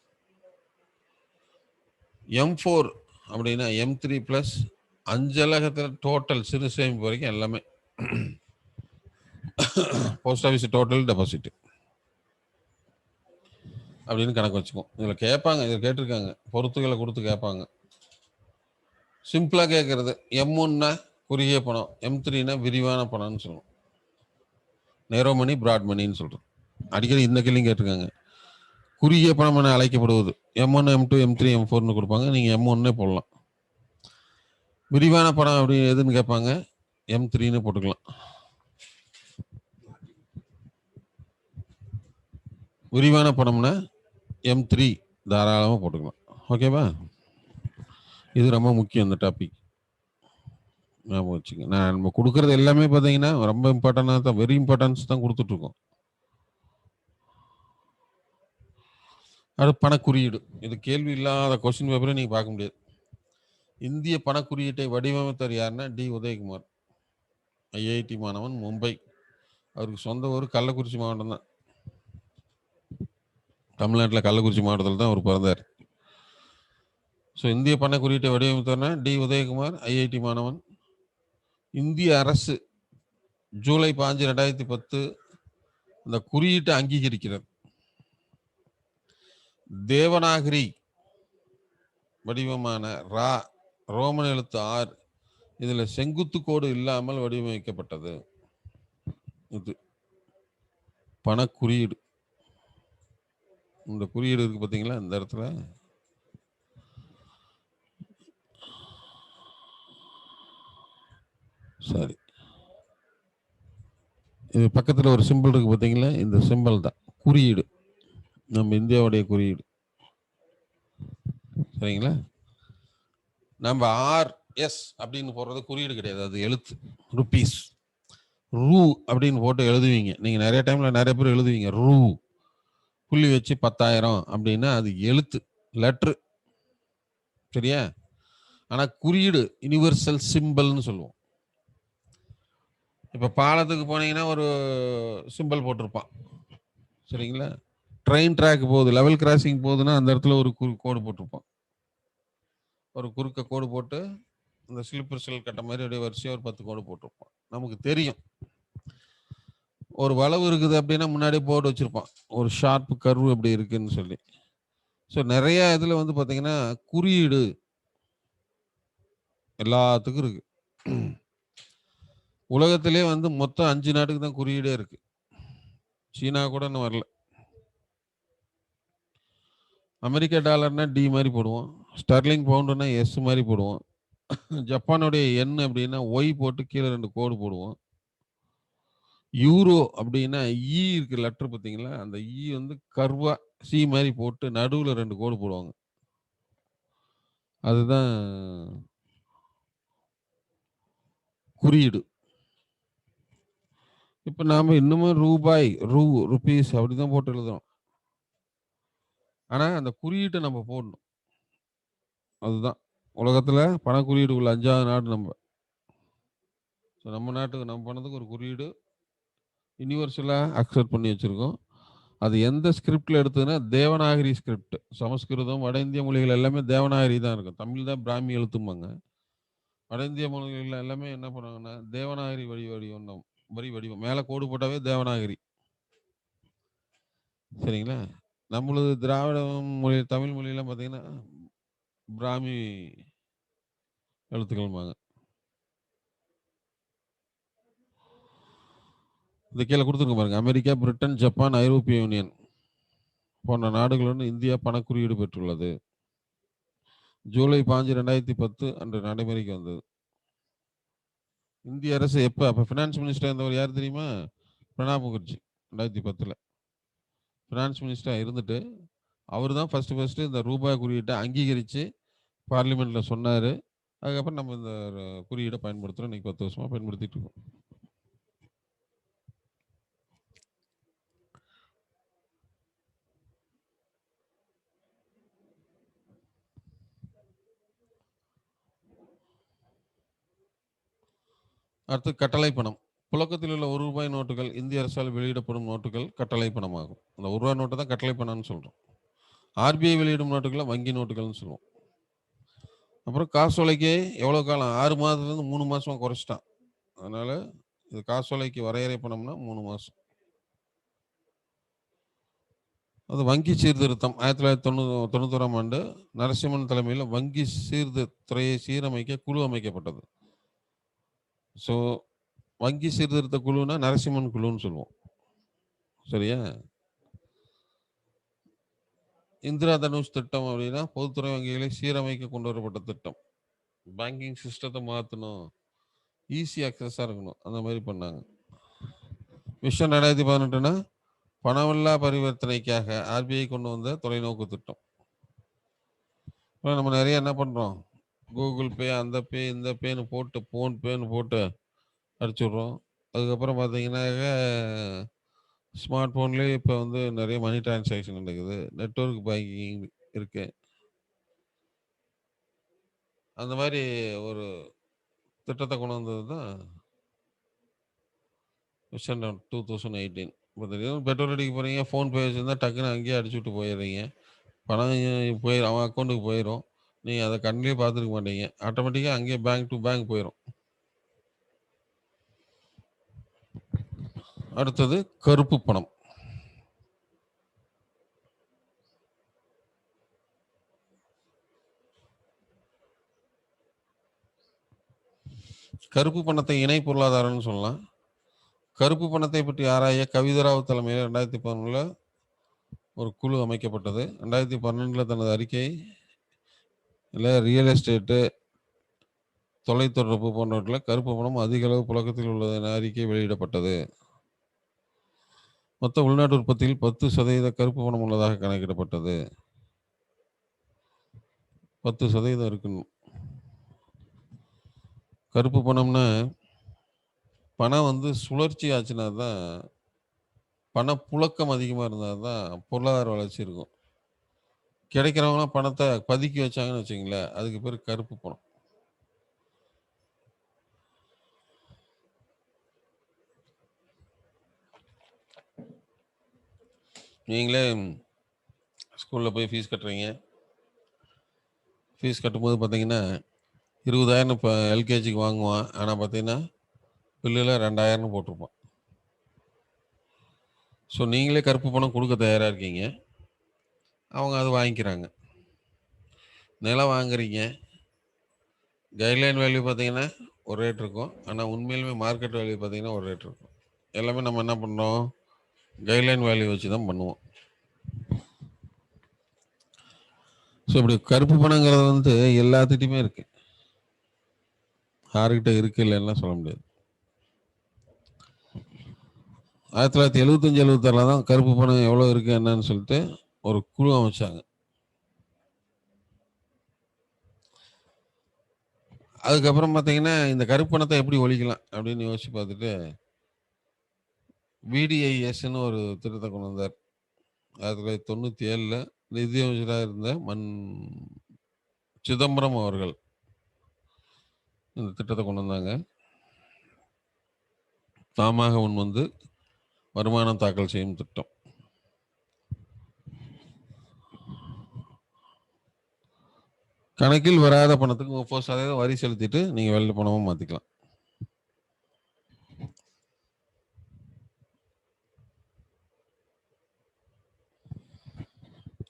M4 அப்படின்னா M3 பிளஸ் அஞ்சலகத்தில் டோட்டல் சிறு சேமிப்பு வரைக்கும் எல்லாமே போஸ்ட் ஆஃபீஸ் டோட்டல் டெபாசிட். அப்படின்னு கணக்கு வச்சுக்குவோம். இதில் கேட்பாங்க, இதில் கேட்டிருக்காங்க, பொறுத்துகளை கொடுத்து கேட்பாங்க. சிம்பிளாக கேட்கறது M1னா குறுகிய பணம், M3னா விரிவான பணம்னு சொல்லுவோம். நேரோ மணி, பிராட் மணின்னு சொல்கிறோம். அடிக்கடி இந்த கேள்வியும் கேட்டிருக்காங்க. குறுகிய பணம் என அழைக்கப்படுவது M1, M2, M3, M4னு கொடுப்பாங்க. நீங்கள் M1 போடலாம். விரிவான பணம் அப்படி எதுன்னு கேட்பாங்க, M3ன்னு போட்டுக்கலாம். விரிவான பணம்னா M3 தாராளமாக போட்டுக்கலாம். ஓகேவா? இது ரொம்ப முக்கியம் இந்த டாபிக். ஞாபகம் வச்சுங்க. நான் நம்ம கொடுக்குறது எல்லாமே பார்த்தீங்கன்னா ரொம்ப இம்பார்ட்டண்டாக தான், வெரி இம்பார்ட்டன்ஸ் தான் கொடுத்துட்ருக்கோம். அது பணக்குறியீடு. இது கேள்வி இல்லாத கொஸ்டின் பேப்பரை நீங்கள் பார்க்க முடியாது. இந்திய பணக்குறியீட்டை வடிவமைத்தவர் யாருன்னா டி உதயகுமார், ஐஐடி மாணவன், மும்பை. அவருக்கு சொந்த ஊர் கள்ளக்குறிச்சி மாவட்டம் தான். தமிழ்நாட்டில் கள்ளக்குறிச்சி மாவட்டத்தில் தான் அவர் பிறந்தார். ஸோ இந்திய பணக்குறியீட்டை வடிவமைத்தவர்னா டி உதயகுமார், ஐஐடி மாணவன். இந்திய அரசு ஜூலை 5, 2010 இந்த குறியீட்டை அங்கீகரிக்கிறது. தேவநாகரி வடிவமான ரோமன் எழுத்து R இதில் செங்குத்து கோடு இல்லாமல் வடிவமைக்கப்பட்டது. இது பணக்குறியீடு. இந்த குறியீடு இருக்கு பார்த்தீங்களா, இந்த இடத்துல சரி, இது பக்கத்தில் ஒரு சிம்பிள் இருக்கு பார்த்தீங்களா, இந்த சிம்பிள் தான் குறியீடு, நம்ம இந்தியாவுடைய குறியீடு. சரிங்களா? நம்ம RS அப்படின்னு போடுறது குறியீடு கிடையாது, அது எழுத்து. ருபீஸ், ரூ அப்படின்னு போட்டு எழுதுவீங்க. நீங்கள் நிறைய டைமில் நிறைய பேர் எழுதுவீங்க ரூ புள்ளி வச்சு 10,000 அப்படின்னா அது எழுத்து, லெட்ரு. சரியா? ஆனால் குறியீடு யூனிவர்சல் சிம்பிள்னு சொல்லுவோம். இப்போ பாலத்துக்கு போனீங்கன்னா ஒரு சிம்பிள் போட்டிருப்பான். சரிங்களா? ட்ரெயின் ட்ராக் போகுது, லெவல் கிராசிங் போகுதுன்னா அந்த இடத்துல ஒரு கோடு போட்டிருப்பான். ஒரு குறுக்க கோடு போட்டு இந்த ஸ்லிப்பர் செல் கட்ட மாதிரி அப்படியே வரிசையாக ஒரு 10 கோடு போட்டிருப்பான். நமக்கு தெரியும். ஒரு வளவு இருக்குது அப்படின்னா முன்னாடியே போர்டு வச்சிருப்பான், ஒரு ஷார்ப் கர்வு அப்படி இருக்குன்னு சொல்லி. ஸோ நிறைய இதில் வந்து பார்த்தீங்கன்னா குறியீடு எல்லாத்துக்கும் இருக்கு. உலகத்திலே வந்து மொத்தம் 5 நாட்டுக்கு தான் குறியீடே இருக்கு. சீனா கூட இன்னும் வரல. அமெரிக்கா டாலர்னா டி மாதிரி போடுவோம், ஸ்டர்லிங் பவுண்டுனா எஸ் மாதிரி போடுவோம், ஜப்பானுடைய எண் அப்படின்னா ஒய் போட்டு கீழே 2 கோடு போடுவோம். யூரோ அப்படின்னா இ இருக்கு லெட்டர் பார்த்தீங்களா, அந்த இ வந்து கர்வா சி மாதிரி போட்டு நடுவில் 2 கோடு போடுவாங்க. அதுதான் குறியீடு. இப்போ நாம இன்னமும் ரூபாய், ருபீஸ் அப்படிதான் போட்டு எழுதுறோம். ஆனால் அந்த குறியீட்டை நம்ம போடணும். அதுதான் உலகத்தில் பண குறியீடு உள்ள 5வது நாடு நம்ம. ஸோ நம்ம நாட்டுக்கு நம்ம பணத்துக்கு ஒரு குறியீடு யூனிவர்சலாக அக்செப்ட் பண்ணி வச்சுருக்கோம். அது எந்த ஸ்கிரிப்டில் எடுத்ததுன்னா தேவநாகரி ஸ்கிரிப்ட். சமஸ்கிருதம், வட இந்திய மொழிகள் எல்லாமே தேவநாகரி தான் இருக்கும். தமிழ் தான் பிராமி எழுத்தும்பாங்க. வட இந்திய மொழிகள் எல்லாமே என்ன பண்ணுவாங்கன்னா தேவநாகரி வடிவம் மேலே கோடு போட்டாவே தேவநாகரி. சரிங்களா? நம்மளது திராவிட மொழி, தமிழ் மொழியெல்லாம் பார்த்தீங்கன்னா பிராமி எழுத்துக்கள்பாங்க. இந்த கீழே கொடுத்துருக்க பாருங்க, அமெரிக்கா, பிரிட்டன், ஜப்பான், ஐரோப்பிய யூனியன் போன்ற நாடுகளுடன் இந்தியா பணக்குறியீடு பெற்றுள்ளது. ஜூலை 5, 2010 அன்று நடைமுறைக்கு வந்தது. இந்திய அரசு எப்போ, அப்போ ஃபினான்ஸ் மினிஸ்டர் இருந்தவர் யார் தெரியுமா? பிரணாப் முகர்ஜி. 2010 ஃபினான்ஸ் மினிஸ்டராக இருந்துட்டு அவர் தான் ஃபர்ஸ்ட் இந்த ரூபாய் குறியீட்டை அங்கீகரித்து பார்லிமெண்ட்டில் சொன்னார். அதுக்கப்புறம் நம்ம இந்த குறியீடை பயன்படுத்துகிறோம். இன்னைக்கு 10 வருஷமாக பயன்படுத்திட்டு இருக்கோம். அடுத்து கட்டளை பணம். புழக்கத்தில் உள்ள 1 ரூபாய் நோட்டுகள் இந்திய அரசால் வெளியிடப்படும் நோட்டுகள் கட்டளை பணமாகும். அந்த 1 ரூபாய் நோட்டு தான் கட்டளை பணம்னு சொல்கிறோம். ஆர்பிஐ வெளியிடும் நோட்டுகளை வங்கி நோட்டுகள்னு சொல்லுவோம். அப்புறம் காசோலைக்கு எவ்வளோ காலம், 6 மாதத்துலேருந்து 3 மாதமாக குறைச்சிட்டான். அதனால் இது காசோலைக்கு வரையறை பணம்னா 3 மாதம். அது வங்கி சீர்திருத்தம் 1991ஆம் ஆண்டு நரசிம்மன் தலைமையில் வங்கி சீர்திருத்துறையை சீரமைக்க குழு அமைக்கப்பட்டது. ஸோ வங்கி சீர்திருத்த குழுனா நரசிம்மன் குழுன்னு சொல்லுவோம். சரியா? இந்திரா தனுஷ் திட்டம் அப்படின்னா பொதுத்துறை வங்கிகளை சீரமைக்க கொண்டு வரப்பட்ட திட்டம். பேங்கிங் சிஸ்டத்தை மாற்றணும், ஈஸி அக்சஸாக இருக்கணும், அந்த மாதிரி பண்ணாங்க. விஷன் 2018னா பணமில்லா பரிவர்த்தனைக்காக ஆர்பிஐ கொண்டு வந்த தொலைநோக்கு திட்டம். இப்போ நம்ம நிறைய என்ன பண்ணுறோம், கூகுள் பே, அந்த பே, இந்த பேன்னு போட்டு, ஃபோன்பேன்னு போட்டு அடிச்சுடுறோம். அதுக்கப்புறம் பார்த்தீங்கன்னாக்க ஸ்மார்ட் ஃபோன்லேயே இப்போ வந்து நிறைய மணி டிரான்சாக்ஷன் நடக்குது, நெட்வொர்க் பேங்கிங் இருக்கு. அந்த மாதிரி ஒரு திட்டத்தை கொண்டு வந்தது தான் விஷன் 2018. இப்போ திடீர்னு பெட்ரோல் அடிக்க போகிறீங்க, ஃபோன்பே வச்சுருந்தா டக்குன்னு அங்கேயே அடிச்சு விட்டு போயிடுறீங்க. பணம் போய் அவன் அக்கௌண்ட்டுக்கு போயிடும், நீங்கள் அதை கண்ணிலே பார்த்துருக்க மாட்டீங்க, ஆட்டோமேட்டிக்காக அங்கேயே பேங்க் டு பேங்க் போயிடும். அடுத்தது கருப்பு பணம். கருப்பு பணத்தை இணை பொருளாதாரம்னு சொல்லலாம். கருப்பு பணத்தை பற்றி ஆராய கவிதராவ் தலைமையில் 2011 ஒரு குழு அமைக்கப்பட்டது. 2012 தனது அறிக்கை ரியல் எஸ்டேட்டு, தொலைத்தொடர்பு போன்றவற்றில் கருப்பு பணம் அதிக அளவு புழக்கத்தில் உள்ளது என அறிக்கை வெளியிடப்பட்டது. மொத்த உள்நாட்டு உற்பத்தியில் 10% கருப்பு பணம் உள்ளதாக கணக்கிடப்பட்டது. 10% இருக்குன்னு. கருப்பு பணம்னா பணம் வந்து சுழற்சி ஆச்சுன்னா தான், பணப்புழக்கம் அதிகமாக இருந்தால் தான் பொருளாதார வளர்ச்சி இருக்கும். கிடைக்கிறவங்களாம் பணத்தை பதுக்கி வச்சாங்கன்னு வச்சுங்களேன், அதுக்கு பேர் கருப்பு பணம். நீங்களே ஸ்கூலில் போய் ஃபீஸ் கட்டுறீங்க. ஃபீஸ் கட்டும்போது பார்த்தீங்கன்னா 20,000 இப்போ எல்கேஜிக்கு வாங்குவான், ஆனால் பார்த்தீங்கன்னா பில்லில் 2,000 போட்டிருப்பான். ஸோ நீங்களே கருப்பு பணம் கொடுக்க தயாராக இருக்கீங்க, அவங்க அது வாங்கிக்கிறாங்க. நிலம் வாங்குறீங்க, கைட்லைன் வேல்யூ பார்த்தீங்கன்னா ஒரு ரேட் இருக்கும், ஆனால் உண்மையிலுமே மார்க்கெட் வேல்யூ பார்த்தீங்கன்னா ஒரு ரேட் இருக்கும். எல்லாமே நம்ம என்ன பண்ணுறோம், கைட்லைன் வேல்யூ வச்சு தான் பண்ணுவோம். ஸோ இப்படி கருப்பு பணங்கிறது வந்து எல்லாத்துட்டையுமே இருக்கு, யாருக்கிட்ட இருக்கு இல்லைன்னா சொல்ல முடியாது. 1975-76 தான் கருப்பு பணம் எவ்வளோ இருக்கு என்னன்னு சொல்லிட்டு ஒரு குழு அமைச்சாங்க. அதுக்கப்புறம் பார்த்தீங்கன்னா இந்த கருப்பு பணத்தை எப்படி ஒழிக்கலாம் அப்படின்னு யோசிச்சு பார்த்துட்டு விடிஐஎஸ்ன்னு ஒரு திட்டத்தை கொண்டு வந்தார். 1997 நிதியமைச்சராக இருந்த சிதம்பரம் அவர்கள் இந்த திட்டத்தை கொண்டு வந்தாங்க. தாமாக முன் வந்து வருமானம் தாக்கல் செய்யும் திட்டம். கணக்கில் வராத பணத்துக்கு 30% வரி செலுத்திட்டு நீங்க வெள்ளை பணமா மாத்திக்கலாம்.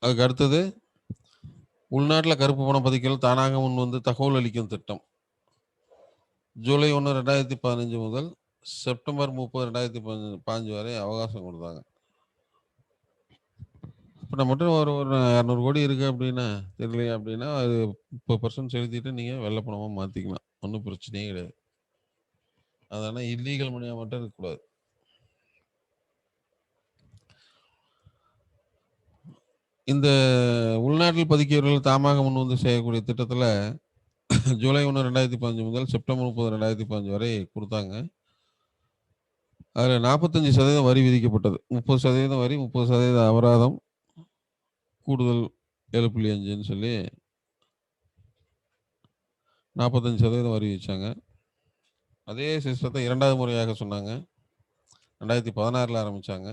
அதுக்கு அடுத்தது உள்நாட்டில் கருப்பு பணம் பதிக்கல் தானாக முன் வந்து தகவல் அளிக்கும் திட்டம். ஜூலை 1, 2015 முதல் செப்டம்பர் 30, 2015 வரை அவகாசம் கொடுத்தாங்க. இப்போ நம்மகிட்ட ஒரு 200 கோடி இருக்கு அப்படின்னா தெரியலையா அப்படின்னா அது 30% செலுத்திட்டு நீங்கள் வெள்ளை பணமாக மாற்றிக்கலாம், ஒன்றும் பிரச்சனையே கிடையாது. அதனால் இல்லீகல் மணியாக மட்டும் இருக்கக்கூடாது. இந்த உள்நாட்டில் பதிக்கியவர்கள் தாமாக முன் வந்து செய்யக்கூடிய திட்டத்தில் ஜூலை 1, 2015 முதல் செப்டம்பர் 30, 2015 வரை கொடுத்தாங்க. அதில் 45% வரி விதிக்கப்பட்டது. 30% வரி, 30% அபராதம், கூடுதல் 7.5ன்னு சொல்லி 45% வரி வச்சாங்க. அதே சிஸ்டத்தை 2வது முறையாக சொன்னாங்க. 2016 ஆரம்பித்தாங்க.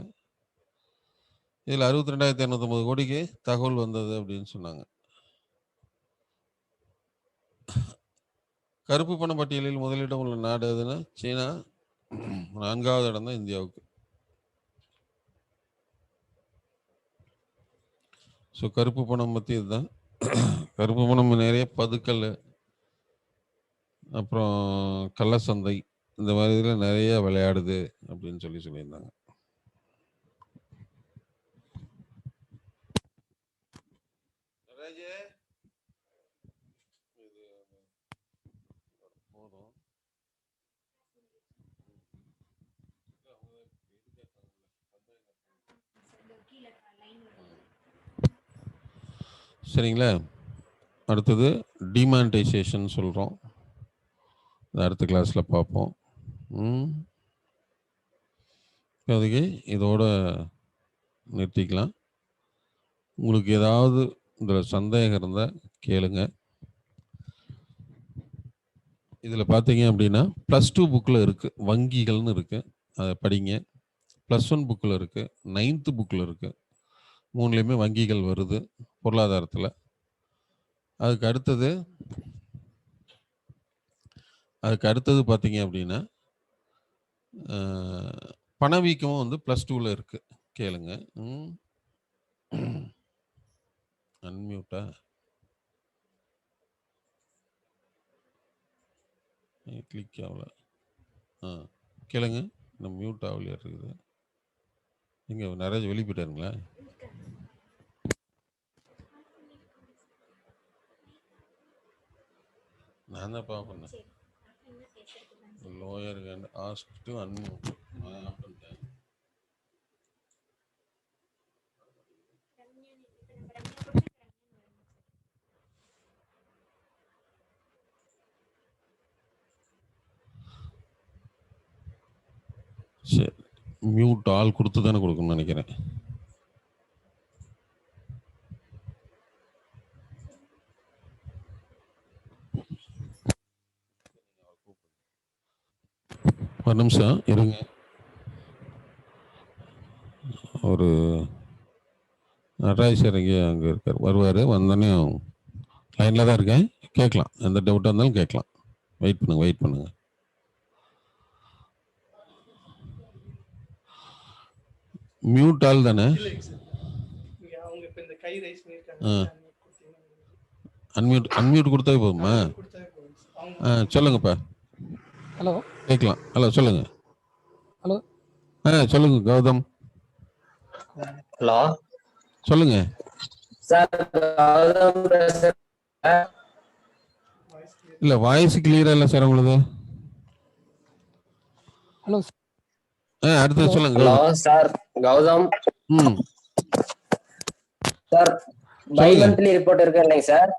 இதில் 62,250 கோடிக்கு தகவல் வந்தது அப்படின்னு சொன்னாங்க. கருப்பு பண பட்டியலில் முதலிடம் உள்ள நாடு எதுன்னா சீனா, 4வது இடம் தான் இந்தியாவுக்கு. ஸோ கருப்பு பணம் பற்றி இதுதான். கருப்பு பணம் நிறைய பதுக்கல், அப்புறம் கள்ளசந்தை, இந்த மாதிரி இதில் நிறைய விளையாடுது அப்படின்னு சொல்லியிருந்தாங்க. சரிங்களா? அடுத்தது டிமானிட்டைசேஷன் சொல்கிறோம். அடுத்த கிளாஸில் பார்ப்போம். இப்போதைக்கு இதோட நிறுத்திக்கலாம். உங்களுக்கு ஏதாவது இதில் சந்தேகம் இருந்தால் கேளுங்க. இதில் பார்த்தீங்க அப்படின்னா +2 புக்கில் இருக்குது, வங்கிகள்னு இருக்குது, அதை படிங்க. +1 புக்கில் இருக்குது, 9th புக்கில் இருக்குது. 3லேயுமே வங்கிகள் வருது பொருளாதாரத்தில். அதுக்கு அடுத்தது பார்த்தீங்க அப்படின்னா பணவீக்கமும் வந்து +2ல் இருக்குது. கேளுங்க. அன்மியூட்டா? கிளிக் ஆகல. கேளுங்க. நம்ம மியூட் ஆகலையா இருக்குது? இங்கே நிறைய வெளியே போயிட்டாருங்களா? நான் தான் பார்ப்பேன். Lower hand ask to unmute. நான் ஆஃப் பண்ணிட்டேன். சரி, மியூட் ஆல் கொடுத்து தானே கொடுக்கணும்னு நினைக்கிறேன். ஒரு நிமிஷம் இருங்க. ஒரு நடராஜர் அங்கே இருக்கார், வருவார். வந்தோடனே லைனில் தான் இருக்கேன், கேட்கலாம். எந்த டவுட்டாக இருந்தாலும் கேட்கலாம். வெயிட் பண்ணுங்க. மியூட் ஆல் தானே? அன்மியூட் கொடுத்தாவே போதுமா? சொல்லுங்கப்பா. ஹலோ, கேட்கலாம். ஹலோ, சொல்லுங்க. ஹலோ, சொல்லுங்க கௌதம். ஹலோ, சொல்லுங்க சார். இல்ல, வாய்ஸ் கிளியரா இல்ல சார் உங்களுக்கு. ஹலோ. அடுத்து சொல்லுங்க. Hello sir, Gautham. Sir, bimonthly report இருக்கு இல்லைங்க சார்?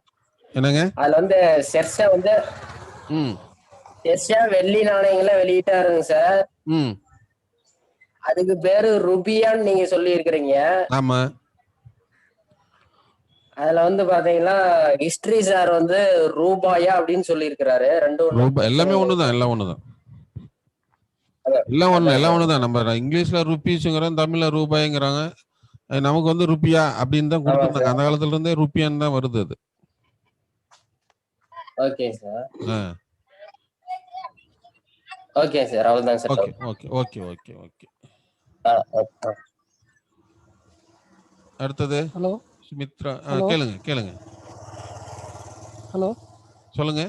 என்னங்க? அதுல வந்து செர்ஷா வந்து வெள்ளி நாணயங்களை வெளியிட்டாருங்க சார். அதுக்கு பேரு ருபியான்னு நீங்க சொல்லி இருக்கிறீங்க. ஆமா. அதுல வந்து பாத்தீங்கன்னா ஹிஸ்டரி சார் வந்து ரூபாயா அப்படின்னு சொல்லி இருக்கிறாரு. எல்லாமே ஒண்ணுதான். எல்லாம் ஒண்ணுதான். நம்ம இங்கிலீஷ்ல ருபீஸ்ங்கிறோம், தமிழ்ல ரூபாய்ங்கிறாங்க. நமக்கு வந்து ருபியா அப்படின்னு தான் கொடுத்துருந்தாங்க. அந்த காலத்துல இருந்தே ருபியான்னு தான் வருது அது. Okay sir. ஓகே சார், அவ்வளவுதான் சார். ஓகே. அடுத்தது. ஹலோ சுமித்ரா. கேளுங்க. ஹலோ, சொல்லுங்க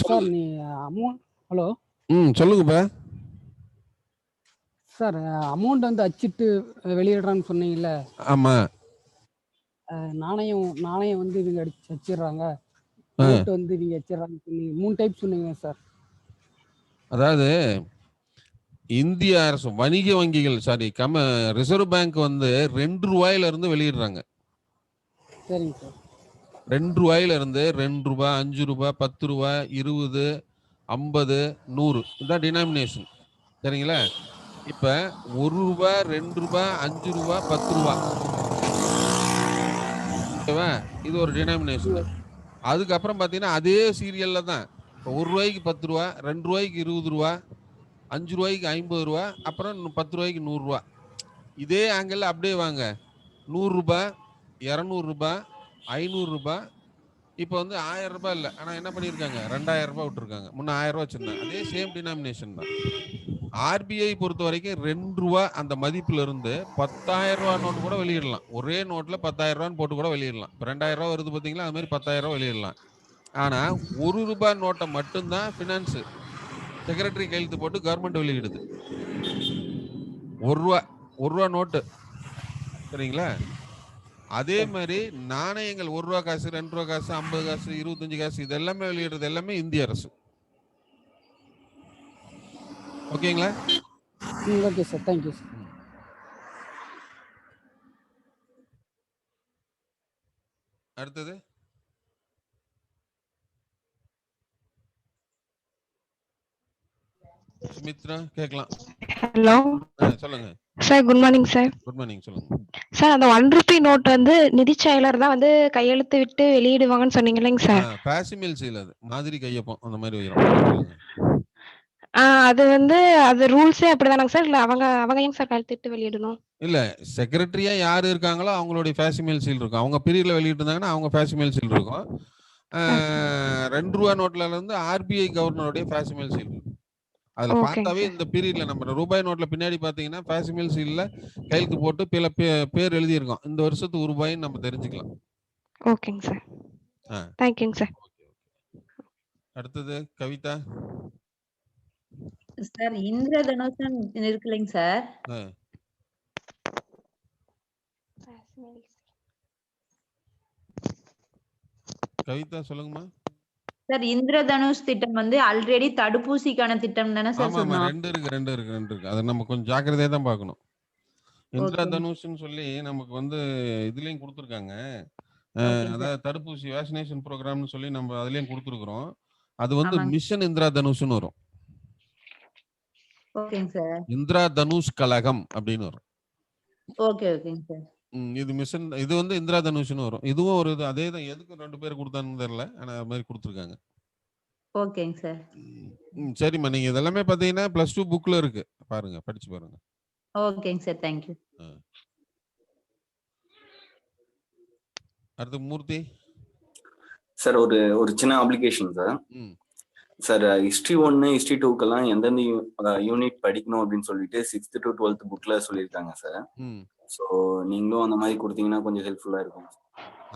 சார். நீ அமௌண்ட். ஹலோ. சொல்லுங்கப்பா. சார், அமௌண்ட் வந்து அச்சிட்டு வெளியிடுறான்னு சொன்னீங்கல்ல? ஆமா. நாணயம் வந்து இவங்க அச்சிடுறாங்க, வந்து இவங்க அச்சிடுறாங்க சொன்னீங்க. 3 டைப் சொன்னீங்க சார். அதாவது இந்திய அரசு வணிக வங்கிகள், ரிசர்வ் பேங்க் வந்து 2 ரூபாயில இருந்து வெளியிடுறாங்க. சரிங்க சார். 2 ரூபாயில இருந்து 2 ரூபாய், 5 ரூபாய், 10 ரூபாய், 20, 50, 100 இதான் டினாமினேஷன். சரிங்களா? இப்ப 1 ரூபாய், 2 ரூபாய், 5 ரூபாய், 10 ரூபாய், இது ஒரு டினாமினேஷன். அதுக்கப்புறம் பாத்தீங்கன்னா அதே சீரியல்ல தான் 1 ரூபாய்க்கு 10 ரூபாய், 2 ரூபாய்க்கு 20 ரூபாய், 5 ரூபாய்க்கு 50 ரூபாய், அப்புறம் 10 ரூபாய்க்கு 100 ரூபாய். இதே ஆங்கிள் அப்படியே வாங்க. 100 ரூபாய், 200 ரூபாய், 500 ரூபாய், இப்போ வந்து 1000 ரூபாய் இல்லை, ஆனா என்ன பண்ணியிருக்காங்க 2000 ரூபாய் விட்டுருக்காங்க. முன்ன 1000 ரூபாய் வச்சிருந்தாங்க. அதே சேம் டினாமினேஷன் தான். ஆர்பிஐ பொறுத்த வரைக்கும் 2 ரூபா அந்த மதிப்புல இருந்து 10,000 ரூபாய் நோட்டு கூட வெளியிடலாம். ஒரே நோட்ல 10,000 ரூபான்னு போட்டு கூட வெளியிடலாம். இப்போ 2000 ரூபாய் வருது பாத்தீங்களா, அது மாதிரி 10,000 ரூபாய் வெளியிடலாம். ஆனா 1 ரூபாய் நோட்டை மட்டும்தான் பினான்ஸ் செக்ரட்டரி கையெழுத்து போட்டு கவர்மெண்ட் வெளியிடுது. 1 ரூபா நோட்டு, சரிங்களா? அதே மாதிரி நாணயங்கள் 1 ரூபா காசு, 2 ரூபா காசு, 50 காசு, 25 காசு, இது எல்லாமே வெளியிடுறது எல்லாமே இந்திய அரசு. ஓகேங்களா? Okay sir, thank you sir. அடுத்தது சுமித்ரா கேட்கலாம். ஹலோ சொல்லுங்க sir, good morning sir. Good morning. சொல்லுங்க சார், அந்த 1 ரூபி நோட் வந்து நிதி செயலர் தான் வந்து கையெழுத்து விட்டு வெளியிடுவாங்கன்னு சொன்னீங்க இல்லைங்க சார்? பாசிமில் சீல், அது மாதிரி கையொப்பம் அந்த மாதிரி வரும். அது வந்து அது ரூல்ஸே அப்படிதானாங்க சார்? இல்ல அவங்க ஏங்க சார் கையெழுத்து விட்டு வெளியிடணும்? இல்ல, செக்ரட்டரியா யாரு இருக்காங்களோ அவங்களுடைய ஃபேசிமில் சீல் இருக்கும். அவங்க பீரியட்ல வெளியிட்டு இருந்தாங்கன்னா அவங்க ஃபேசிமில் சீல் இருக்கும். 2 ரூபா நோட்ல இருந்து ஆர்பிஐ கவர்னருடைய ஃபேசிமில் சீல் இருக்கும். அதுல பார்த்தாவே இந்த பீரியட்ல நம்ம ரூபாய் நோட்ல பின்னாடி பாத்தீங்கன்னா ஃபேசிமில் சீல்ல கையெழுத்து போட்டு பல பேர் எழுதி இருக்கோம். இந்த வருஷத்துக்கு ரூபாய்ன்னு நம்ம தெரிஞ்சுக்கலாம். ஓகேங்க சார். தேங்க்யூங்க சார். அடுத்தது கவிதா. சார், இந்திரதனுஷன் இருக்கு இல்லைங்க சார்? கவிதா சொல்லுங்கம்மா. சார், இந்திரதனுஷ் திட்டம் வந்து ஆல்ரெடி தடுப்பூசிக்கான திட்டம் தானே சார் சொன்னோம்? ரெண்டு இருக்கு. அதை நம்ம கொஞ்சம் ஜாக்கிரதையா தான் பார்க்கணும். இந்திரதனுஷ்னு சொல்லி நமக்கு வந்து இதுலயும் கொடுத்துருக்காங்க. அதாவது தடுப்பூசி வேக்சினேஷன் ப்ரோக்ராம்னு சொல்லி நம்ம அதுலயும் கொடுத்துருக்குறோம். அது வந்து மிஷன் இந்திரா தனுஷ்னு வரும். ஓகேங்க சார். இந்திரா தனுஷ் கழகம் அப்படின்னு வரும். ஓகேங்க சார். இது மிஷன், இது வந்து இந்திரா தனுஷ்னு வரும். இதுவும் ஒரு இது அதே தான். எதுக்கு 2 பேர் கொடுத்தான்னு தெரியல, ஆனா அது மாதிரி கொடுத்துருக்காங்க. ஓகேங்க சார். சரிம்மா, நீங்க இதெல்லாமே பாத்தீங்கன்னா +2 புக்ல இருக்கு, பாருங்க, படிச்சு பாருங்க. ஓகேங்க சார், தேங்க்யூ. அடுத்து மூர்த்தி சார். ஒரு சின்ன application sir. Sir, history 1 history 2க்கெல்லாம் எந்தெந்த யூனிட் படிக்கணும் அப்படின்னு சொல்லிட்டு 6th to 12th புக்ல சொல்லியிருக்காங்க சார். ஸோ நீங்களும் அந்த மாதிரி கொடுத்தீங்கன்னா கொஞ்சம் ஹெல்ப்ஃபுல்லா இருக்கும்.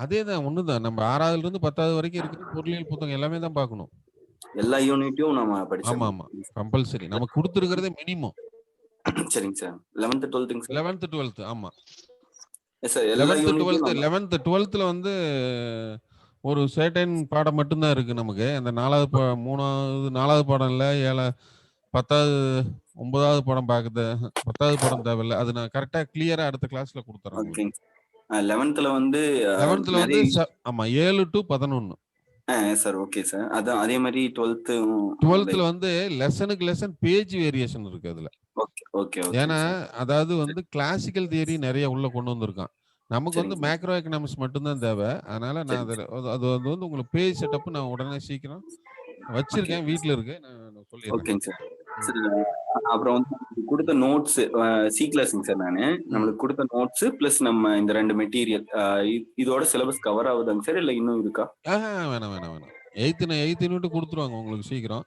அதேதான், ஒண்ணுதான். நம்ம 6வதுல இருந்து 10வது வரைக்கும் இருக்கிற பொருளியல் புத்தகம் எல்லாமே தான் பார்க்கணும். எல்லா யூனிட்டையும் நம்ம படிச்சோம். ஆமா, கம்பல்சரி. நமக்கு கொடுத்துருக்கிறதே மினிமம். சரிங்க sir. 11th 12th sir. 11th 12th ஆமா சார். 11th 12th வந்து ஒரு சர்டைன் பாடம் மட்டும்தான் இருக்கு நமக்கு. அந்த 4வது பாடம் இல்ல, 10வது 9வது பாடம் பார்க்குது. 10வது பாடம் தேவையில்லை. அது நான் கரெக்டா கிளியரா அடுத்த கிளாஸ்ல கொடுத்துறேன். 11th வந்து 7 to 11 சார். Okay sir. அதான் அதே மாதிரி 12th வந்து லெசன் பேஜ் வேரியேஷன் இருக்கு அதுல. ஓகே. ஏன்னா அதாவது வந்து கிளாசிக்கல் தியரி நிறைய உள்ள கொண்டு வந்திருக்கான். நமக்கு வந்து மேக்ரோ எக்கனாமிக்ஸ் மட்டும்தான் தேவை. அதனால நான் அது வந்து உங்களுக்கு பேஜ் செட்டப் நான் உடனே சீக்கிரம் வச்சிருக்கேன், வீட்டுல இருக்கு, நான் சொல்லிடுறேன். ஓகேங்க சார். அப்புறம் வந்து கொடுத்த நோட்ஸ் சி கிளாஸுங்க சார். நம்மளுக்கு கொடுத்த நோட்ஸ் பிளஸ் நம்ம இந்த 2 மெட்டீரியல் இதோட சிலபஸ் கவர் ஆகுதாங்க சார், இல்ல இன்னும் இருக்கா? வேணாம். 8th யூனிட் கொடுத்துருவாங்க உங்களுக்கு சீக்கிரம்.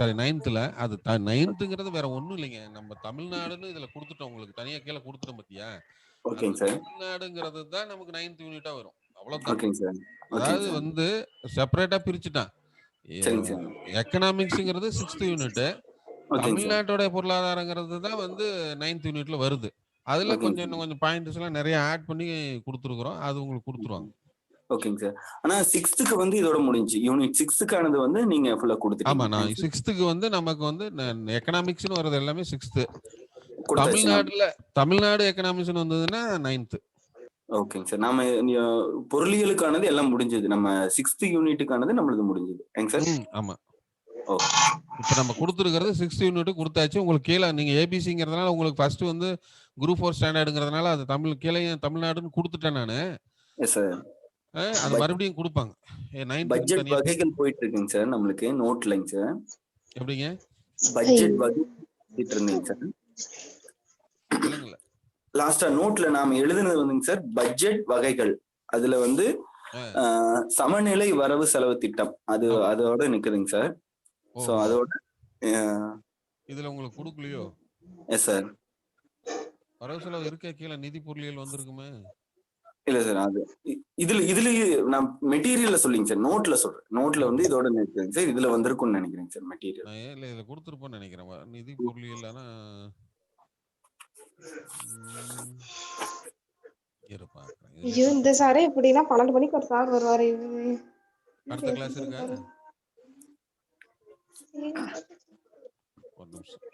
சரி, 9th அது 9th வேற ஒண்ணும் இல்லைங்க. நம்ம தமிழ்நாடுன்னு இதுல கொடுத்துட்டோம், உங்களுக்கு தனியா கீழே கொடுத்துட்டோம் பாத்தியா? ஓகேங்க சார். தமிழ்நாடுங்கிறது தான் நமக்கு 9th யூனிட்டா வரும். அவ்வளவுதான். ஓகேங்க சார். அதாவது வந்து செப்பரேட்டா பிரிச்சுட்டான். எக்கனாமிக்ஸ்ங்கிறது 6th யூனிட், தமிழ்நாட்டோட பொருளாதாரங்கிறது தான் வந்து 9th யூனிட்ல வருது. அதுல கொஞ்சம் பாயிண்ட்ஸ் எல்லாம் நிறைய ஆட் பண்ணி கொடுத்துருக்குறோம். அது உங்களுக்கு கொடுத்துருவாங்க. ஓகேங்க சார். ஆனா 6th வந்து இதோட முடிஞ்சு. யூனிட் 6க்கானது வந்து நீங்க ஃபுல்லா கொடுத்துட்டீங்க. ஆமா, நான் 6th வந்து நமக்கு வந்து எக்கனாமிக்ஸ்னு வரது எல்லாமே 6th. தமிழ்நாடு எக்கனாமிக்ஸ்னு வந்ததுன்னா 9th. ஓகேங்க சார். நாம பொருளியலுக்கானது எல்லாம் முடிஞ்சது. நம்ம 6th யூனிட்டுக்கானது நம்மளுக்கு முடிஞ்சது சார். ஆமா. இப்ப நம்ம கொடுத்துருக்கிறது 6th யூனிட் கொடுத்தாச்சு. உங்களுக்கு கீழே நீங்க ஏபிசிங்கிறதுனால உங்களுக்கு ஃபர்ஸ்ட் வந்து குரூப் 4 ஸ்டாண்டர்டுங்கிறதுனால அது கீழே தமிழ்நாடுன்னு கொடுத்துட்டேன் நானு. அது மறுபடியும் கொடுப்பாங்க. பட்ஜெட் வகைகள் போயிட்டு இருக்குங்க சார் நம்மளுக்கு நோட்லங்க சார். எப்படிங்க பட்ஜெட் வகை இருந்தீங்க சார்? லாஸ்டா நோட்ல நாம எழுதுனது வந்துங்க சார் பட்ஜெட் வகைகள். அதுல வந்து சமநிலை வரவு செலவு திட்டம் அது அதோட நிக்குதுங்க சார். ஸோ அதோட இதுல உங்களுக்கு கொடுக்கலையோ? Yes sir. வரவு செலவு இருக்க கீழே நிதி பொருளியல் வந்திருக்குமே. இல்ல சார், அது இதுலயே நான் மெட்டீரியல்ல சொல்லிங்க சார், நோட்ல சொல்றேன். நோட்ல வந்து இதோட நிக்குதுங்க சார், இதுல வந்திருக்கும்னு நினைக்கிறேங்க சார் மெட்டீரியல். நான் ஏன் இதுல கொடுத்துருப்பேன்னு நினைக்கிறேன். நிதி பொருளியல் ஆனா ஐயோ இந்த சாரே எப்படின்னா 12 மணிக்கு ஒரு சார் வருவாரு. அடுத்த கிளாஸ் இருக்கா? ஒரு நிமிஷம்.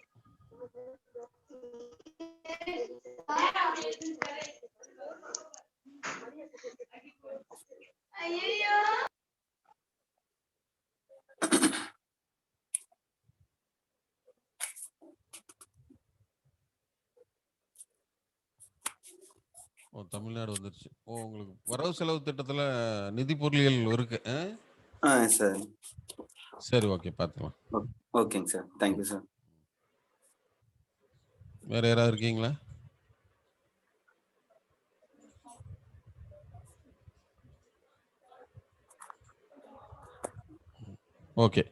தமிழ்நாடு வந்துருச்சு. உங்களுக்கு வரவு செலவு திட்டத்துல நிதி பொருளியல் இருக்கு. சார். சரி, ஓகே, பார்த்துக்கலாம். ஓகேங்க சார், தேங்க்யூ சார். வேற யாராவது இருக்கீங்களா? ஓகே.